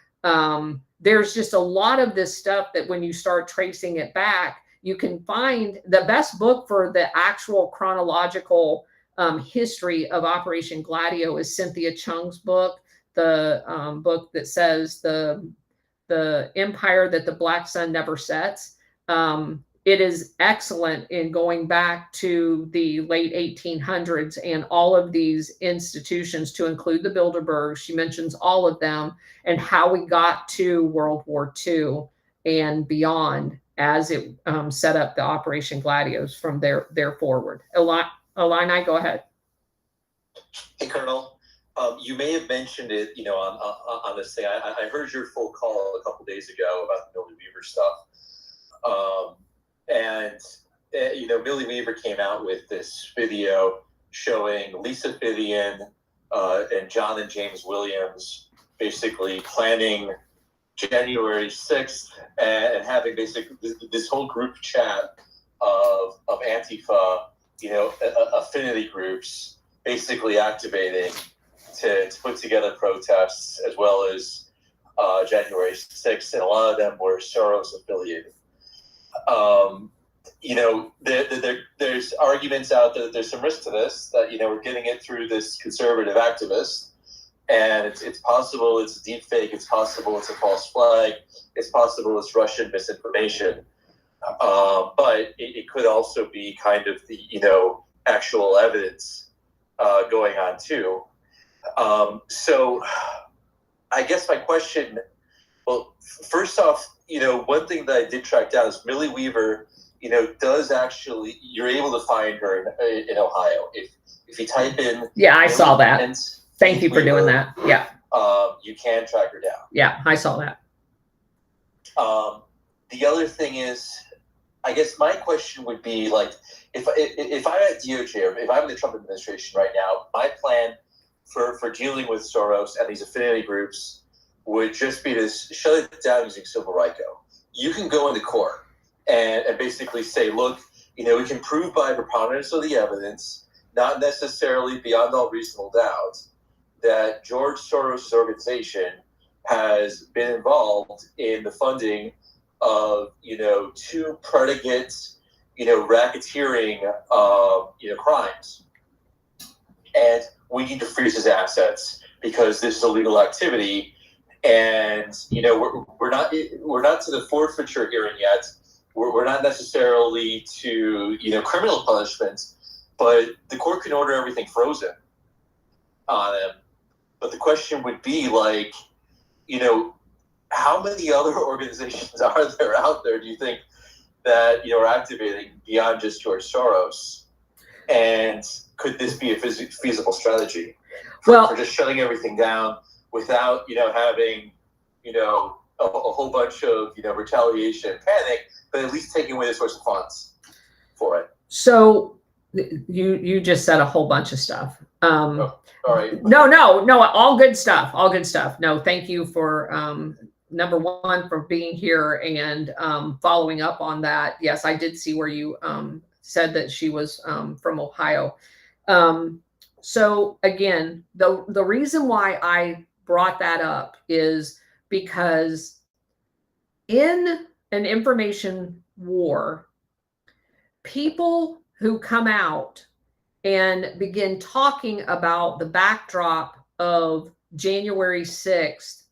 There's just a lot of this stuff that when you start tracing it back, you can find the best book for the actual chronological history of Operation Gladio is Cynthia Chung's book, the book that says the empire that the black sun never sets. It is excellent in going back to the late 1800s and all of these institutions, to include the Bilderberg. She mentions all of them and how we got to World War II and beyond as it set up the Operation Gladios from there forward. Illini, go ahead. Hey, Colonel. You may have mentioned it, on this thing. I heard your full call a couple days ago about the Millie Weaver stuff. Millie Weaver came out with this video showing Lisa Vivian and John and James Williams basically planning January 6th and having basically this whole group chat of Antifa, affinity groups basically activating to put together protests, as well as January 6th, and a lot of them were Soros affiliated. There's arguments out there that there's some risk to this, that, we're getting it through this conservative activist, and it's possible it's a deep fake, it's possible it's a false flag, it's possible it's Russian misinformation, but it could also be kind of the, actual evidence going on too. So I guess my question, well, first off, one thing that I did track down is Millie Weaver, does actually, you're able to find her in Ohio. If you type in... Yeah, I saw that. Thank you for doing that. Yeah. You can track her down. Yeah, I saw that. The other thing is, I guess my question would be like, if I'm at DOJ or if I'm in the Trump administration right now, my plan for dealing with Soros and these affinity groups would just be to shut it down using civil RICO. You can go into court and basically say, look, we can prove by preponderance of the evidence, not necessarily beyond all reasonable doubt, that George Soros' organization has been involved in the funding of, 2 predicate, racketeering, crimes. And we need to freeze his assets because this is illegal activity. And, we're not to the forfeiture hearing yet. We're not necessarily to, criminal punishment, but the court can order everything frozen on him. But the question would be like, how many other organizations are there out there, do you think, that, are activating beyond just George Soros? And could this be a feasible strategy for just shutting everything down without, having, a whole bunch of, retaliation and panic, but at least taking away the source of funds for it? So you just said a whole bunch of stuff. All right. No, all good stuff. All good stuff. No, thank you for, number one, for being here and following up on that. Yes, I did see where you said that she was from Ohio. So again, the reason why I brought that up is because in an information war, people who come out and begin talking about the backdrop of January 6th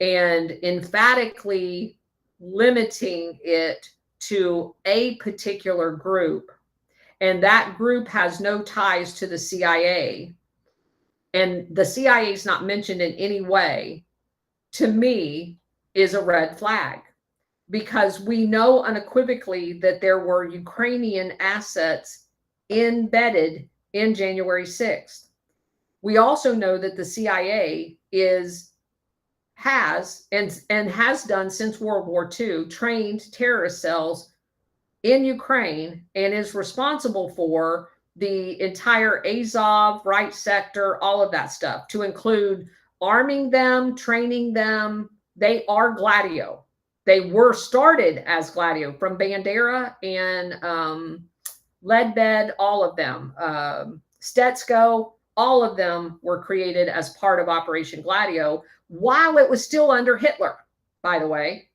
and emphatically limiting it to a particular group, and that group has no ties to the CIA, and the CIA is not mentioned in any way, to me, is a red flag. Because we know unequivocally that there were Ukrainian assets embedded in January 6th. We also know that the CIA has done since World War II, trained terrorist cells in Ukraine and is responsible for the entire Azov, right sector, all of that stuff, to include arming them, training them. They are Gladio. They were started as Gladio from Bandera and Ledbed, all of them. Stetsko, all of them were created as part of Operation Gladio while it was still under Hitler, by the way.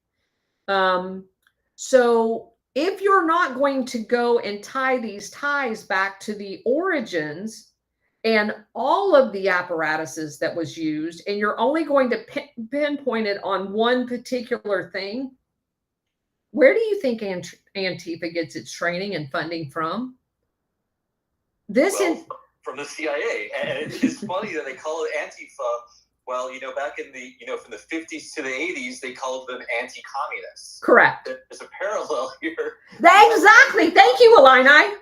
So if you're not going to go and tie these ties back to the origins and all of the apparatuses that was used, and you're only going to pinpoint it on one particular thing, where do you think Antifa gets its training and funding from? From the CIA. And it's funny that they call it Antifa. Well, back in the, from the 50s to the 80s, they called them anti-communists. Correct. There's a parallel here. Exactly. Thank you, Illini.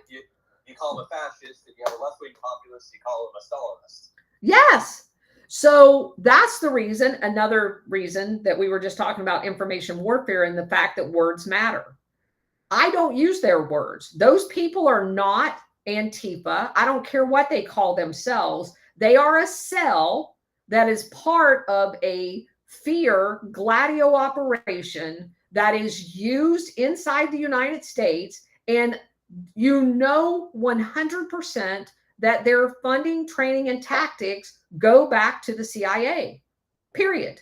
You call them a fascist, and you have a left-wing populist, you call them a Stalinist. Yes. So that's the reason, another reason that we were just talking about information warfare and the fact that words matter. I don't use their words. Those people are not Antifa. I don't care what they call themselves. They are a cell that is part of a fear Gladio operation that is used inside the United States. And 100% that their funding, training, and tactics go back to the CIA, period.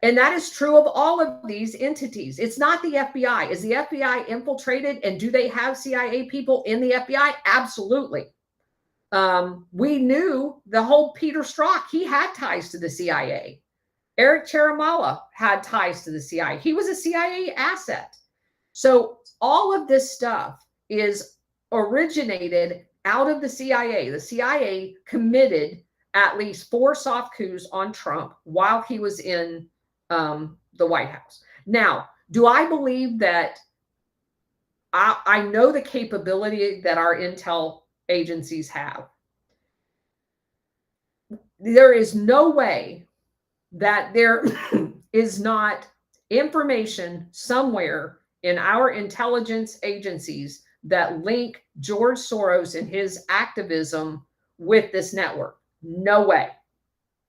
And that is true of all of these entities. It's not the FBI. Is the FBI infiltrated, and do they have CIA people in the FBI? Absolutely. We knew the whole Peter Strzok, he had ties to the CIA. Eric Cheromala had ties to the CIA. He was a CIA asset. So all of this stuff is originated out of the CIA. The CIA committed at least 4 soft coups on Trump while he was in the White House. Now, do I believe that I know the capability that our intel agencies have? There is no way that there is not information somewhere in our intelligence agencies that link George Soros and his activism with this network. No way.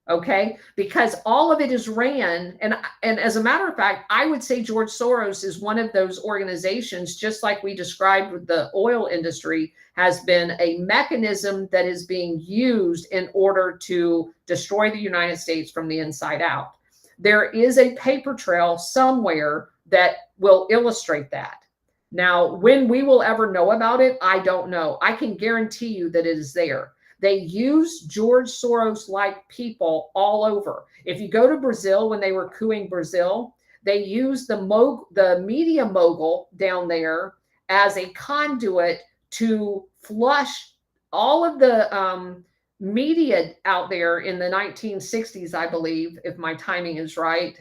Okay, because all of it is ran, and as a matter of fact, I would say George Soros is one of those organizations, just like we described with the oil industry, has been a mechanism that is being used in order to destroy the United States from the inside out. There is a paper trail somewhere that will illustrate that. Now, when we will ever know about it, I don't know. I can guarantee you that it is there. They use George Soros-like people all over. If you go to Brazil, when they were coupping Brazil, they used the media mogul down there as a conduit to flush all of the media out there in the 1960s, I believe, if my timing is right,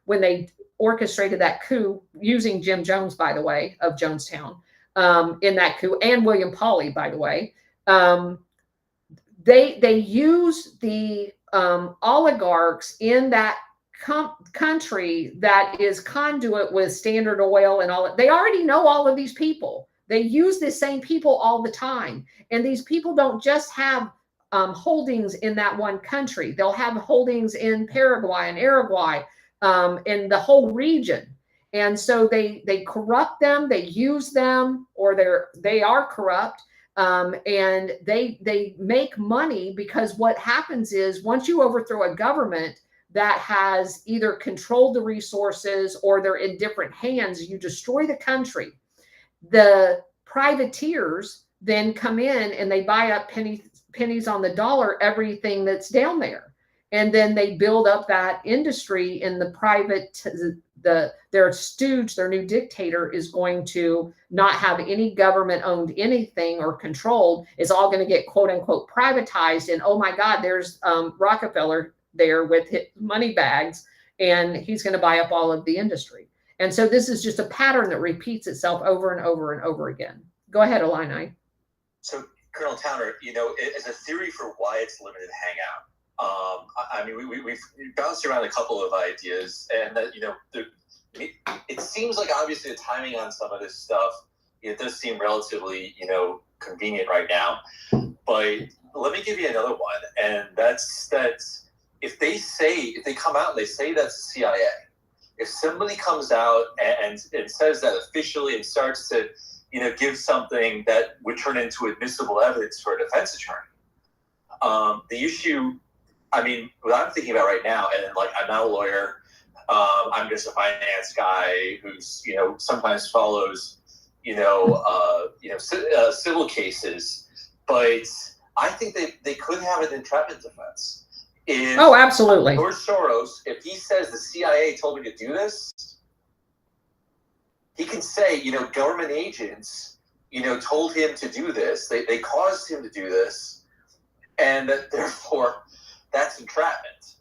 when they orchestrated that coup, using Jim Jones, by the way, of Jonestown, in that coup, and William Pauley, by the way. They use the oligarchs in that country that is conduit with Standard Oil and all. They already know all of these people. They use the same people all the time. And these people don't just have holdings in that one country. They'll have holdings in Paraguay and Uruguay, in the whole region. And so they corrupt them, they use them, or they are corrupt. And they make money, because what happens is once you overthrow a government that has either controlled the resources or they're in different hands, you destroy the country. The privateers then come in and they buy up pennies on the dollar, everything that's down there. And then they build up that industry in the private, their stooge, their new dictator, is going to not have any government owned anything or controlled. It's all going to get quote unquote privatized. And oh my God, there's Rockefeller there with his money bags, and he's going to buy up all of the industry. And so this is just a pattern that repeats itself over and over and over again. Go ahead, Illini. So Colonel Towner, as a theory for why it's limited hangout, I mean, we've bounced around a couple of ideas, and that, it seems like obviously the timing on some of this stuff, it does seem relatively, convenient right now. But let me give you another one, and that's that if they come out and they say that's the CIA, if somebody comes out and says that officially and starts to, give something that would turn into admissible evidence for a defense attorney, the issue, I mean, what I'm thinking about right now, and I'm not a lawyer, I'm just a finance guy who's, sometimes follows, civil cases, but I think they could have an entrapment defense. Oh, absolutely. George Soros, if he says the CIA told me to do this, he can say, government agents, told him to do this. They caused him to do this, and that therefore that's entrapment.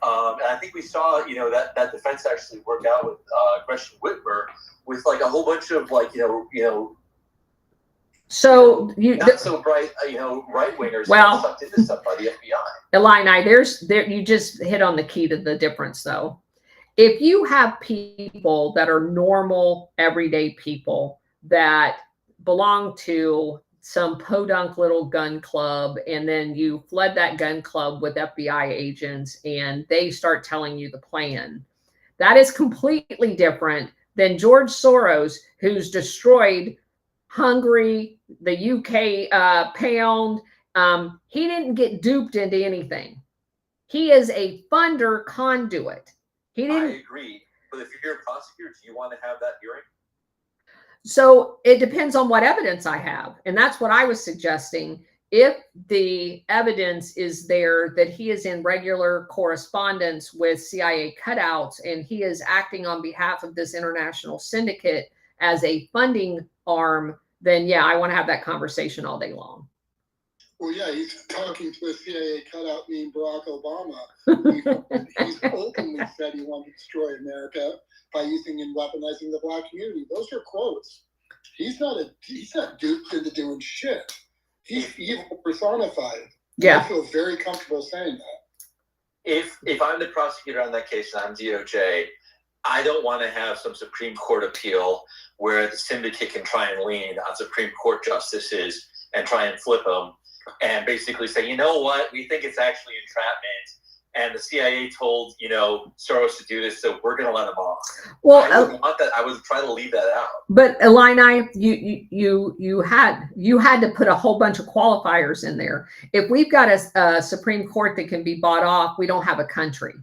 And I think we saw, that defense actually work out with Gretchen Whitmer with a whole bunch of so not so bright, right wingers sucked into stuff by the FBI. Illini, you just hit on the key to the difference, though. If you have people that are normal, everyday people that belong to some podunk little gun club, and then you flood that gun club with FBI agents and they start telling you the plan, that is completely different than George Soros, who's destroyed Hungary, the UK pound. He didn't get duped into anything. He is a funder conduit. I agree, but if you're a prosecutor, do you want to have that hearing? So it depends on what evidence I have. And that's what I was suggesting. If the evidence is there that he is in regular correspondence with CIA cutouts and he is acting on behalf of this international syndicate as a funding arm, then yeah, I want to have that conversation all day long. Well, yeah, he's talking to a CIA cutout named Barack Obama. He's openly said he wanted to destroy America by using and weaponizing the black community. Those are quotes. He's not duped into doing shit. He's evil personified. Yeah. I feel very comfortable saying that. If I'm the prosecutor on that case and I'm DOJ, I don't want to have some Supreme Court appeal where the syndicate can try and lean on Supreme Court justices and try and flip them and basically say, you know what, we think it's actually entrapment. And the CIA told, Soros to do this, so we're going to let him off. Well, I would want that. I would try to leave that out. But Illini, you had to put a whole bunch of qualifiers in there. If we've got a Supreme Court that can be bought off, we don't have a country.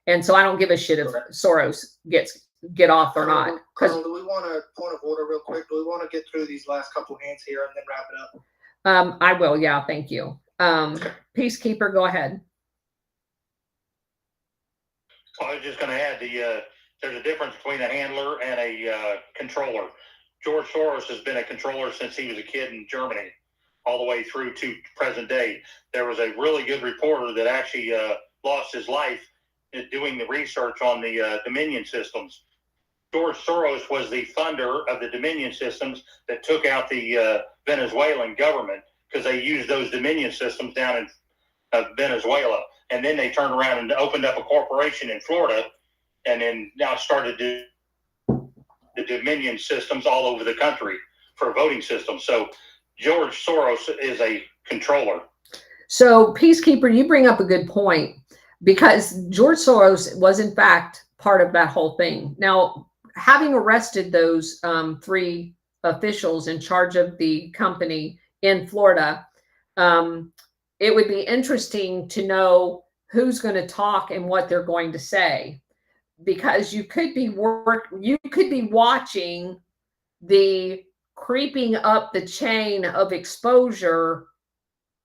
And so I don't give a shit if Soros get off or not. Colonel, do we want a point of order real quick? Do we want to get through these last couple hands here and then wrap it up? I will. Yeah. Thank you. Peacekeeper, go ahead. I was just going to add there's a difference between a handler and a controller. George Soros has been a controller since he was a kid in Germany, all the way through to present day. There was a really good reporter that actually lost his life doing the research on the Dominion systems. George Soros was the funder of the Dominion systems that took out the Venezuelan government because they used those Dominion systems down in Venezuela. And then they turned around and opened up a corporation in Florida and then now started the Dominion systems all over the country for voting systems. So George Soros is a controller. So Peacekeeper, you bring up a good point because George Soros was in fact part of that whole thing. Now, having arrested those 3 officials in charge of the company in Florida, it would be interesting to know who's going to talk and what they're going to say, because you could be watching the creeping up the chain of exposure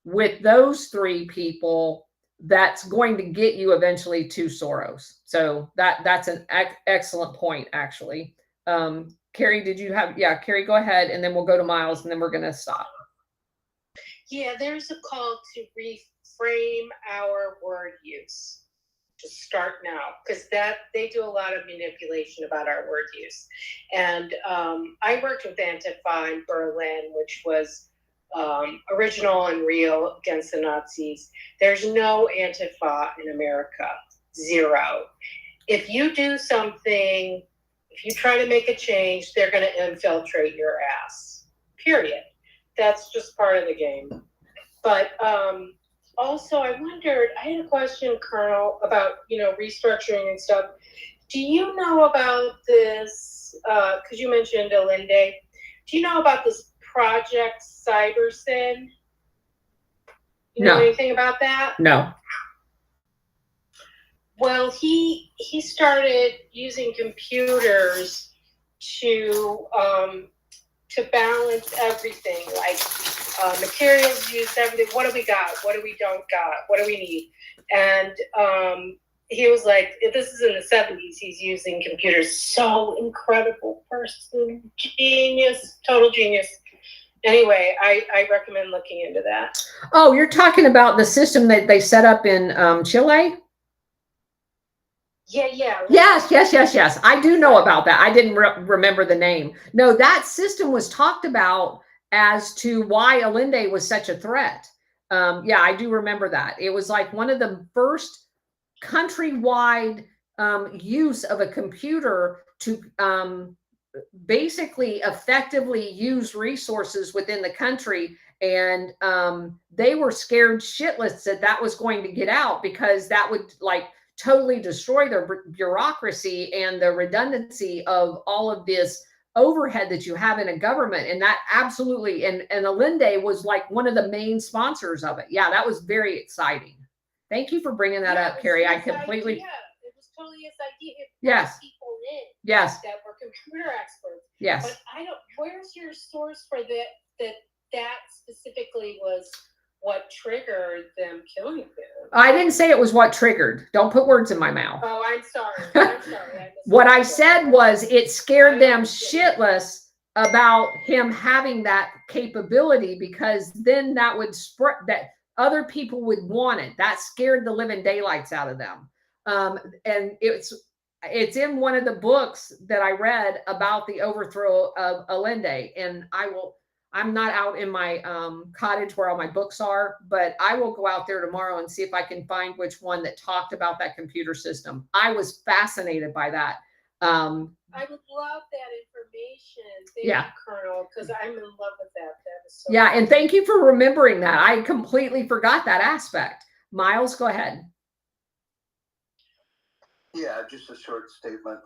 with those 3 people that's going to get you eventually to Soros. So that's an excellent point, actually. Carrie, did you have, Carrie, go ahead, and then we'll go to Miles, and then we're going to stop. Yeah, there's a call to reframe our word use to start now, because they do a lot of manipulation about our word use. And I worked with Antifa in Berlin, which was original and real against the Nazis. There's no Antifa in America, 0. If you do something, if you try to make a change, they're going to infiltrate your ass, period. That's just part of the game. But also, I wondered, I had a question, Colonel, about, restructuring and stuff. Do you know about this, because you mentioned Allende, do you know about this Project CyberSyn? You know anything about that? No. Well, he started using computers to balance everything, like materials used, everything. What do we got? What do we don't got? What do we need? And he was like, this is in the 70s, he's using computers. So incredible person, genius, total genius. Anyway, I recommend looking into that. Oh, you're talking about the system that they set up in Chile? Yeah. Yes. I do know about that. I didn't remember the name. No, that system was talked about as to why Allende was such a threat. I do remember that. It was like one of the first countrywide use of a computer to basically effectively use resources within the country. And they were scared shitless that was going to get out, because that would totally destroy their bureaucracy and the redundancy of all of this overhead that you have in a government. And that absolutely, and Allende was one of the main sponsors of it. Yeah, that was very exciting. Thank you for bringing that up, Carrie. I completely. Yeah, it was totally his idea. Yes. People in. Yes. That were computer experts. Yes. But where's your source for that specifically was what triggered them killing them? I didn't say it was what triggered. Don't put words in my mouth. Oh, I'm sorry. What I said was it scared them shitless about him having that capability, because then that would spread, that other people would want it. That scared the living daylights out of them. And it's in one of the books that I read about the overthrow of Allende. And I'm not out in my cottage where all my books are, but I will go out there tomorrow and see if I can find which one that talked about that computer system. I was fascinated by that. I would love that information. Thank Yeah. you, Colonel, because I'm in love with that. That is so Yeah, and thank you for remembering that. I completely forgot that aspect. Miles, go ahead. Yeah, just a short statement.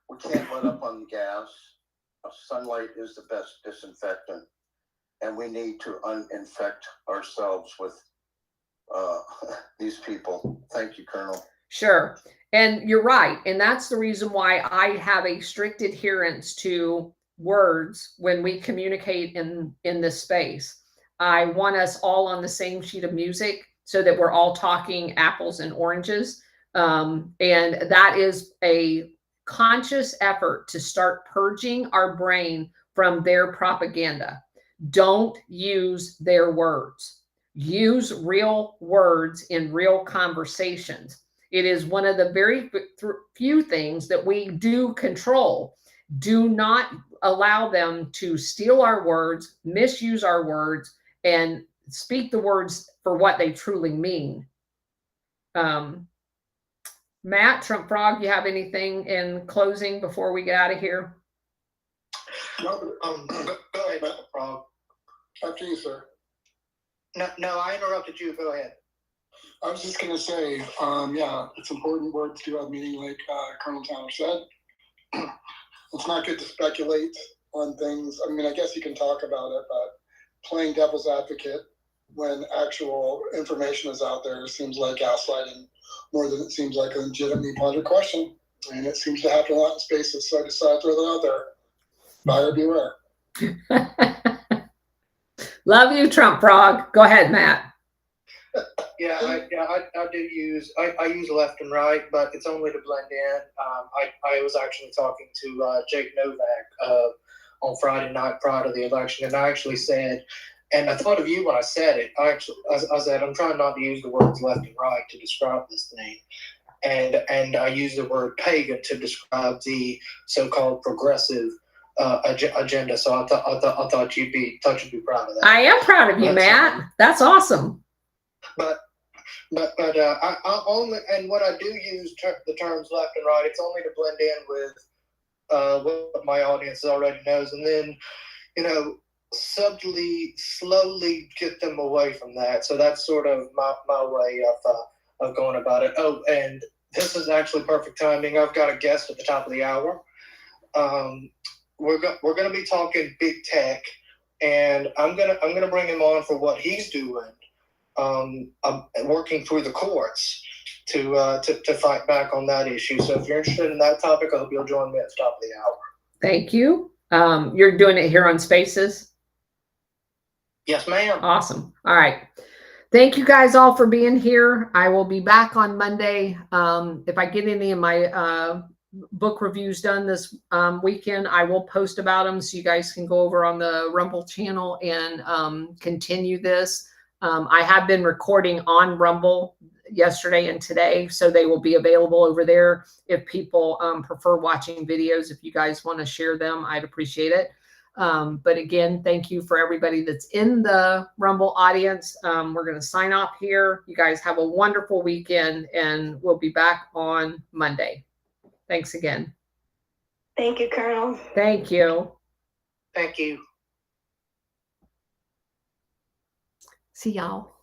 We can't let up on the gas. Sunlight is the best disinfectant, and we need to uninfect ourselves with these people. Thank you, Colonel. Sure. And you're right. And that's the reason why I have a strict adherence to words when we communicate in this space. I want us all on the same sheet of music so that we're all talking apples and oranges. And that is a conscious effort to start purging our brain from their propaganda. Don't use their words. Use real words in real conversations. It is one of the very few things that we do control. Do not allow them to steal our words, misuse our words, and speak the words for what they truly mean. Matt, Trump Frog, you have anything in closing before we get out of here? No, go ahead, Mr. Frog. After you, sir. No, I interrupted you. Go ahead. I was just going to say, yeah, it's important words do have meaning, like Colonel Towner said. It's not good to speculate on things. I mean, I guess you can talk about it, but playing devil's advocate when actual information is out there seems like gaslighting more than it seems like a legitimately pondered question. And it seems to happen a lot in spaces, so I decided to throw that out there. Buyer beware. Love you, Trump Frog. Go ahead, Matt. Yeah, I do use I use left and right, but it's only to blend in. I was actually talking to Jake Novak on Friday night prior to the election, and I actually said, and I thought of you when I said it. I said I'm trying not to use the words left and right to describe this thing, and I used the word pagan to describe the so-called progressive agenda. So I thought you'd be proud of that. I am proud of you, Matt. That's awesome. But I only, and when I do use the terms left and right, it's only to blend in with what my audience already knows, and then subtly, slowly get them away from that. So that's sort of my way of going about it. Oh, and this is actually perfect timing. I've got a guest at the top of the hour. We're going to be talking big tech, and I'm gonna bring him on for what he's doing. Working through the courts to fight back on that issue. So if you're interested in that topic, I hope you'll join me at the top of the hour. Thank you. You're doing it here on Spaces? Yes, ma'am. Awesome. All right. Thank you guys all for being here. I will be back on Monday. If I get any of my book reviews done this weekend, I will post about them so you guys can go over on the Rumble channel and continue this. I have been recording on Rumble yesterday and today, so they will be available over there if people prefer watching videos. If you guys want to share them, I'd appreciate it. But again, thank you for everybody that's in the Rumble audience. We're going to sign off here. You guys have a wonderful weekend, and we'll be back on Monday. Thanks again. Thank you, Colonel. Thank you. Thank you. See y'all.